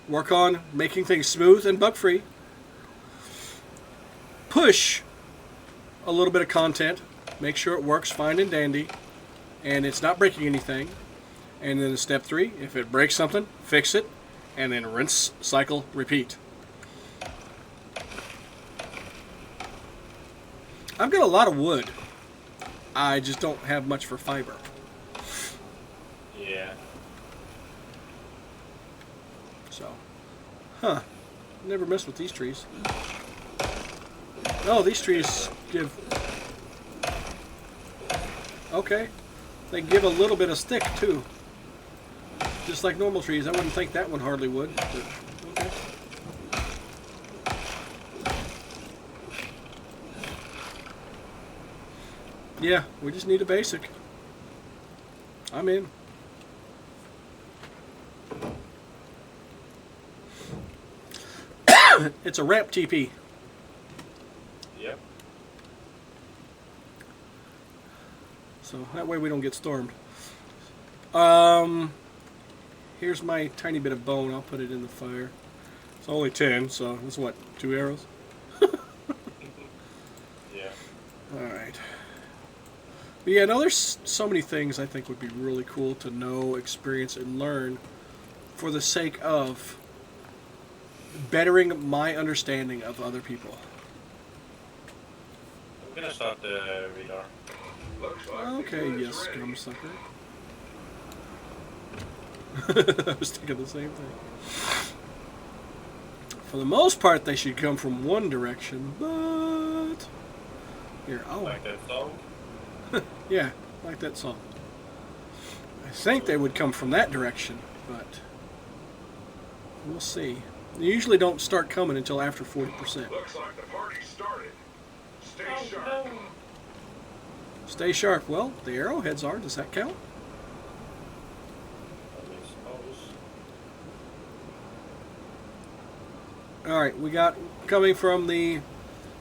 S1: Work on making things smooth and bug-free. Push a little bit of content. Make sure it works fine and dandy. And it's not breaking anything. And then step 3, if it breaks something, fix it. And then rinse, cycle, repeat. I've got a lot of wood. I just don't have much for fiber.
S2: Yeah.
S1: So, huh. Never messed with these trees. Oh, these trees give... Okay. They give a little bit of stick, too. Just like normal trees. I wouldn't think that one hardly would. But okay. Yeah, we just need a basic. I'm in. It's a ramp TP.
S2: Yep.
S1: So that way we don't get stormed. Here's my tiny bit of bone. I'll put it in the fire. It's only 10, so that's what, 2 arrows?
S2: Yeah.
S1: Alright. But yeah, no, there's so many things I think would be really cool to know, experience, and learn for the sake of bettering my understanding of other people.
S2: I'm gonna start the radar.
S3: Looks like the
S1: Okay,
S3: unit's
S1: yes,
S3: ready.
S1: scum sucker. I was thinking the same thing. For the most part, they should come from one direction, but... Here, oh,
S2: Like that song.
S1: yeah, like that song. I think they would come from that direction, but we'll see. They usually don't start coming until after 40%.
S3: Looks like the party started. Stay
S2: Oh,
S3: sharp.
S2: no.
S1: Stay sharp. Well, the arrowheads are. Does that count?
S2: I suppose.
S1: Alright, we got coming from the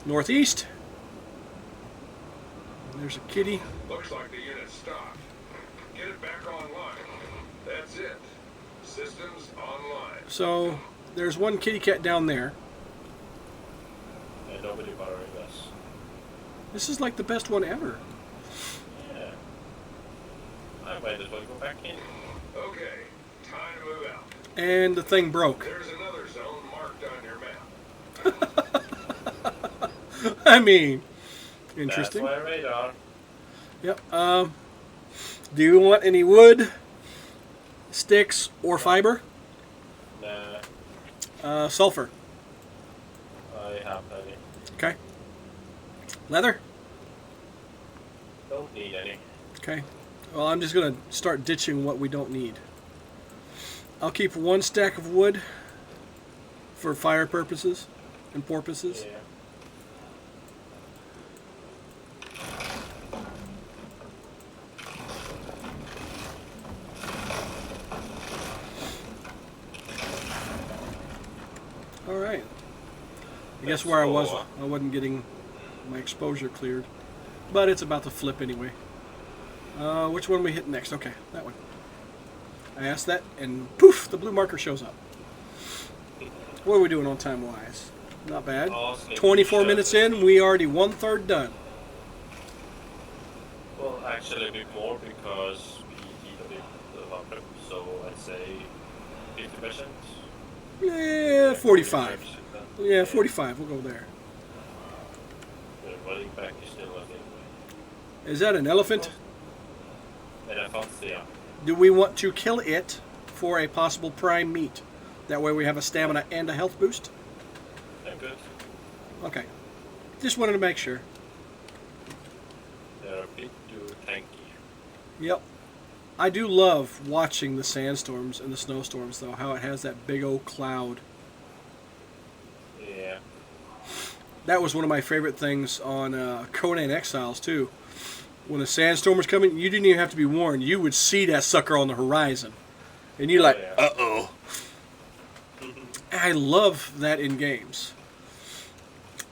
S1: northeast. There's a kitty.
S3: Looks like the unit stopped. Get it back online. That's it. Systems online.
S1: So, there's one kitty cat down there.
S2: And nobody bothering us.
S1: This is like the best one ever.
S2: Yeah. I might as well go back in.
S3: Okay, time to move out.
S1: And the thing broke.
S3: There's another zone marked on your map.
S1: I mean, interesting.
S2: That's my radar.
S1: Yep. Do you want any wood, sticks, or fiber?
S2: Nah,
S1: Sulfur.
S2: I have plenty.
S1: Okay. Leather?
S2: Don't need any.
S1: Okay. Well, I'm just going to start ditching what we don't need. I'll keep 1 stack of wood for fire purposes and porpoises.
S2: Yeah.
S1: All right. I guess
S2: Let's
S1: where I
S2: go,
S1: was, I wasn't getting my exposure cleared. But it's about to flip anyway. Which one we hit next? Okay, that one. I asked that, and poof, the blue marker shows up. What are we doing on time-wise? Not bad.
S2: Awesome.
S1: 24 minutes in, we already 1/3 done.
S2: Well, actually a bit more because we need a bit of uplift, so I'd say 50%.
S1: Yeah, 45. Yeah, 45. We'll go there.
S2: Running back is still nothing.
S1: Is that an elephant?
S2: And I found yeah.
S1: Do we want to kill it for a possible prime meat? That way we have a stamina and a health boost.
S2: I'm good.
S1: Okay. Just wanted to make sure.
S2: They're a bit too tanky.
S1: Yep. I do love watching the sandstorms and the snowstorms, though, how it has that big old cloud.
S2: Yeah.
S1: That was one of my favorite things on Conan Exiles, too. When a sandstorm was coming, you didn't even have to be warned. You would see that sucker on the horizon. And you're like,
S2: yeah.
S1: uh-oh. I love that in games.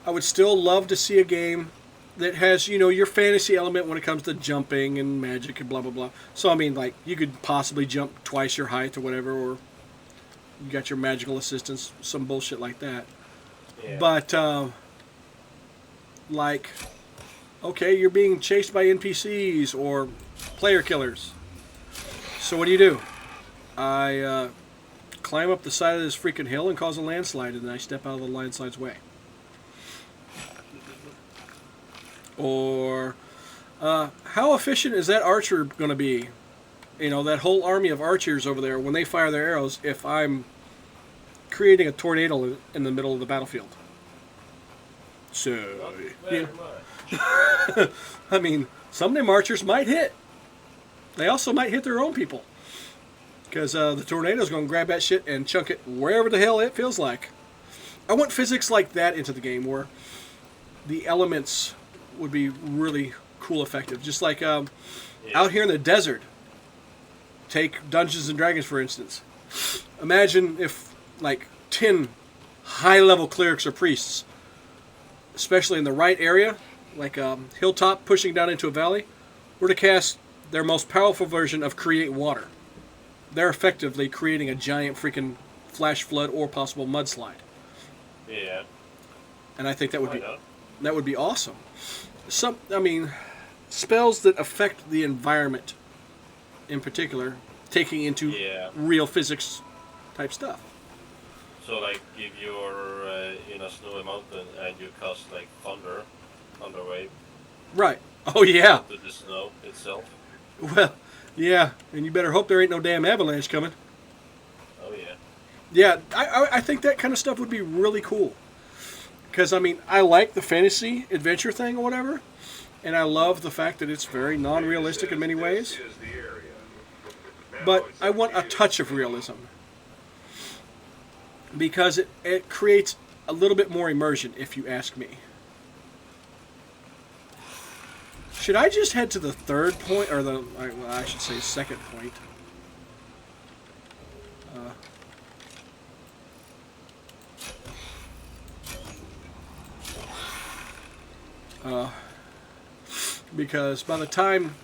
S1: I would still love to see a game that has, you know, your fantasy element when it comes to jumping and magic and blah, blah, blah. So, I mean, like, you could possibly jump twice your height or whatever, or you got your magical assistance, some bullshit like that.
S2: Yeah.
S1: But, like, okay, you're being chased by NPCs or player killers. So what do? I climb up the side of this freaking hill and cause a landslide, and then I step out of the landslide's way. Or, how efficient is that archer going to be? You know, that whole army of archers over there, when they fire their arrows, if I'm creating a tornado in the middle of the battlefield. So,
S2: Not very
S1: yeah.
S2: much.
S1: I mean, some of them archers might hit. They also might hit their own people. Because the tornado's going to grab that shit and chunk it wherever the hell it feels like. I want physics like that into the game where the elements would be really cool effective. Just like out here in the desert. Take Dungeons and Dragons, for instance. Imagine if, like, 10 high-level clerics or priests, especially in the right area, like a hilltop pushing down into a valley, were to cast their most powerful version of Create Water. They're effectively creating a giant freaking flash flood or possible mudslide.
S2: Yeah.
S1: And I think that
S2: Why not?
S1: would be awesome. I mean, spells that affect the environment in particular, taking into real physics type stuff.
S2: So, like, if you're in a snowy mountain and you cast, like, thunder wave
S1: Right. Oh, yeah.
S2: to the snow itself.
S1: Well, yeah. And you better hope there ain't no damn avalanche coming.
S2: Oh, yeah.
S1: Yeah, I think that kind of stuff would be really cool. Because, I mean, I like the fantasy adventure thing or whatever. And I love the fact that it's very non-realistic in many ways.
S3: This is the area. Now
S1: But
S3: it's
S1: I
S3: up
S1: want
S3: to
S1: a
S3: you.
S1: touch of realism. Because it creates a little bit more immersion, if you ask me. Should I just head to the third point, or I should say second point? Because by the time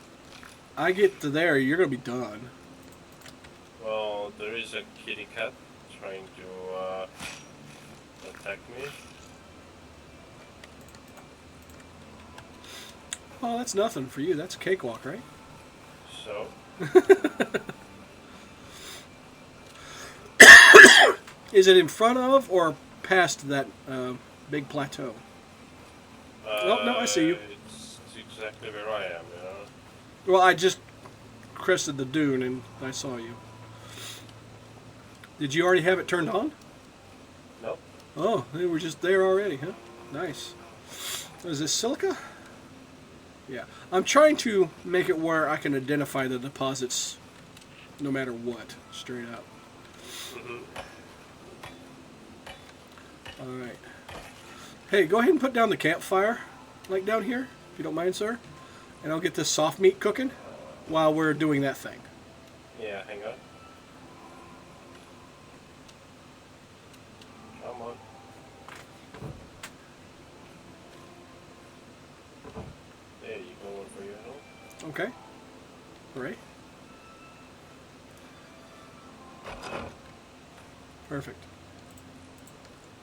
S1: I get to there, you're going to be done.
S2: Well, there is a kitty cat trying to attack me.
S1: Oh, that's nothing for you. That's a cakewalk, right?
S2: So,
S1: Is it in front of or past that big plateau? Oh, no, I see you.
S2: It's exactly where I am, you know.
S1: Well, I just crested the dune and I saw you. Did you already have it turned on?
S2: Nope.
S1: Oh, they were just there already, huh? Nice. Is this silica? Yeah. I'm trying to make it where I can identify the deposits no matter what, straight up. Alright. Hey, go ahead and put down the campfire, like down here, if you don't mind, sir. And I'll get this soft meat cooking while we're doing that thing.
S2: Yeah, hang on. Come on. There you go, one for your help.
S1: Okay. Alright. Perfect.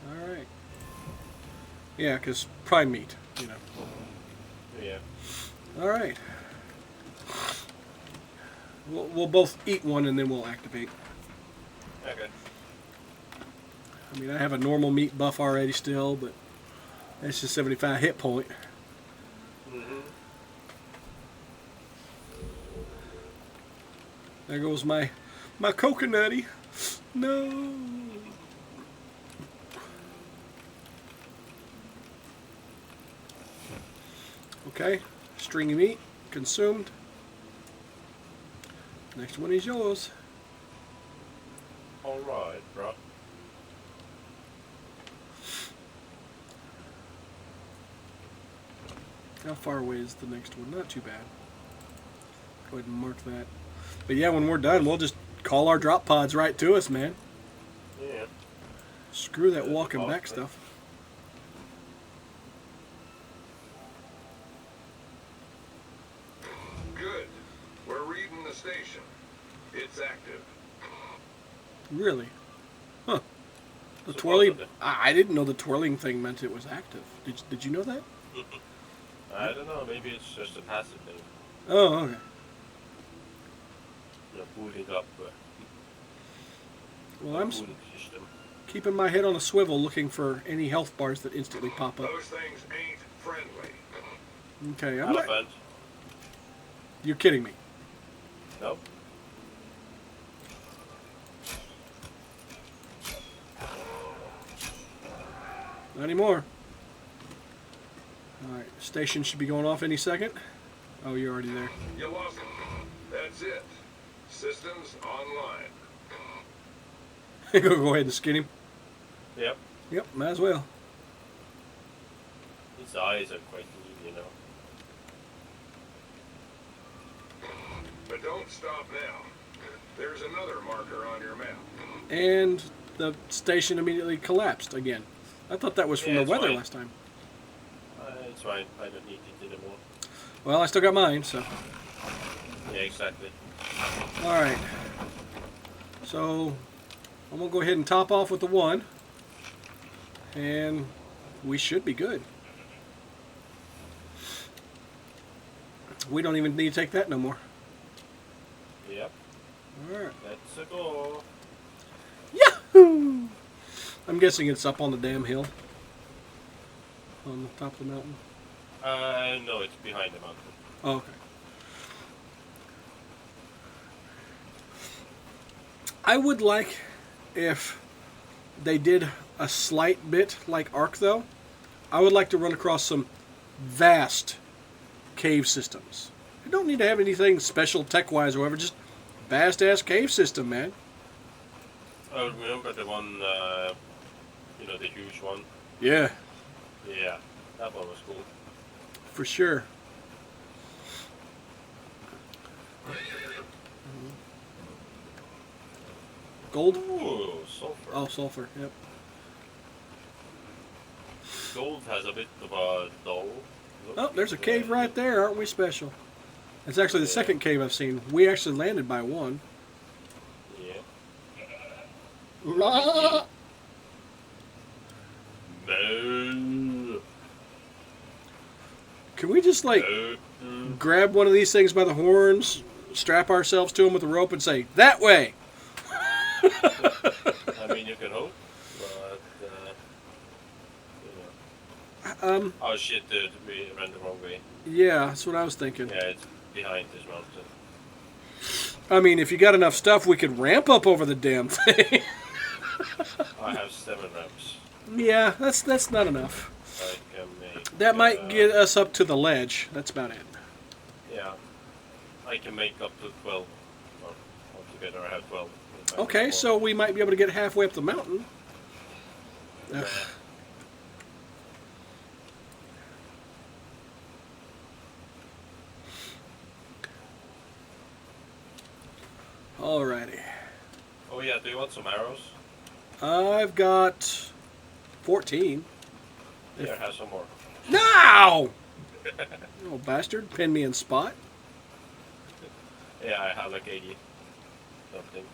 S1: Alright. Yeah, because prime meat, you know.
S2: Yeah.
S1: Alright. We'll both eat one and then we'll activate.
S2: Okay.
S1: I mean, I have a normal meat buff already still, but that's just 75 hit point. There goes my coconutty. No. Okay, stringy meat consumed. Next one is yours.
S2: Alright, bro.
S1: How far away is the next one? Not too bad. Go ahead and mark that. But yeah, when we're done, we'll just call our drop pods right to us, man.
S2: Yeah.
S1: Screw that walking back stuff.
S3: Good. We're reading the station. It's active.
S1: Really? Huh. The
S2: So
S1: twirling...
S2: both of them.
S1: I didn't know the twirling thing meant it was active. Did you know that?
S2: I don't know, maybe it's just a passive thing.
S1: Oh, okay.
S2: Booting up
S1: Well, I'm
S2: booting system.
S1: keeping my head on a swivel looking for any health bars that instantly pop up.
S3: Those things ain't friendly.
S1: Okay, I'm not...
S2: Elephant.
S1: You're kidding me.
S2: Nope.
S1: Not anymore. Alright, station should be going off any second. Oh, you're already there.
S3: You lost it. That's it. Systems online.
S1: Go ahead and skin him.
S2: Yep.
S1: Yep, might as well.
S2: His eyes are quite neat, you know.
S3: But don't stop now. There's another marker on your map.
S1: And the station immediately collapsed again. I thought that was from
S2: Yeah,
S1: the
S2: it's
S1: weather
S2: fine.
S1: last time.
S2: It's fine. I don't need it anymore.
S1: Well, I still got mine, so...
S2: Yeah, exactly.
S1: Alright. So, I'm going to go ahead and top off with the 1. And we should be good. We don't even need to take that no more.
S2: Yep.
S1: Alright.
S2: Let's go.
S1: Yahoo! I'm guessing it's up on the damn hill. On the top of the mountain.
S2: No, it's behind the mountain.
S1: Oh, okay. I would like if they did a slight bit like Ark, though. I would like to run across some vast cave systems. You don't need to have anything special tech-wise or whatever, just vast-ass cave system, man.
S2: I remember the one, you know, the huge one.
S1: Yeah,
S2: Yeah, that one was cool.
S1: for sure. Gold?
S2: Ooh, sulfur.
S1: Oh, sulfur, yep.
S2: Gold has a bit of a dull look.
S1: Oh, there's a cave right there. Aren't we special? It's actually the second cave I've seen. We actually landed by one.
S2: Yeah.
S1: La-
S2: Moo.
S1: Can we just, like,
S2: Moo.
S1: grab one of these things by the horns, strap ourselves to them with a rope, and say, that way?
S2: I mean, you can hope, but, you know. Oh shit, dude, we ran the wrong way.
S1: Yeah, that's what I was thinking.
S2: Yeah, it's behind this mountain.
S1: I mean, if you got enough stuff, we could ramp up over the damn thing.
S2: I have 7 ramps.
S1: Yeah, that's not enough.
S2: I can make...
S1: That might get us up to the ledge. That's about it.
S2: Yeah. I can make up to 12. Well, altogether I have 12.
S1: Okay, so we might be able to get halfway up the mountain. Ugh. Alrighty.
S2: Oh yeah, do you want some arrows?
S1: I've got 14.
S2: Here, have some more.
S1: No! Oh, bastard. Pin me in spot.
S2: Yeah, I have like 80 something.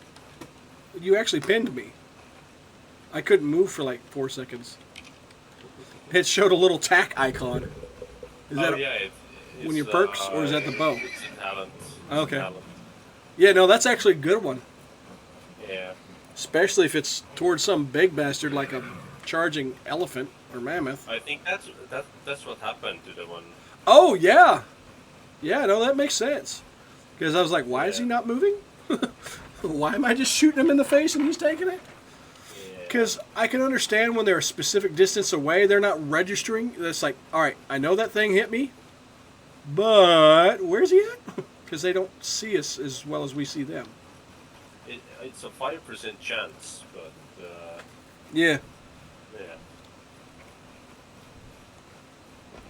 S1: You actually pinned me. I couldn't move for like 4 seconds. It showed a little tack icon. Is that
S2: yeah,
S1: when your perks, or is that the bow?
S2: It's a talent.
S1: Okay.
S2: Talent.
S1: Yeah, no, that's actually a good one.
S2: Yeah.
S1: Especially if it's towards some big bastard like a charging elephant or mammoth.
S2: I think that's what happened to the one.
S1: Oh, yeah. Yeah, no, that makes sense. Because I was like, why is he not moving? Why am I just shooting him in the face and he's taking it? Because I can understand when they're a specific distance away, they're not registering. It's like, all right, I know that thing hit me. But where's he at? Because they don't see us as well as we see them.
S2: It's a 5% chance, but
S1: Yeah.
S2: yeah.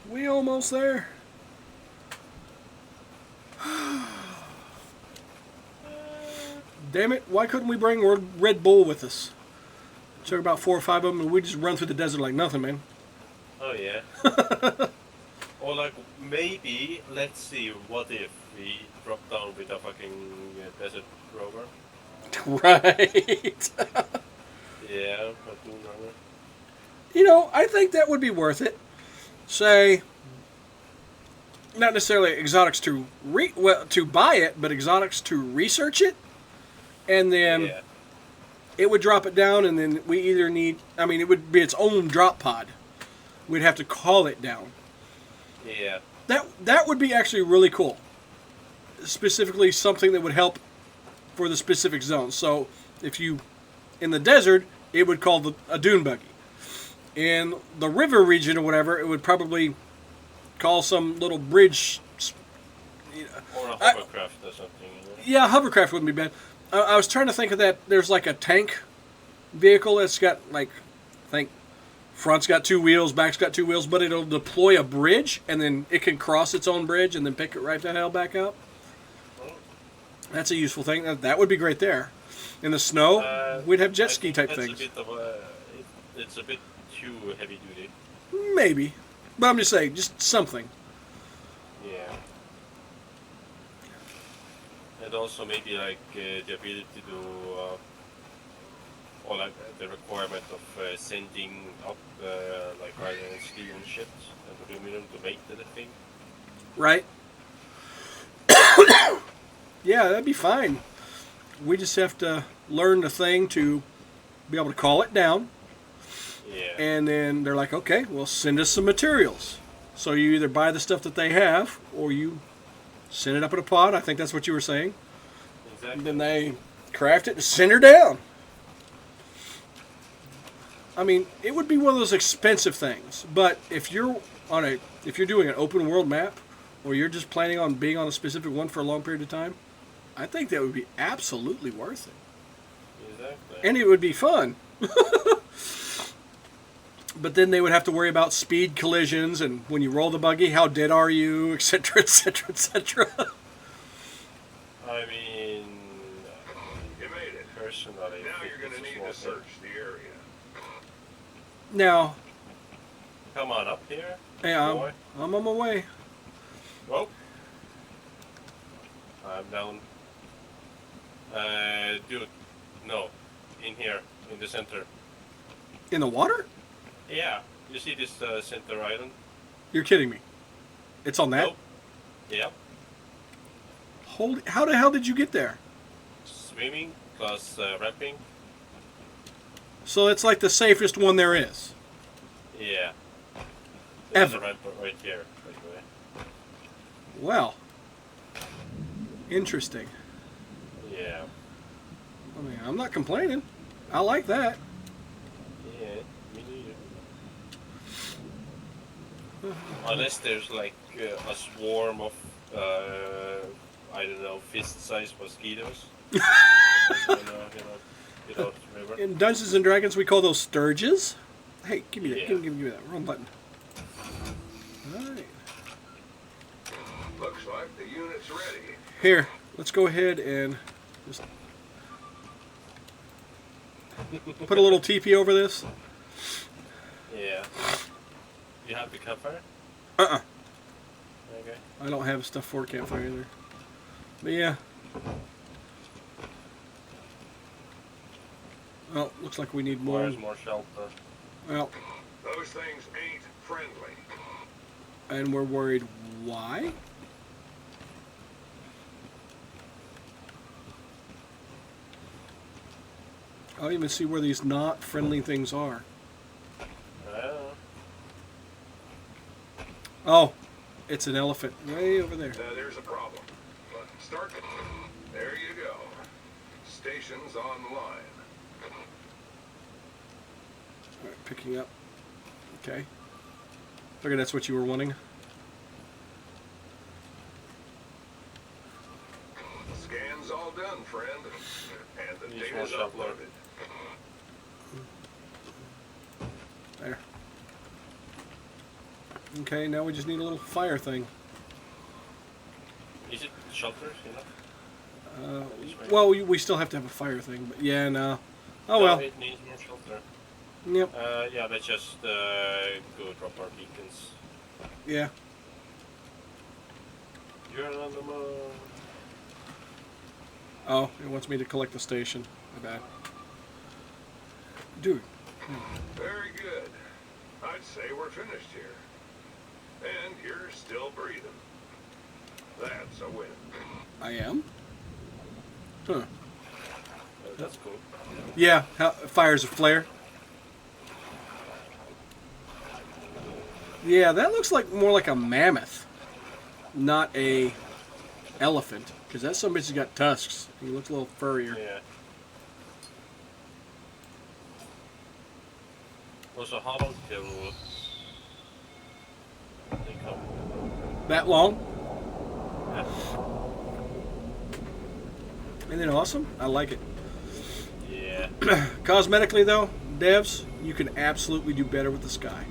S1: We almost there. Damn it, why couldn't we bring Red Bull with us? Took about 4 or 5 of them and we just run through the desert like nothing, man.
S2: Oh yeah. Or like maybe, let's see, what if we drop down with a fucking desert rover?
S1: Right.
S2: Yeah, but do runner.
S1: You know, I think that would be worth it. Say, not necessarily exotics to to buy it, but exotics to research it, and then
S2: Yeah.
S1: it would drop it down, and then we either need. I mean, it would be its own drop pod. We'd have to call it down.
S2: Yeah.
S1: That would be actually really cool. Specifically, something that would help for the specific zone. So, if you in the desert, it would call a dune buggy. In the river region or whatever, it would probably call some little bridge.
S2: Or a hovercraft or something. You know?
S1: Yeah, hovercraft wouldn't be bad. I was trying to think of that. There's like a tank vehicle that's got like, I think, front's got 2 wheels, back's got 2 wheels, but it'll deploy a bridge and then it can cross its own bridge and then pick it right the hell back up. That's a useful thing. That would be great there. In the snow, we'd have jet ski type things.
S2: It's a bit too heavy duty.
S1: Maybe. But I'm just saying, just something.
S2: Yeah. And also maybe like the ability to do, or like the requirement of sending up like iron and steel and shit and aluminum to make the thing.
S1: Right? Yeah, that'd be fine. We just have to learn the thing to be able to call it down.
S2: Yeah.
S1: And then they're like, okay, well, send us some materials. So you either buy the stuff that they have or you send it up in a pod. I think that's what you were saying.
S2: Exactly.
S1: And then they craft it and send her down. I mean, it would be one of those expensive things. But if you're doing an open world map or you're just planning on being on a specific one for a long period of time, I think that would be absolutely worth it.
S2: Exactly.
S1: And it would be fun. But then they would have to worry about speed collisions and when you roll the buggy, how dead are you, etc., etc., etc.
S3: I mean, you made it.
S2: Personally,
S3: Now you're going to need to search the area.
S1: Now,
S2: Come on up here.
S1: yeah,
S2: boy.
S1: I'm on my way.
S2: Oh. I'm down. Dude, no. In here, in the center.
S1: In the water?
S2: Yeah. You see this center island?
S1: You're kidding me. It's on that?
S2: Nope. Yep.
S1: How the hell did you get there?
S2: Swimming plus rapping.
S1: So it's like the safest one there is.
S2: Yeah. There's
S1: Ever.
S2: a ramp right here, by the way.
S1: Well. Interesting.
S2: Yeah.
S1: I mean, I'm not complaining. I like that.
S2: Yeah, me neither. Unless there's like a swarm of, I don't know, fist-sized mosquitoes. you know, river.
S1: In Dungeons and Dragons, we call those sturges. Hey, give me that.
S2: Yeah.
S1: Give me that. Wrong button. All right.
S3: Looks like the unit's ready.
S1: Here, let's go ahead and just put a little teepee over this.
S2: Yeah. You have the campfire?
S1: Uh-uh.
S2: Okay.
S1: I don't have stuff for campfire either. But yeah. Well, looks like we need more.
S2: Where's more shelter?
S1: Well,
S3: Those things ain't friendly.
S1: and we're worried why? I don't even see where these not friendly things are. Oh, it's an elephant way over there.
S3: There's a problem. But start. There you go. Station's online.
S1: All right, picking up. Okay. Figured that's what you were wanting.
S3: done, friend. And the
S2: Needs
S3: data's
S2: more shuffler.
S3: uploaded.
S1: There. Okay, now we just need a little fire thing.
S2: Is it shelters, you know?
S1: Well, we still have to have a fire thing, but yeah, no. Oh
S2: No,
S1: well.
S2: it needs more shelter.
S1: Yep.
S2: Yeah, let's just go drop our beacons.
S1: Yeah.
S2: You're on the moon.
S1: Oh, it wants me to collect the station. My bad. Dude.
S3: Very good. I'd say we're finished here. And you're still breathing. That's a win.
S1: I am? Huh.
S2: That's cool.
S1: Yeah, fires a flare. Yeah, that looks like more like a mammoth, not a elephant, because that some bitch has got tusks. He looks a little furrier.
S2: Yeah. Also, how long till they come?
S1: That long?
S2: Yeah.
S1: Isn't it awesome? I like it.
S2: Yeah.
S1: Cosmetically, though, devs, you can absolutely do better with the sky.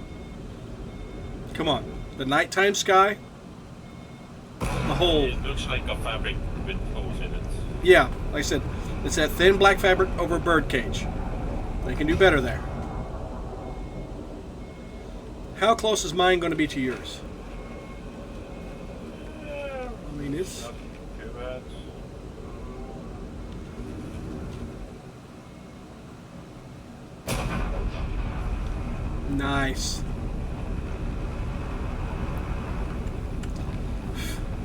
S1: Come on. The nighttime sky, the whole...
S2: It looks like a fabric with holes in it.
S1: Yeah, like I said, it's that thin black fabric over a bird cage. They can do better there. How close is mine going to be to yours? I mean, it's...
S2: Not too bad.
S1: Nice.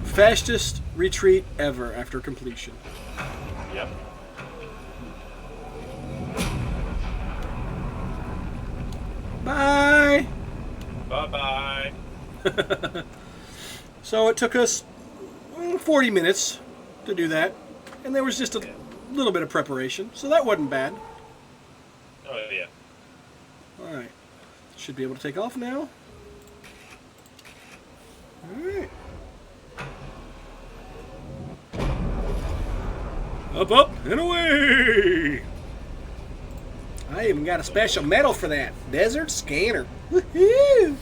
S1: Fastest retreat ever after completion.
S2: Yep.
S1: Bye!
S2: Bye-bye.
S1: So it took us 40 minutes to do that. And there was just a little bit of preparation. So that wasn't bad.
S2: Oh, yeah.
S1: Alright. Should be able to take off now. Alright. Up, up, and away! I even got a special medal for that. Desert Scanner. Woohoo!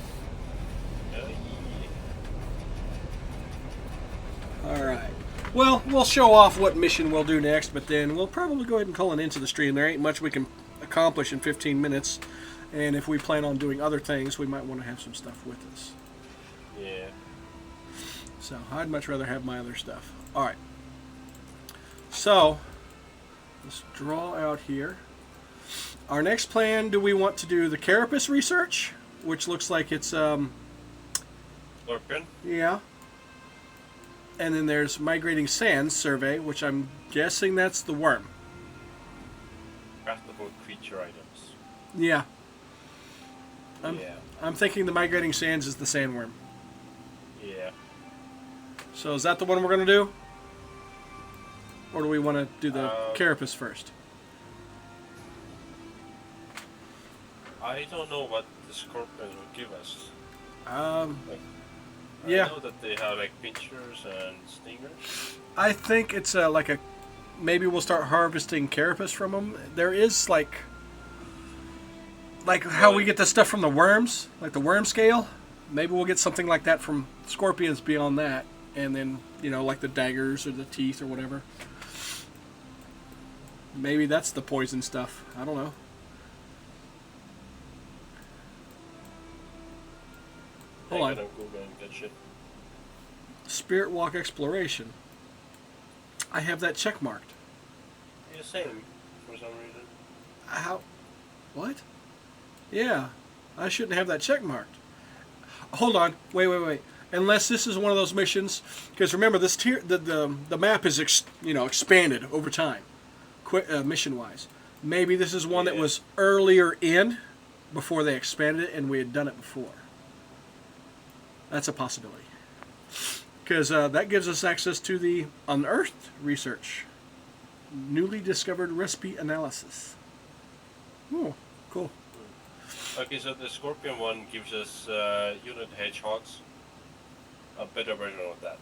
S1: Alright. Well, we'll show off what mission we'll do next, but then we'll probably go ahead and call an end to the stream. There ain't much we can accomplish in 15 minutes. And if we plan on doing other things, we might want to have some stuff with us.
S2: Yeah.
S1: So, I'd much rather have my other stuff. Alright. So, let's draw out here. Our next plan, do we want to do the carapace research? Which looks like it's,
S2: Scorpion?
S1: yeah. And then there's migrating sands survey, which I'm guessing that's the worm.
S2: Craftable creature items.
S1: Yeah.
S2: Yeah.
S1: I'm thinking the migrating sands is the sandworm.
S2: Yeah.
S1: So is that the one we're going to do? Or do we want to do the carapace first?
S2: I don't know what the scorpions will give us.
S1: Yeah.
S2: I know that they have like pinchers and stingers.
S1: I think it's like a... Maybe we'll start harvesting carapace from them. There is like how we get the stuff from the worms, like the worm scale. Maybe we'll get something like that from scorpions beyond that. And then, you know, like the daggers or the teeth or whatever. Maybe that's the poison stuff. I don't know. Hold on.
S2: I'm gonna Google and get shit.
S1: Spirit Walk Exploration. I have that check marked.
S2: Yeah, same. For some reason.
S1: How? What? Yeah. I shouldn't have that check marked. Hold on. Wait. Unless this is one of those missions, because remember this tier, the map is expanded over time, mission wise. Maybe this is one that was earlier in, before they expanded it, and we had done it before. That's a possibility. Because that gives us access to the unearthed research, newly discovered recipe analysis. Oh, cool.
S2: Okay, so the scorpion one gives us unit hedgehogs. A better version of that.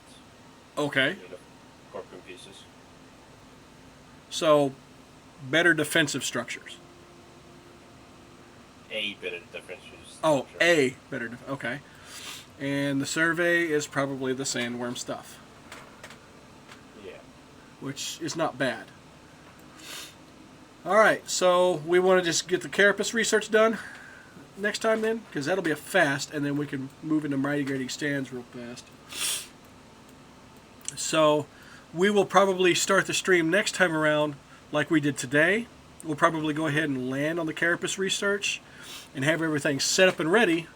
S1: Okay.
S2: Unit scorpion pieces.
S1: So, better defensive structures.
S2: A better defensive
S1: Oh,
S2: structure.
S1: a better okay. And the survey is probably the sandworm stuff,
S2: Yeah.
S1: which is not bad. Alright, so we want to just get the carapace research done next time then, because that'll be a fast, and then we can move into migrating stands real fast. So we will probably start the stream next time around like we did today. We'll probably go ahead and land on the carapace research and have everything set up and ready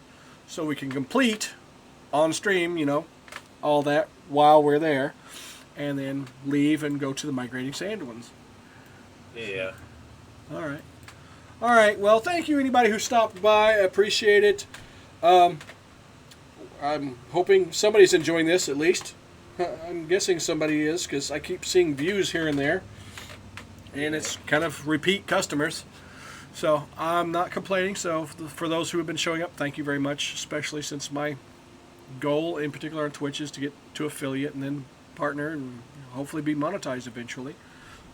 S1: so we can complete on stream, you know, all that while we're there, and then leave and go to the migrating sand ones.
S2: Yeah.
S1: All right. All right. Well, thank you anybody who stopped by. I appreciate it. I'm hoping somebody's enjoying this at least. I'm guessing somebody is because I keep seeing views here and there, and it's kind of repeat customers. So I'm not complaining. So for those who have been showing up, thank you very much, especially since my goal in particular on Twitch is to get to affiliate and then partner and hopefully be monetized eventually.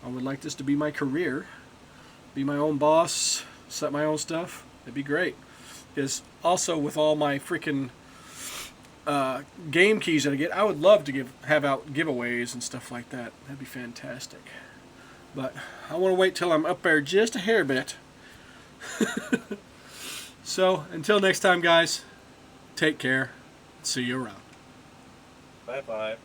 S1: I would like this to be my career. Be my own boss, set my own stuff. That'd be great. Because also with all my freaking game keys that I get, I would love to have out giveaways and stuff like that. That'd be fantastic. But I want to wait till I'm up there just a hair bit. So until next time, guys, take care. See you around.
S2: Bye bye.